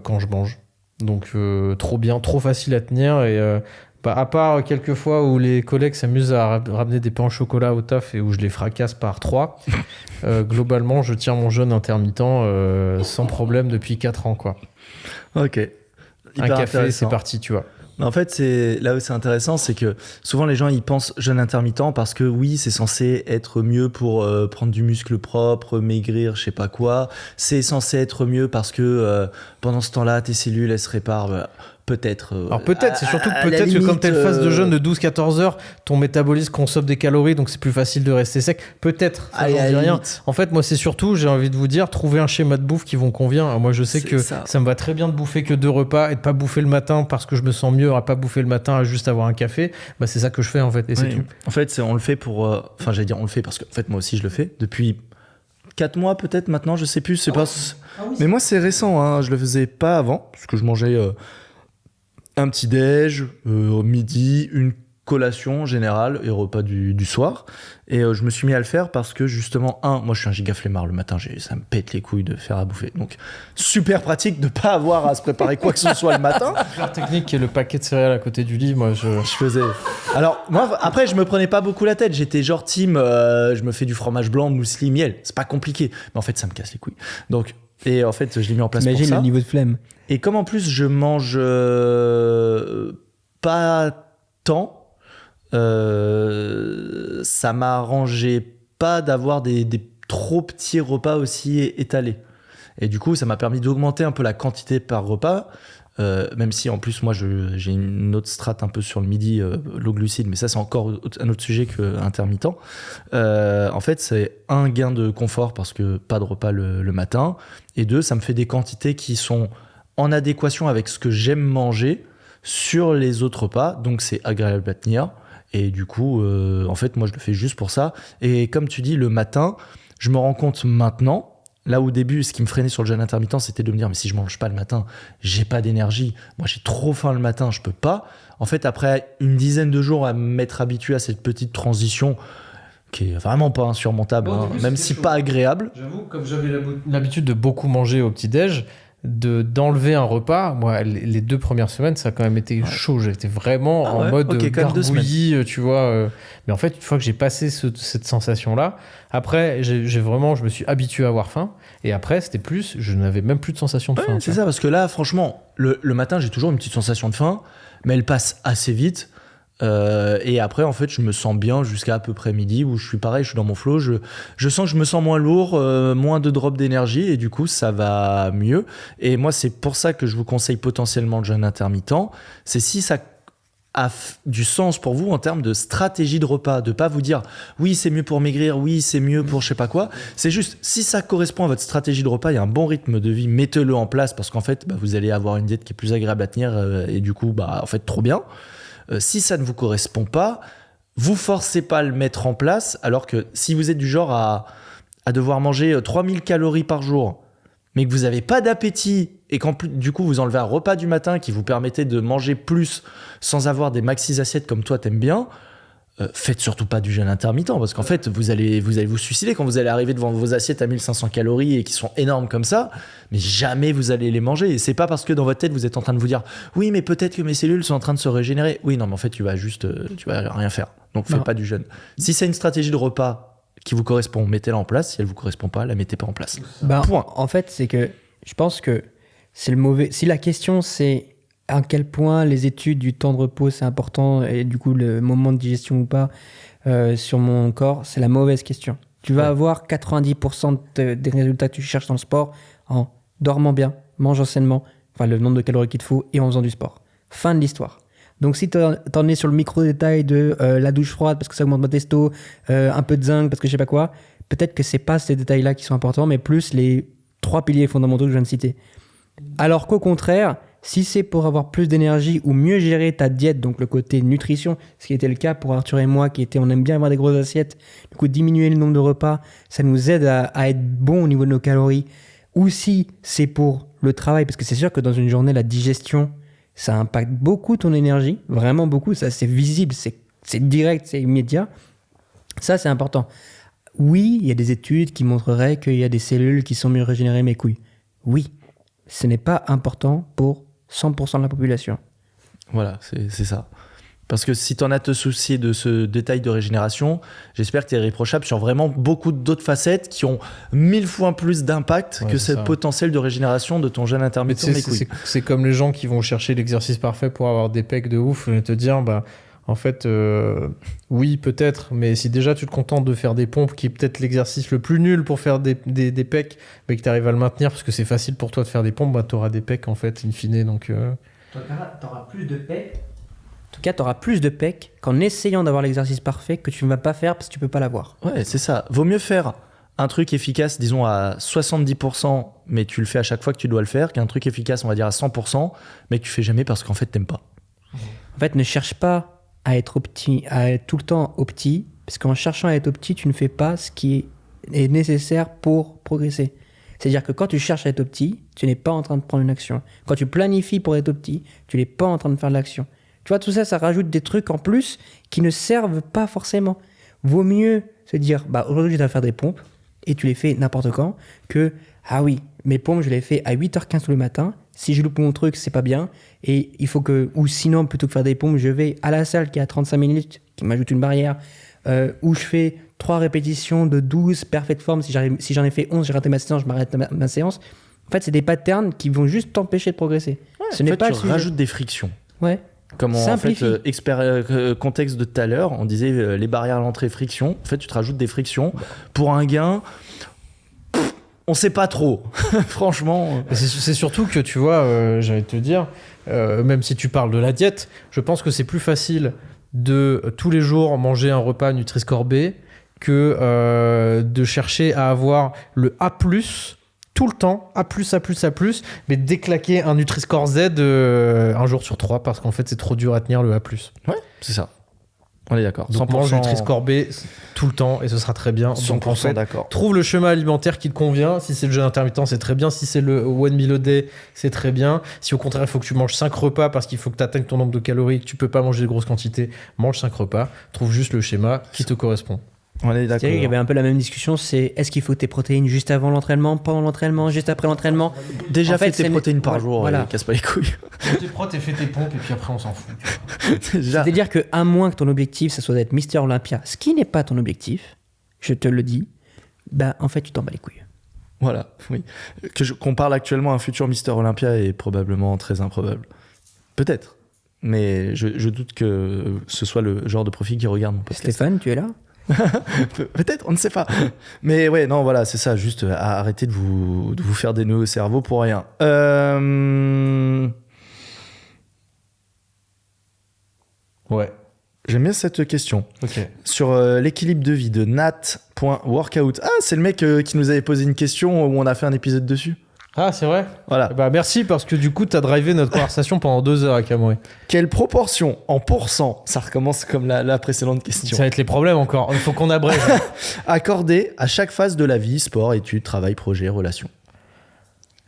quand je mange. Donc trop bien, trop facile à tenir. Et à part quelques fois où les collègues s'amusent à ramener des pains au chocolat au taf et où je les fracasse par 3, globalement, je tiens mon jeûne intermittent sans problème depuis 4 ans, quoi. Ok. Un café, c'est parti, tu vois. En fait, là où c'est intéressant, c'est que souvent les gens ils pensent jeûne intermittent parce que oui, c'est censé être mieux pour prendre du muscle propre, maigrir, je sais pas quoi. C'est censé être mieux parce que pendant ce temps-là, tes cellules elles se réparent. Peut-être. Alors peut-être, c'est surtout que peut-être que quand t'es une phase de jeûne de 12-14 heures, ton métabolisme consomme des calories, donc c'est plus facile de rester sec. Peut-être, ça j'en dis rien. En fait, moi c'est surtout, j'ai envie de vous dire, trouver un schéma de bouffe qui vous convient. Alors, moi je sais que ça me va très bien de bouffer que 2 repas et de pas bouffer le matin parce que je me sens mieux à pas bouffer le matin, à juste avoir un café. C'est ça que je fais en fait, et c'est tout. En fait, on le fait pour... Enfin, j'allais dire on le fait parce que en fait, moi aussi je le fais depuis 4 mois peut-être maintenant, je sais plus. C'est pas... Mais moi c'est récent, hein. Je le faisais pas avant parce que je mangeais... un petit déj, au midi, une collation générale et repas du soir. Et je me suis mis à le faire parce que justement, moi je suis un giga flemmard le matin, ça me pète les couilles de faire à bouffer. Donc super pratique de pas avoir à se préparer quoi que ce soit le matin. La technique qui est le paquet de céréales à côté du lit, moi je faisais... Alors moi après je me prenais pas beaucoup la tête, j'étais genre team, je me fais du fromage blanc, muesli, miel, c'est pas compliqué. Mais en fait ça me casse les couilles. Donc... Et en fait, je l'ai mis en place pour ça. Imagine le niveau de flemme. Et comme en plus, je mange pas tant, ça m'arrangeait pas d'avoir des trop petits repas aussi étalés. Et du coup, ça m'a permis d'augmenter un peu la quantité par repas. Même si en plus moi j'ai une autre strate un peu sur le midi, low glucide, mais ça c'est encore un autre sujet que intermittent. En fait c'est un gain de confort parce que pas de repas le matin, et 2 ça me fait des quantités qui sont en adéquation avec ce que j'aime manger sur les autres repas, donc c'est agréable à tenir. Et du coup en fait moi je le fais juste pour ça. Et comme tu dis, le matin je me rends compte maintenant. Là, au début, ce qui me freinait sur le jeûne intermittent, c'était de me dire, mais si je mange pas le matin, j'ai pas d'énergie. Moi, j'ai trop faim le matin, je peux pas. En fait, après une dizaine de jours à m'être habitué à cette petite transition qui est vraiment pas insurmontable, même si pas agréable. J'avoue, comme j'avais l'habitude de beaucoup manger au petit-déj, d'enlever un repas, moi, les 2 premières semaines, ça a quand même été chaud. J'étais vraiment en mode gargouillis, tu vois. Mais en fait, une fois que j'ai passé cette sensation-là, après, je me suis habitué à avoir faim. Et après, je n'avais même plus de sensation de faim. C'est ça, parce que là, franchement, le matin, j'ai toujours une petite sensation de faim, mais elle passe assez vite. Et après en fait je me sens bien jusqu'à à peu près midi où je suis pareil, je suis dans mon flow, je sens que je me sens moins lourd, moins de drop d'énergie, et du coup ça va mieux. Et moi c'est pour ça que je vous conseille potentiellement le jeûne intermittent. C'est si ça a du sens pour vous en termes de stratégie de repas, de pas vous dire oui c'est mieux pour maigrir, oui c'est mieux pour je sais pas quoi. C'est juste si ça correspond à votre stratégie de repas, il y a un bon rythme de vie, mettez-le en place parce qu'en fait vous allez avoir une diète qui est plus agréable à tenir, et du coup en fait trop bien. Si ça ne vous correspond pas, vous forcez pas à le mettre en place, alors que si vous êtes du genre à devoir manger 3000 calories par jour, mais que vous n'avez pas d'appétit et qu'en plus, du coup, vous enlevez un repas du matin qui vous permettait de manger plus sans avoir des maxi assiettes comme toi t'aimes bien, faites surtout pas du jeûne intermittent parce qu'en fait vous allez vous suicider quand vous allez arriver devant vos assiettes à 1500 calories et qui sont énormes comme ça, mais jamais vous allez les manger. Et c'est pas parce que dans votre tête vous êtes en train de vous dire oui mais peut-être que mes cellules sont en train de se régénérer. Oui non, mais en fait tu vas rien faire, donc faites pas du jeûne. Si c'est une stratégie de repas qui vous correspond, mettez-la en place. Si elle vous correspond pas, la mettez pas en place. Point. En fait c'est que je pense que c'est le mauvais. Si la question c'est à quel point les études du temps de repos c'est important et du coup le moment de digestion ou pas sur mon corps, c'est la mauvaise question. Tu vas avoir 90% des résultats que tu cherches dans le sport en dormant bien, mangeant sainement, enfin le nombre de calories qu'il te faut, et en faisant du sport. Fin de l'histoire. Donc si t'en es sur le micro-détail de la douche froide parce que ça augmente mon testo, un peu de zinc parce que je sais pas quoi, peut-être que c'est pas ces détails-là qui sont importants, mais plus les 3 piliers fondamentaux que je viens de citer. Alors qu'au contraire, si c'est pour avoir plus d'énergie ou mieux gérer ta diète, donc le côté nutrition, ce qui était le cas pour Arthur et moi, on aime bien avoir des grosses assiettes, du coup diminuer le nombre de repas, ça nous aide à être bon au niveau de nos calories. Ou si c'est pour le travail, parce que c'est sûr que dans une journée, la digestion, ça impacte beaucoup ton énergie, vraiment beaucoup, ça c'est visible, c'est direct, c'est immédiat. Ça c'est important. Oui, il y a des études qui montreraient qu'il y a des cellules qui sont mieux régénérées mes couilles. Oui, ce n'est pas important pour 100% de la population. Voilà, c'est ça. Parce que si tu en as à te soucier de ce détail de régénération, j'espère que tu es irréprochable sur vraiment beaucoup d'autres facettes qui ont 1000 fois plus d'impact que ce potentiel de régénération de ton jeûne intermittent des couilles. C'est comme les gens qui vont chercher l'exercice parfait pour avoir des pecs de ouf et te dire, en fait, oui, peut-être, mais si déjà tu te contentes de faire des pompes, qui est peut-être l'exercice le plus nul pour faire des pecs, mais que tu arrives à le maintenir parce que c'est facile pour toi de faire des pompes, tu auras des pecs en fait, in fine. Donc, tu auras plus de pecs. En tout cas, tu auras plus de pecs qu'en essayant d'avoir l'exercice parfait que tu ne vas pas faire parce que tu ne peux pas l'avoir. Ouais, c'est ça. Vaut mieux faire un truc efficace, disons à 70%, mais tu le fais à chaque fois que tu dois le faire, qu'un truc efficace, on va dire à 100%, mais que tu fais jamais parce qu'en fait, t'aimes pas. En fait, ne cherche pas à être tout le temps opti, parce qu'en cherchant à être opti, tu ne fais pas ce qui est nécessaire pour progresser. C'est-à-dire que quand tu cherches à être opti, tu n'es pas en train de prendre une action. Quand tu planifies pour être opti, tu n'es pas en train de faire de l'action. Tu vois, tout ça, ça rajoute des trucs en plus qui ne servent pas forcément. Vaut mieux se dire, aujourd'hui, je dois faire des pompes, et tu les fais n'importe quand, que, ah oui, mes pompes, je les fais à 8h15 tous le matin. Si je loupe mon truc, c'est pas bien. Et il faut que, ou sinon, plutôt que faire des pompes, je vais à la salle qui est à 35 minutes, qui m'ajoute une barrière, où je fais 3 répétitions de 12, parfaite forme. Si j'en ai fait 11, j'ai raté ma séance, je m'arrête ma séance. En fait, c'est des patterns qui vont juste t'empêcher de progresser. Ouais, ce n'est pas tu rajoutes des frictions. Ouais. Comme en fait, contexte de tout à l'heure, on disait les barrières à l'entrée, friction. En fait, tu te rajoutes des frictions pour un gain. On sait pas trop, franchement. C'est surtout que, tu vois, j'allais te dire, même si tu parles de la diète, je pense que c'est plus facile de tous les jours manger un repas Nutri-Score B que de chercher à avoir le A+, tout le temps, A+, mais déclaquer un Nutri-Score Z un jour sur 3 parce qu'en fait, c'est trop dur à tenir le A+. Ouais, c'est ça. On est d'accord. Donc, mange Nutri-Score B tout le temps et ce sera très bien. 100% donc, en fait, d'accord. Trouve le schéma alimentaire qui te convient. Si c'est le jeûne intermittent, c'est très bien. Si c'est le one meal a day, c'est très bien. Si au contraire, il faut que tu manges 5 repas parce qu'il faut que tu atteignes ton nombre de calories, que tu peux pas manger de grosses quantités, mange 5 repas. Trouve juste le schéma qui te correspond. On est d'accord. Il y avait un peu la même discussion, c'est est-ce qu'il faut tes protéines juste avant l'entraînement, pendant l'entraînement, juste après l'entraînement? Déjà en fait, fais tes protéines par jour, voilà. Casse pas les couilles. Tes protes et fais tes pompes et puis après on s'en fout. C'est-à-dire qu'à moins que ton objectif, ça soit d'être Mister Olympia, ce qui n'est pas ton objectif, je te le dis, en fait tu t'en bats les couilles. Voilà, oui. Qu'on parle actuellement à un futur Mister Olympia est probablement très improbable. Peut-être. Mais je doute que ce soit le genre de profil qui regarde mon podcast. Stéphane, tu es là? Peut-être, on ne sait pas. Mais ouais, non, voilà, c'est ça. Juste arrêtez de vous faire des nœuds au cerveau pour rien. Ouais. J'aime bien cette question. Ok. Sur l'équilibre de vie de nat.workout. Ah, c'est le mec qui nous avait posé une question où on a fait un épisode dessus. Ah, c'est vrai? Voilà. Merci parce que du coup, t'as drivé notre conversation pendant 2 heures à Camoué. Quelle proportion en pourcent, ça recommence comme la précédente question, ça va être les problèmes encore, il faut qu'on abrège. accordé à chaque phase de la vie, sport, études, travail, projet, relations.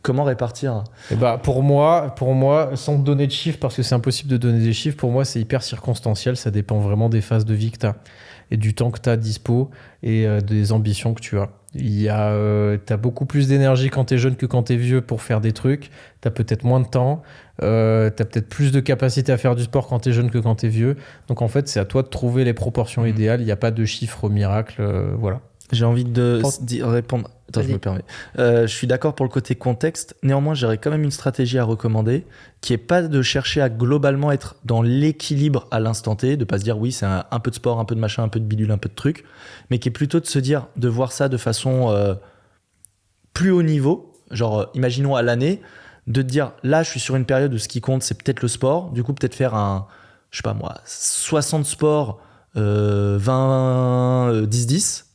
Comment répartir? Pour moi, sans te donner de chiffres, parce que c'est impossible de donner des chiffres, pour moi, c'est hyper circonstanciel. Ça dépend vraiment des phases de vie que tu as et du temps que tu as dispo et des ambitions que tu as. T'as beaucoup plus d'énergie quand t'es jeune que quand t'es vieux pour faire des trucs. T'as peut-être moins de temps. T'as peut-être plus de capacité à faire du sport quand t'es jeune que quand t'es vieux. Donc en fait, c'est à toi de trouver les proportions idéales. Il n'y a pas de chiffre miracle. Voilà. J'ai envie de Pour- répondre. Attends, je Vas-y. me permets. Je suis d'accord pour le côté contexte. Néanmoins, j'aurais quand même une stratégie à recommander qui est pas de chercher à globalement être dans l'équilibre à l'instant T, de pas se dire oui, c'est un peu de sport, un peu de machin, un peu de bidule, un peu de truc, mais qui est plutôt de se dire, de voir ça de façon plus haut niveau. Genre, imaginons à l'année, de te dire là, je suis sur une période où ce qui compte, c'est peut-être le sport. Du coup, peut-être faire je sais pas moi, 60 sports, 20, 10-10.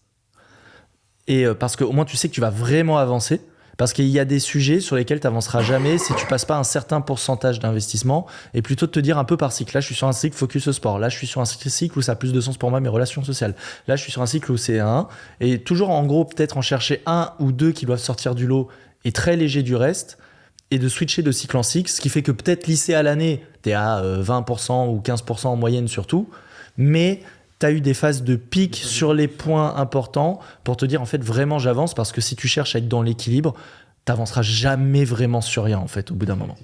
Et parce qu'au moins tu sais que tu vas vraiment avancer, parce qu'il y a des sujets sur lesquels tu n'avanceras jamais si tu passes pas un certain pourcentage d'investissement, et plutôt de te dire un peu par cycle. Là je suis sur un cycle focus au sport, là je suis sur un cycle où ça a plus de sens pour moi, mes relations sociales, là je suis sur un cycle où c'est un, et toujours en gros peut-être en chercher un ou deux qui doivent sortir du lot et très léger du reste, et de switcher de cycle en cycle, ce qui fait que peut-être lycée à l'année t'es à 20% ou 15% en moyenne surtout, mais tu as eu des phases de pic sur les points importants pour te dire en fait vraiment j'avance, parce que si tu cherches à être dans l'équilibre, t'avanceras jamais vraiment sur rien en fait au bout d'un moment.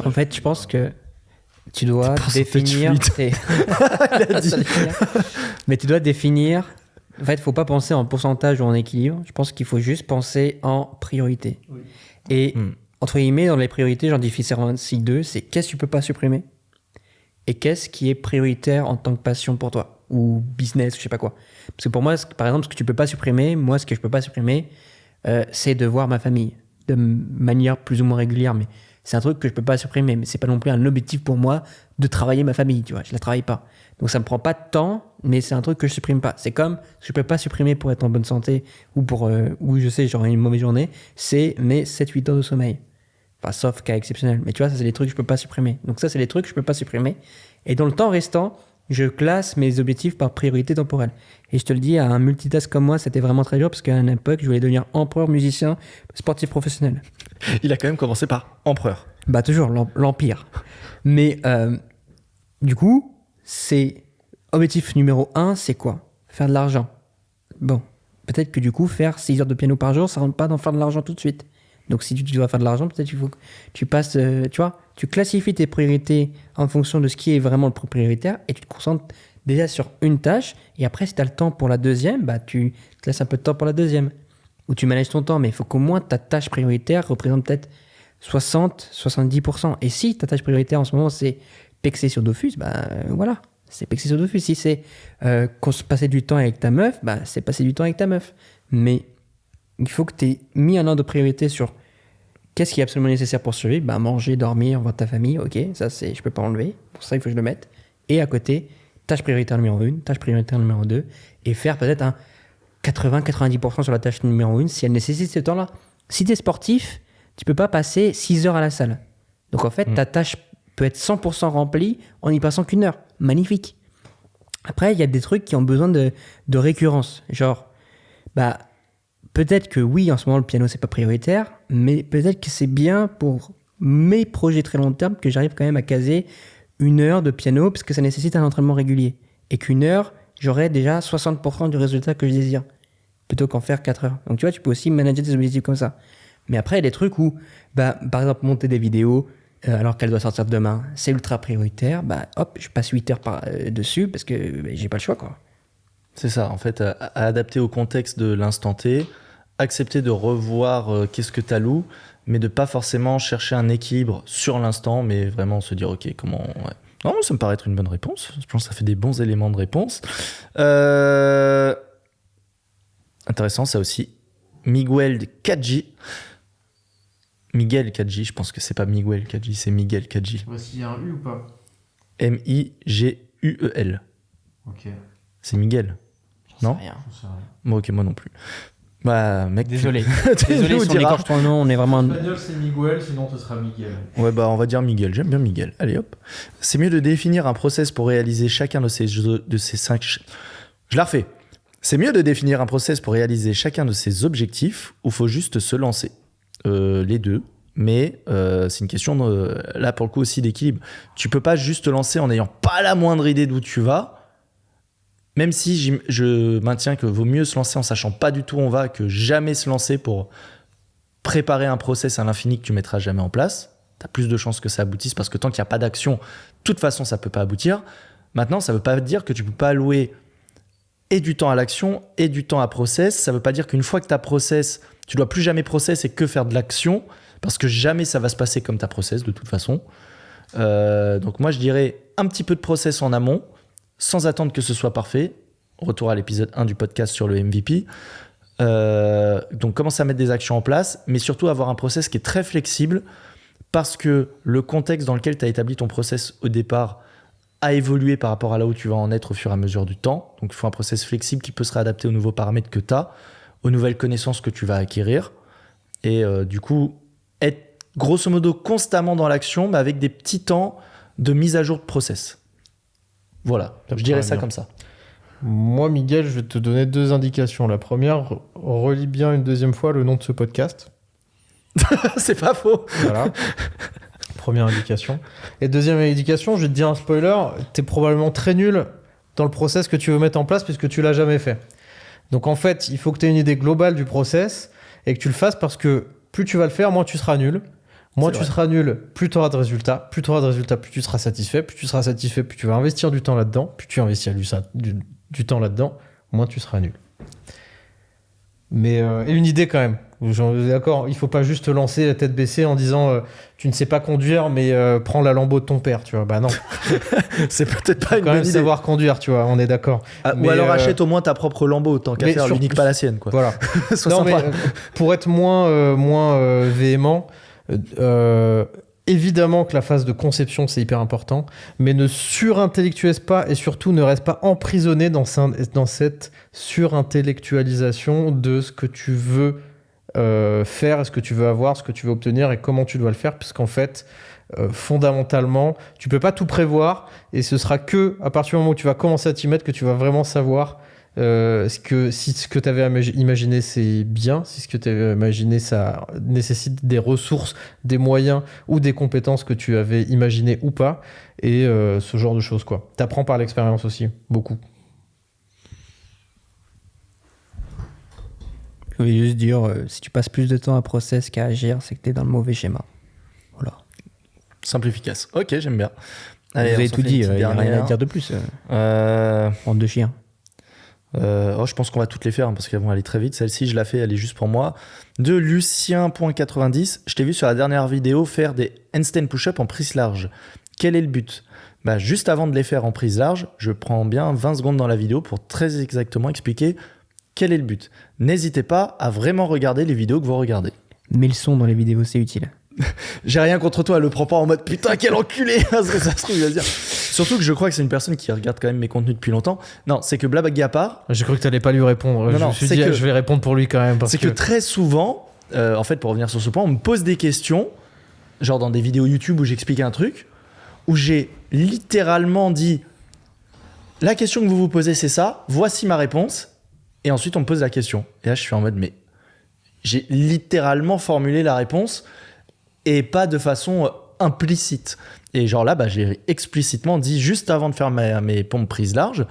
En fait, je pense que tu dois Tes pourcentages définir fluides. tes... Il a dit. Ça le fait. Mais tu dois définir... En fait, il ne faut pas penser en pourcentage ou en équilibre. Je pense qu'il faut juste penser en priorité. Oui. Et Hmm. entre guillemets, dans les priorités, j'en différencie deux. C'est qu'est-ce que tu peux pas supprimer et qu'est-ce qui est prioritaire en tant que passion pour toi ou business, je sais pas quoi. Parce que pour moi, par exemple, ce que tu peux pas supprimer, moi, ce que je peux pas supprimer, c'est de voir ma famille de manière plus ou moins régulière. Mais c'est un truc que je peux pas supprimer. Mais c'est pas non plus un objectif pour moi de travailler ma famille, tu vois. Je la travaille pas. Donc ça me prend pas de temps, mais c'est un truc que je supprime pas. C'est comme ce que je peux pas supprimer pour être en bonne santé ou pour ou je sais j'aurai une mauvaise journée, c'est mes 7-8 heures de sommeil. Enfin, sauf cas exceptionnel. Mais tu vois, ça c'est des trucs que je peux pas supprimer. Donc ça c'est les trucs que je peux pas supprimer. Et dans le temps restant, je classe mes objectifs par priorité temporelle. Et je te le dis, à un multitask comme moi, c'était vraiment très dur parce qu'à une époque, je voulais devenir empereur, musicien, sportif professionnel. Il a quand même commencé par empereur. Bah toujours, l'empire. Mais du coup, c'est objectif numéro 1, c'est quoi? Faire de l'argent. Bon, peut-être que du coup, faire 6 heures de piano par jour, ça rentre pas dans faire de l'argent tout de suite. Donc si tu dois faire de l'argent, peut-être qu'il faut que tu passes, tu vois, tu classifies tes priorités en fonction de ce qui est vraiment le prioritaire et tu te concentres déjà sur une tâche. Et après, si tu as le temps pour la deuxième, bah, tu te laisses un peu de temps pour la deuxième. Ou tu manages ton temps, mais il faut qu'au moins ta tâche prioritaire représente peut-être 60-70%. Et si ta tâche prioritaire en ce moment, c'est pexer sur Dofus, bah voilà, c'est pexer sur Dofus. Si c'est passer du temps avec ta meuf, bah c'est passer du temps avec ta meuf. Mais il faut que tu aies mis un ordre de priorité sur qu'est-ce qui est absolument nécessaire pour survivre. Bah manger, dormir, voir ta famille, ok, ça c'est, je peux pas enlever. Pour ça, il faut que je le mette. Et à côté, tâche prioritaire numéro 1, tâche prioritaire numéro 2, et faire peut-être un 80-90% sur la tâche numéro 1 si elle nécessite ce temps-là. Si tu es sportif, tu peux pas passer 6 heures à la salle. Donc en fait, ta tâche peut être 100% remplie en y passant qu'1 heure. Magnifique. Après, il y a des trucs qui ont besoin de récurrence. Genre, bah, peut-être que oui, en ce moment, le piano, c'est pas prioritaire, mais peut-être que c'est bien pour mes projets très long terme que j'arrive quand même à caser 1 heure de piano parce que ça nécessite un entraînement régulier. Et qu'1 heure, j'aurai déjà 60% du résultat que je désire plutôt qu'en faire 4 heures. Donc tu vois, tu peux aussi manager tes objectifs comme ça. Mais après, il y a des trucs où, bah, par exemple, monter des vidéos alors qu'elle doit sortir demain, c'est ultra prioritaire. Bah, hop, je passe 8 heures dessus parce que j'ai pas le choix, quoi. C'est ça, en fait, à adapter au contexte de l'instant T, accepter de revoir qu'est-ce que tu alloues, mais de pas forcément chercher un équilibre sur l'instant, mais vraiment se dire, ok, comment... Ouais. Non, ça me paraît être une bonne réponse. Je pense que ça fait des bons éléments de réponse. Intéressant, ça aussi. Miguel Kadji. Miguel Kadji, je pense que c'est pas Miguel Kadji, c'est Miguel Kadji. Voici il y a un U ou pas? M-I-G-U-E-L. Ok. C'est Miguel. Non Rien. Moi, ok, moi non plus. Bah, mec. Désolé. tu Désolé nous si on diras. écorche ton nom, on est vraiment... Espagnol, c'est Miguel, sinon ce sera Miguel. Ouais, bah, on va dire Miguel. J'aime bien Miguel. Allez, hop. C'est mieux de définir un process pour réaliser chacun de ces 5. Je la refais. C'est mieux de définir un process pour réaliser chacun de ces objectifs ou faut juste se lancer. Les deux. Mais c'est une question, là, pour le coup, aussi d'équilibre. Tu peux pas juste te lancer en n'ayant pas la moindre idée d'où tu vas. Même si je maintiens que vaut mieux se lancer en sachant pas du tout où on va que jamais se lancer pour préparer un process à l'infini que tu mettras jamais en place. Tu as plus de chances que ça aboutisse parce que tant qu'il n'y a pas d'action, de toute façon, ça peut pas aboutir. Maintenant, ça veut pas dire que tu peux pas allouer et du temps à l'action et du temps à process. Ça veut pas dire qu'une fois que tu as process, tu dois plus jamais process et que faire de l'action, parce que jamais ça va se passer comme ta process de toute façon. Donc moi je dirais un petit peu de process en amont, sans attendre que ce soit parfait. Retour à l'épisode 1 du podcast sur le MVP. Donc commencer à mettre des actions en place, mais surtout avoir un process qui est très flexible, parce que le contexte dans lequel tu as établi ton process au départ a évolué par rapport à là où tu vas en être au fur et à mesure du temps. Donc il faut un process flexible qui peut se réadapter aux nouveaux paramètres que tu as, aux nouvelles connaissances que tu vas acquérir. Et du coup, être grosso modo constamment dans l'action, mais avec des petits temps de mise à jour de process. Voilà, je dirais ça comme ça. Moi, Miguel, je vais te donner 2 indications. La première, relis bien une deuxième fois le nom de ce podcast. C'est pas faux. Voilà. Première indication. Et deuxième indication, je vais te dire un spoiler, t'es probablement très nul dans le process que tu veux mettre en place puisque tu l'as jamais fait. Donc en fait, il faut que tu aies une idée globale du process et que tu le fasses, parce que plus tu vas le faire, moins tu seras nul. Moins tu seras nul, plus tu auras de résultats. Plus tu auras de résultats, plus tu seras satisfait. Plus tu seras satisfait, plus tu vas investir du temps là-dedans. Plus tu investis du temps là-dedans, moins tu seras nul. Mais et une idée quand même. D'accord, il faut pas juste te lancer la tête baissée en disant tu ne sais pas conduire, mais prends la Lambo de ton père, tu vois. Bah non. C'est peut-être pas une quand bonne même idée. savoir conduire, tu vois, on est d'accord. Ou alors achète au moins ta propre Lambo, tant qu'à faire, l'unique pas la sienne, quoi. Voilà. Sois Non, sympa. mais pour être moins véhément, évidemment que la phase de conception c'est hyper important, mais ne surintellectualise pas et surtout ne reste pas emprisonné dans cette surintellectualisation de ce que tu veux faire, ce que tu veux avoir, ce que tu veux obtenir et comment tu dois le faire, puisqu'en fait fondamentalement tu peux pas tout prévoir, et ce sera que à partir du moment où tu vas commencer à t'y mettre que tu vas vraiment savoir si ce que tu avais imaginé c'est bien, si ce que tu avais imaginé ça nécessite des ressources, des moyens ou des compétences que tu avais imaginé ou pas, et ce genre de choses quoi. T'apprends par l'expérience aussi, beaucoup. Je voulais juste dire, si tu passes plus de temps à process qu'à agir, c'est que t'es dans le mauvais schéma. Voilà. Simple, efficace. Ok, j'aime bien. Vous avez tout dit, il n'y a rien à dire de plus. Bande de chiens. Je pense qu'on va toutes les faire, hein, parce qu'elles vont aller très vite. Celle-ci, je la fais, elle est juste pour moi. De Lucien.90, je t'ai vu sur la dernière vidéo faire des handstand push-up en prise large. Quel est le but ? Juste avant de les faire en prise large, je prends bien 20 secondes dans la vidéo pour très exactement expliquer quel est le but. N'hésitez pas à vraiment regarder les vidéos que vous regardez. Mais le son dans les vidéos, c'est utile. J'ai rien contre toi, le prends pas en mode putain quel enculé, parce que ça se trouve il va se dire. Surtout que je crois que c'est une personne qui regarde quand même mes contenus depuis longtemps. Non, c'est que blague à part. J'ai cru que t'allais pas lui répondre. Je me suis dit je vais répondre pour lui quand même. C'est que très souvent, en fait pour revenir sur ce point, on me pose des questions, genre dans des vidéos YouTube où j'explique un truc, où j'ai littéralement dit la question que vous vous posez c'est ça, voici ma réponse, et ensuite on me pose la question. Et là je suis en mode mais j'ai littéralement formulé la réponse et pas de façon implicite. Et genre là, j'ai explicitement dit juste avant de faire mes pompes prises larges,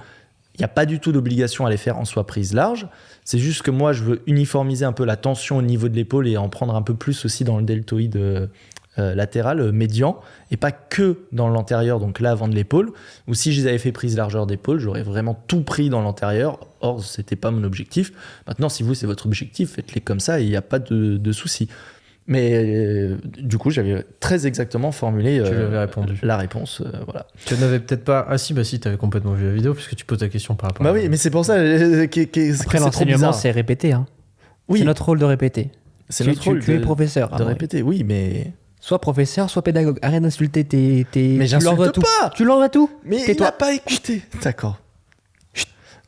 il n'y a pas du tout d'obligation à les faire en soi prises larges. C'est juste que moi, je veux uniformiser un peu la tension au niveau de l'épaule et en prendre un peu plus aussi dans le deltoïde latéral, médian, et pas que dans l'antérieur, donc là avant de l'épaule. Ou si je les avais fait prise largeur d'épaule, j'aurais vraiment tout pris dans l'antérieur. Or, c'était pas mon objectif. Maintenant, si vous, c'est votre objectif, faites-les comme ça et il n'y a pas de souci. Mais du coup, j'avais très exactement formulé la réponse. Voilà. Tu n'avais peut-être pas... Ah si, tu avais complètement vu la vidéo puisque tu poses ta question par rapport à... oui, mais c'est pour ça Après, l'enseignement, c'est répéter. Hein. Oui. C'est notre rôle de répéter. C'est notre rôle tu es professeur. De répéter, oui, mais... Soit professeur, soit pédagogue. Arrête d'insulter tes... Mais j'insulte pas. Tu l'envoies tout. Mais il n'a pas écouté. D'accord.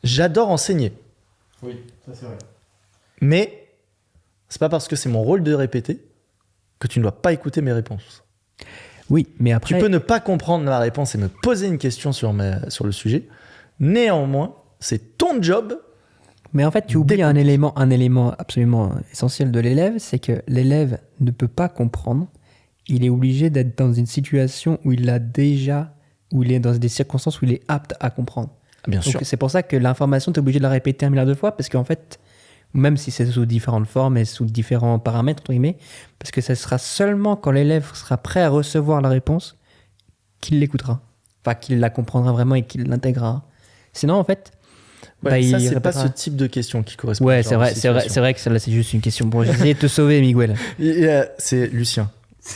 J'adore enseigner. Oui, ça c'est vrai. Mais c'est pas parce que c'est mon rôle de répéter que tu ne dois pas écouter mes réponses. Oui, mais après... Tu peux ne pas comprendre ma réponse et me poser une question sur le sujet. Néanmoins, c'est ton job. Mais en fait, tu oublies un élément absolument essentiel de l'élève, c'est que l'élève ne peut pas comprendre. Il est obligé d'être dans une situation où il est dans des circonstances où il est apte à comprendre. Bien Donc, sûr. C'est pour ça que l'information, tu es obligé de la répéter 1 milliard de fois, parce qu'en fait, même si c'est sous différentes formes et sous différents paramètres, entre guillemets, parce que ce sera seulement quand l'élève sera prêt à recevoir la réponse qu'il l'écoutera. Enfin, qu'il la comprendra vraiment et qu'il l'intégrera. Sinon, en fait, Ouais, il ça, c'est pas répétera. ce type de question qui correspond. à Ouais, ce c'est genre de vrai, c'est vrai, situation. c'est vrai que celle-là, c'est juste une question. Bon, j'ai essayé de te sauver, Miguel. C'est Lucien.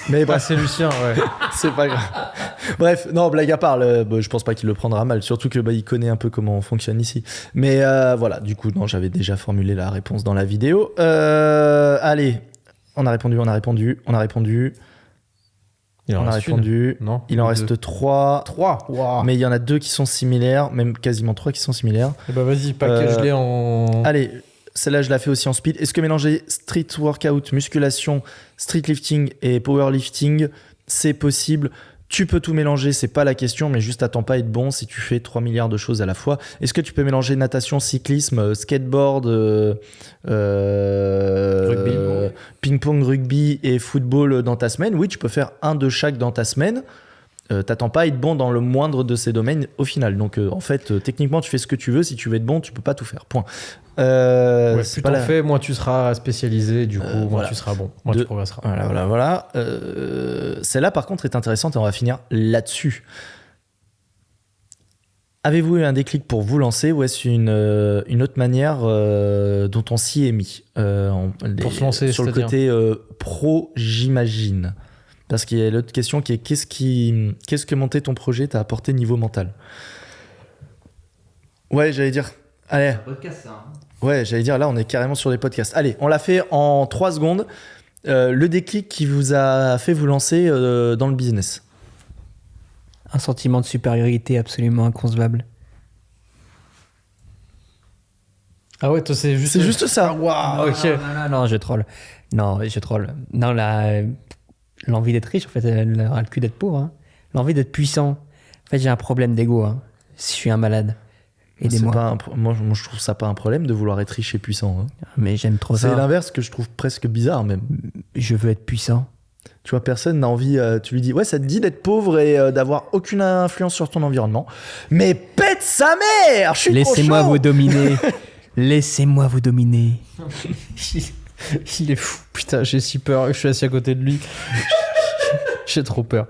Mais Bah, bref, c'est Lucien, ouais. c'est pas grave. Bref, non, blague à part, je pense pas qu'il le prendra mal, surtout que il connaît un peu comment on fonctionne ici. Mais voilà, du coup, non, j'avais déjà formulé la réponse dans la vidéo. Allez, on a répondu. Il en On a reste répondu. une. Non. Il en reste 3. 3. Waouh. Mais il y en a 2 qui sont similaires, même quasiment 3 qui sont similaires. Eh bah, vas-y, package-les en. Allez, celle-là, je la fais aussi en speed. Est-ce que mélanger street workout, musculation, street lifting et powerlifting, c'est possible? Tu peux tout mélanger, c'est pas la question, mais juste attends pas être bon si tu fais 3 milliards de choses à la fois. Est-ce que tu peux mélanger natation, cyclisme, skateboard, ping-pong, rugby et football dans ta semaine? Oui, tu peux faire un de chaque dans ta semaine. T'attends pas à être bon dans le moindre de ces domaines au final. Donc en fait, techniquement, tu fais ce que tu veux. Si tu veux être bon, tu peux pas tout faire. Point. Ouais, C'est plus pas t'en la- fais, moins tu seras spécialisé, du coup, moins voilà. tu seras bon, moins De- tu progresseras. Voilà. Celle-là, par contre, est intéressante et on va finir là-dessus. Avez-vous eu un déclic pour vous lancer ou est-ce une autre manière dont on s'y est mis Pour se lancer, sur le c'est-à-dire côté pro, j'imagine. Parce qu'il y a l'autre question qui est qu'est-ce que monter ton projet t'a apporté niveau mental? Ouais, j'allais dire. Allez. Podcast, ça. Ouais, j'allais dire, là, on est carrément sur des podcasts. Allez, on l'a fait en 3 secondes. Le déclic qui vous a fait vous lancer dans le business. Un sentiment de supériorité absolument inconcevable. Ah ouais, toi, c'est juste. C'est juste ça. Waouh, ok. Non, je troll. Non, je troll. Non, l'envie d'être riche, en fait, elle aura le cul d'être pauvre. Hein. L'envie d'être puissant. En fait, j'ai un problème d'ego. Hein. Si je suis un malade, aidez-moi. Moi, je trouve ça pas un problème de vouloir être riche et puissant. Hein. Mais j'aime trop C'est ça. l'inverse que je trouve presque bizarre, même. Je veux être puissant. Tu vois, personne n'a envie. Tu lui dis, ouais, ça te dit d'être pauvre et d'avoir aucune influence sur ton environnement. Mais pète sa mère! Je suis trop Laissez-moi chaud. vous dominer. Laissez-moi vous dominer. Il est fou. Putain, j'ai si peur. Je suis assis à côté de lui. J'ai trop peur.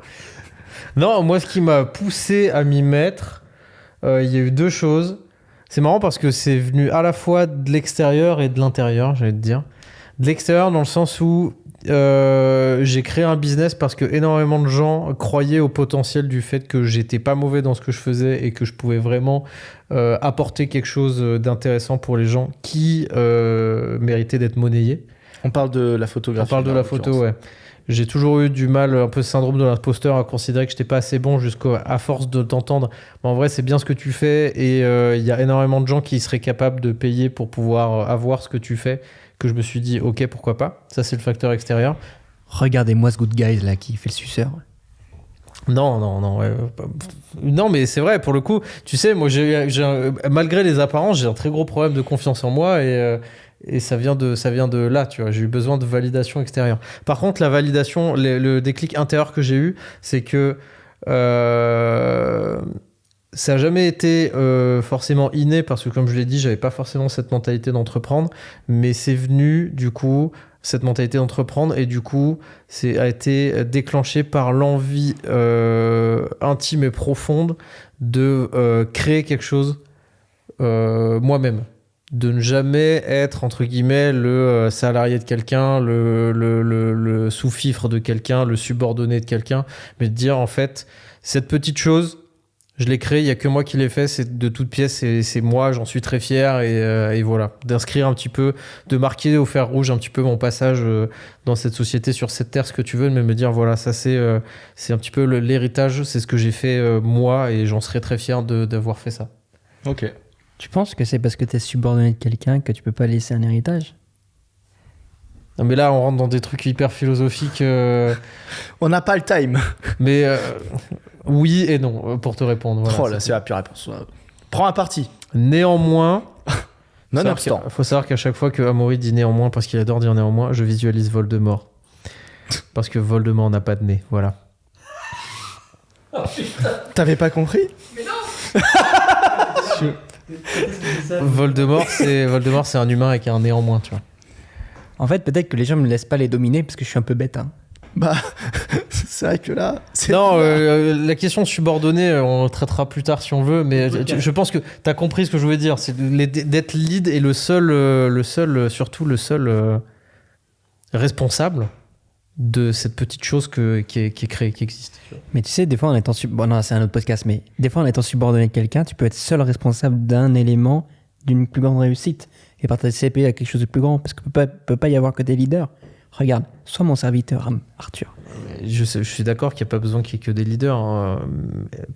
Non, moi, ce qui m'a poussé à m'y mettre, il y a eu 2 choses. C'est marrant parce que c'est venu à la fois de l'extérieur et de l'intérieur, j'allais te dire. De l'extérieur, dans le sens où j'ai créé un business parce que énormément de gens croyaient au potentiel du fait que j'étais pas mauvais dans ce que je faisais et que je pouvais vraiment apporter quelque chose d'intéressant pour les gens qui méritaient d'être monnayés. On parle de la On photographie. parle de là, en la photo, l'occurrence. ouais. J'ai toujours eu du mal, un peu ce syndrome de l'imposteur, à considérer que j'étais pas assez bon à force de t'entendre. Mais en vrai, c'est bien ce que tu fais et il y a énormément de gens qui seraient capables de payer pour pouvoir avoir ce que tu fais, que je me suis dit, ok, pourquoi pas. Ça, c'est le facteur extérieur. Regardez-moi ce good guy là qui fait le suceur. Non, ouais. Non, mais c'est vrai, pour le coup, tu sais, moi, malgré les apparences, j'ai un très gros problème de confiance en moi et ça vient de là, tu vois. J'ai eu besoin de validation extérieure. Par contre, la validation, le déclic intérieur que j'ai eu, c'est que ça n'a jamais été forcément inné parce que, comme je l'ai dit, j'avais pas forcément cette mentalité d'entreprendre, mais c'est venu, du coup, cette mentalité d'entreprendre et du coup, a été déclenché par l'envie intime et profonde de créer quelque chose moi-même. De ne jamais être, entre guillemets, le salarié de quelqu'un, le sous-fifre de quelqu'un, le subordonné de quelqu'un, mais de dire, en fait, cette petite chose, je l'ai créée, il n'y a que moi qui l'ai fait, c'est de toute pièce, c'est moi, j'en suis très fier, et voilà. D'inscrire un petit peu, de marquer au fer rouge un petit peu mon passage dans cette société, sur cette terre, ce que tu veux, mais me dire, voilà, ça c'est un petit peu l'héritage, c'est ce que j'ai fait moi, et j'en serais très fier d'avoir fait ça. Ok. Tu penses que c'est parce que t'es subordonné de quelqu'un que tu peux pas laisser un héritage? Non, mais là, on rentre dans des trucs hyper philosophiques. On n'a pas le time. Mais oui et non, pour te répondre. Voilà, Oh là, c'est la pure réponse. Prends un parti. Néanmoins, Nonobstant. il faut savoir qu'à chaque fois que Amaury dit néanmoins, parce qu'il adore dire néanmoins, je visualise Voldemort. Parce que Voldemort n'a pas de nez, voilà. T'avais pas compris? Voldemort, c'est un humain avec un néanmoins, tu vois. En fait, peut-être que les gens me laissent pas les dominer parce que je suis un peu bête. Hein. Bah, c'est vrai que là. Non, la question subordonnée, on le traitera plus tard si on veut, mais je pense que t'as compris ce que je voulais dire. C'est d'être lead et surtout le seul responsable de cette petite chose qui est créée, qui existe. Mais tu sais, des fois en étant bon, non, c'est un autre podcast, mais des fois en étant subordonné de quelqu'un, tu peux être seul responsable d'un élément d'une plus grande réussite et participer à quelque chose de plus grand, parce qu'il peut pas y avoir que des leaders. Regarde, sois mon serviteur, Arthur. Je suis d'accord qu'il n'y a pas besoin qu'il y ait que des leaders. Hein.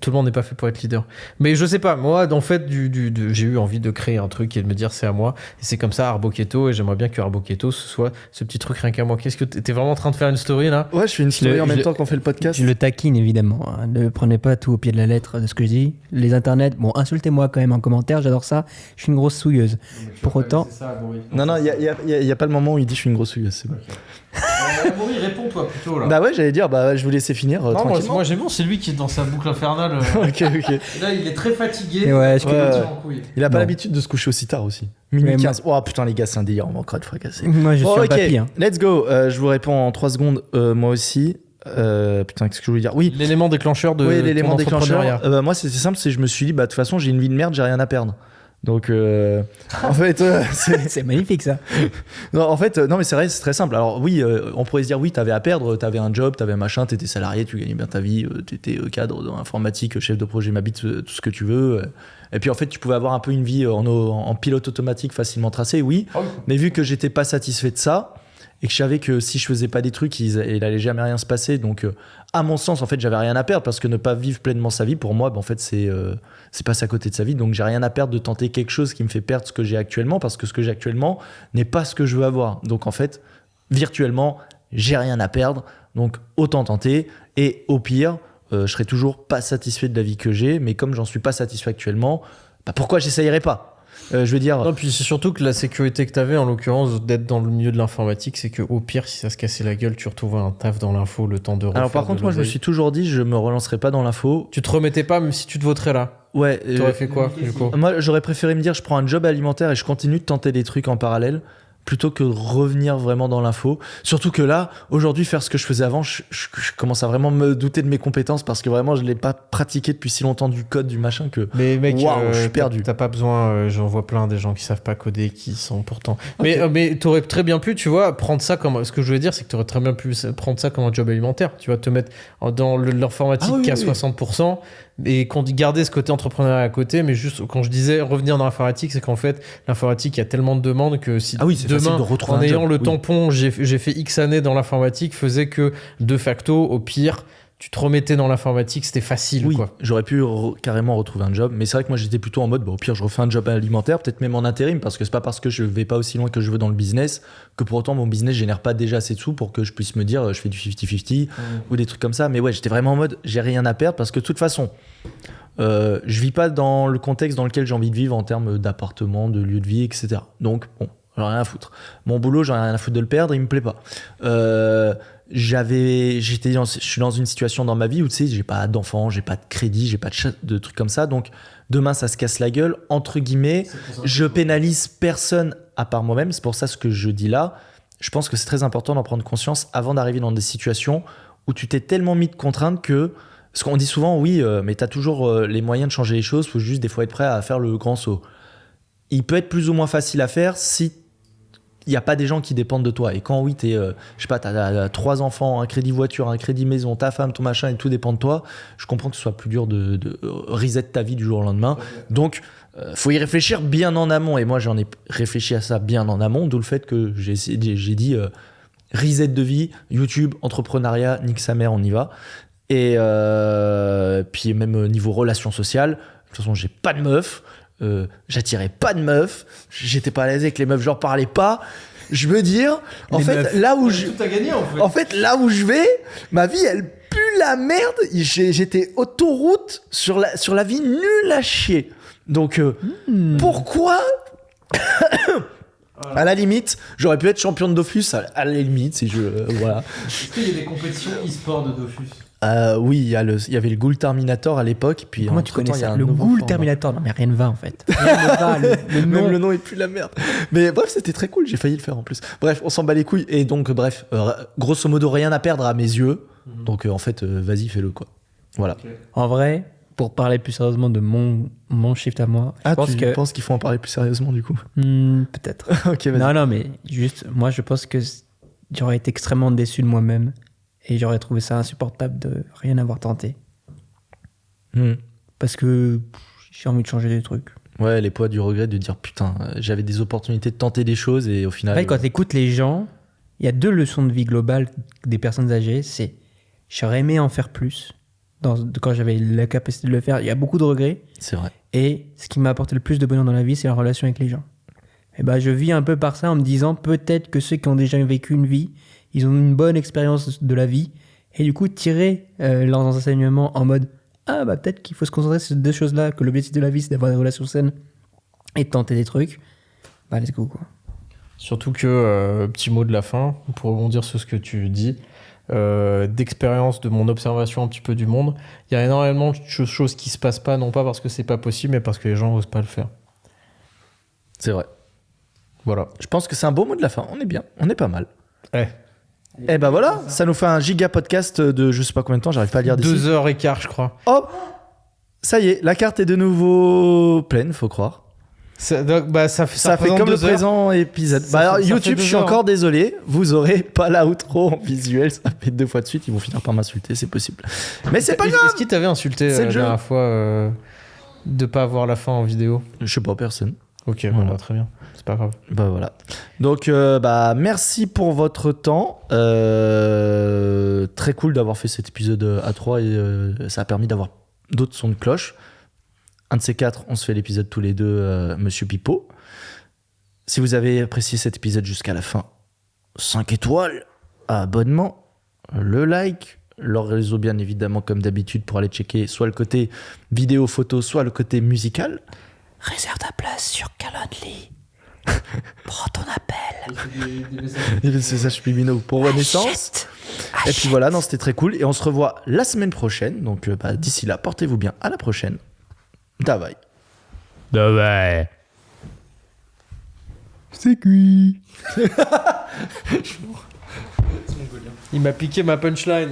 Tout le monde n'est pas fait pour être leader. Mais je sais pas, moi, en fait, j'ai eu envie de créer un truc et de me dire c'est à moi. Et c'est comme ça, Arboketo, et j'aimerais bien que Arboketo ce soit ce petit truc rien qu'à moi. Qu'est-ce que t'es vraiment en train de faire une story là ? Ouais, je fais une story en même temps qu'on fait le podcast. Je le taquine évidemment. Hein. Ne prenez pas tout au pied de la lettre de ce que je dis. Les internets, bon, insultez-moi quand même en commentaire, j'adore ça. Je suis une grosse souilleuse. Pour autant. Non, il y a pas le moment où il dit je suis une grosse souilleuse, c'est bon. Amaury, réponds-toi plutôt là. Bah ouais, j'allais dire, je vous laissais finir tranquillement. Moi j'aime bien, c'est lui qui est dans sa boucle infernale. Ok. Là, il est très fatigué. Et ouais, il a pas l'habitude de se coucher aussi tard aussi. Minuit 15. Oh putain, les gars, c'est un délire, on va encore être fracassé. Moi, je suis un papy. Hein. Let's go. Je vous réponds en 3 secondes, moi aussi. Putain, qu'est-ce que je voulais dire ? Oui. L'élément déclencheur de. Oui, l'élément déclencheur. Moi, c'était simple, c'est je me suis dit, de toute façon, j'ai une vie de merde, j'ai rien à perdre. Donc, en fait, c'est magnifique ça. Non, en fait, non, mais c'est vrai, c'est très simple. Alors, oui, on pourrait se dire, oui, t'avais à perdre, t'avais un job, t'avais un machin, t'étais salarié, tu gagnais bien ta vie, t'étais cadre dans l'informatique, chef de projet Mabit, tout ce que tu veux. Et puis, en fait, tu pouvais avoir un peu une vie en pilote automatique facilement tracée, oui. Oh. Mais vu que j'étais pas satisfait de ça, et que je savais que si je faisais pas des trucs, il allait jamais rien se passer. Donc, à mon sens, en fait, j'avais rien à perdre parce que ne pas vivre pleinement sa vie, pour moi, en fait, c'est passer à côté de sa vie. Donc, j'ai rien à perdre de tenter quelque chose qui me fait perdre ce que j'ai actuellement parce que ce que j'ai actuellement n'est pas ce que je veux avoir. Donc, en fait, virtuellement, j'ai rien à perdre. Donc, autant tenter. Et au pire, je serai toujours pas satisfait de la vie que j'ai. Mais comme j'en suis pas satisfait actuellement, pourquoi j'essayerais pas ? Je veux dire. Non, puis c'est surtout que la sécurité que t'avais, en l'occurrence, d'être dans le milieu de l'informatique, c'est qu'au pire, si ça se cassait la gueule, tu retrouvais un taf dans l'info, le temps de refaire. Alors par contre, moi, je me suis toujours dit, je me relancerai pas dans l'info. Tu te remettais pas, même si tu te voterais là. Ouais. T'aurais fait quoi, du coup ? Moi, j'aurais préféré me dire, je prends un job alimentaire et je continue de tenter des trucs en parallèle, plutôt que de revenir vraiment dans l'info. Surtout que là, aujourd'hui, faire ce que je faisais avant, je commence à vraiment me douter de mes compétences parce que vraiment, je ne l'ai pas pratiqué depuis si longtemps, du code, du machin, que mais mec, je suis perdu. T'as pas besoin, j'en vois plein des gens qui savent pas coder, qui sont pourtant... Okay. Mais t'aurais très bien pu, tu vois, prendre ça comme... Ce que je voulais dire, c'est que t'aurais très bien pu prendre ça comme un job alimentaire. Tu vois, te mettre dans l'informatique à 60%, et qu'on garder ce côté entrepreneurial à côté, mais juste quand je disais revenir dans l'informatique, c'est qu'en fait l'informatique, il y a tellement de demandes que si demain, de en ayant le tampon, j'ai fait X années dans l'informatique, faisait que de facto, au pire, tu te remettais dans l'informatique, c'était facile. Oui, quoi. J'aurais pu carrément retrouver un job, mais c'est vrai que moi j'étais plutôt en mode, au pire je refais un job alimentaire, peut-être même en intérim, parce que c'est pas parce que je vais pas aussi loin que je veux dans le business que pour autant mon business génère pas déjà assez de sous pour que je puisse me dire je fais du 50-50 ou des trucs comme ça. Mais ouais, j'étais vraiment en mode j'ai rien à perdre parce que de toute façon, je vis pas dans le contexte dans lequel j'ai envie de vivre en termes d'appartement, de lieu de vie, etc. Donc bon, j'en ai rien à foutre. Mon boulot, j'en ai rien à foutre de le perdre, il me plaît pas. Je suis dans une situation dans ma vie où tu sais, j'ai pas d'enfant, j'ai pas de crédit, j'ai pas de trucs comme ça. Donc demain, ça se casse la gueule. Entre guillemets, je pénalise personne à part moi-même. C'est pour ça ce que je dis là. Je pense que c'est très important d'en prendre conscience avant d'arriver dans des situations où tu t'es tellement mis de contraintes que. Parce qu'on dit souvent, oui, mais tu as toujours les moyens de changer les choses. Il faut juste des fois être prêt à faire le grand saut. Il peut être plus ou moins facile à faire si il n'y a pas des gens qui dépendent de toi. Et quand oui, je sais pas, t'as 3 enfants, un crédit voiture, un crédit maison, ta femme, ton machin, et tout dépend de toi, je comprends que ce soit plus dur de reset ta vie du jour au lendemain. Donc, faut y réfléchir bien en amont. Et moi, j'en ai réfléchi à ça bien en amont, d'où le fait que j'ai dit reset de vie, YouTube, entrepreneuriat, nique sa mère, on y va. Et puis même niveau relations sociales, de toute façon, j'ai pas de meuf. J'attirais pas de meufs, j'étais pas à l'aise avec les meufs, je leur parlais pas. Je veux dire, en fait, là où je vais, ma vie elle pue la merde. J'étais autoroute sur la vie nulle à chier. Donc pourquoi à la limite, j'aurais pu être champion de Dofus à la limite si je voilà. Est-ce qu'il y a des compétitions e-sport de Dofus ? Oui, il y avait le Ghoul Terminator à l'époque. Puis Comment tu connais entre-temps, il y a ça? un Le nouveau Ghoul format. Terminator. Non, mais rien ne va en fait. Rien ne va. Le nom. Même le nom est plus la merde. Mais bref, c'était très cool. J'ai failli le faire en plus. Bref, on s'en bat les couilles. Et donc, bref, grosso modo, rien à perdre à mes yeux. Donc, en fait, vas-y, fais-le quoi. Voilà. En vrai, pour parler plus sérieusement de mon shift à moi, je pense tu penses qu'il faut en parler plus sérieusement du coup? Peut-être. Ok, vas-y. Non, mais juste, moi, je pense que j'aurais été extrêmement déçu de moi-même et j'aurais trouvé ça insupportable de rien avoir tenté. Parce que j'ai envie de changer des trucs. Ouais, les poids du regret de dire putain, j'avais des opportunités de tenter des choses et au final. En fait, quand tu écoutes les gens, il y a 2 leçons de vie globales des personnes âgées. C'est j'aurais aimé en faire plus quand j'avais la capacité de le faire. Il y a beaucoup de regrets. C'est vrai. Et ce qui m'a apporté le plus de bonheur dans la vie, c'est la relation avec les gens. Et ben, je vis un peu par ça en me disant peut-être que ceux qui ont déjà vécu une vie, ils ont une bonne expérience de la vie. Et du coup, tirer leurs enseignements en mode ah bah peut-être qu'il faut se concentrer sur ces 2 choses-là, que l'objectif de la vie c'est d'avoir des relations saines et de tenter des trucs. Bah let's go quoi. Surtout que, petit mot de la fin, pour rebondir sur ce que tu dis, d'expérience de mon observation un petit peu du monde, il y a énormément de choses qui se passent pas, non pas parce que c'est pas possible, mais parce que les gens osent pas le faire. C'est vrai. Voilà. Je pense que c'est un beau mot de la fin. On est bien. On est pas mal. Eh. Et ben voilà, ça nous fait un giga podcast de je sais pas combien de temps, j'arrive pas à lire d'ici. 2h15, je crois. Hop, ça y est, la carte est de nouveau pleine, faut croire. Ça Ça fait représente comme le 2 heures. présent épisode. Ça Alors, fait YouTube, 2 je suis heures. encore désolé, vous aurez pas l'outro en visuel, ça fait 2 fois de suite, ils vont finir par m'insulter, c'est possible. Mais c'est pas grave. Est-ce qu'il t'avait insulté C'est le la jeu. dernière fois de pas avoir la fin en vidéo? Je sais pas, personne. Ok, Voilà. bah, très bien. C'est pas grave. Bah voilà. Donc merci pour votre temps. Très cool d'avoir fait cet épisode à 3 et ça a permis d'avoir d'autres sons de cloche. Un de ces 4, on se fait l'épisode tous les deux, Monsieur Pipo. Si vous avez apprécié cet épisode jusqu'à la fin, 5 étoiles, abonnement, le like, leur réseau bien évidemment comme d'habitude pour aller checker soit le côté vidéo, photo, soit le côté musical. Réserve ta place sur Calendly. Prends ton appel. Des messages subliminaux pour Renaissance. Et puis voilà, non, c'était très cool. Et on se revoit la semaine prochaine. Donc d'ici là, portez-vous bien. À la prochaine. Bye bye. C'est cuit. Il m'a piqué ma punchline.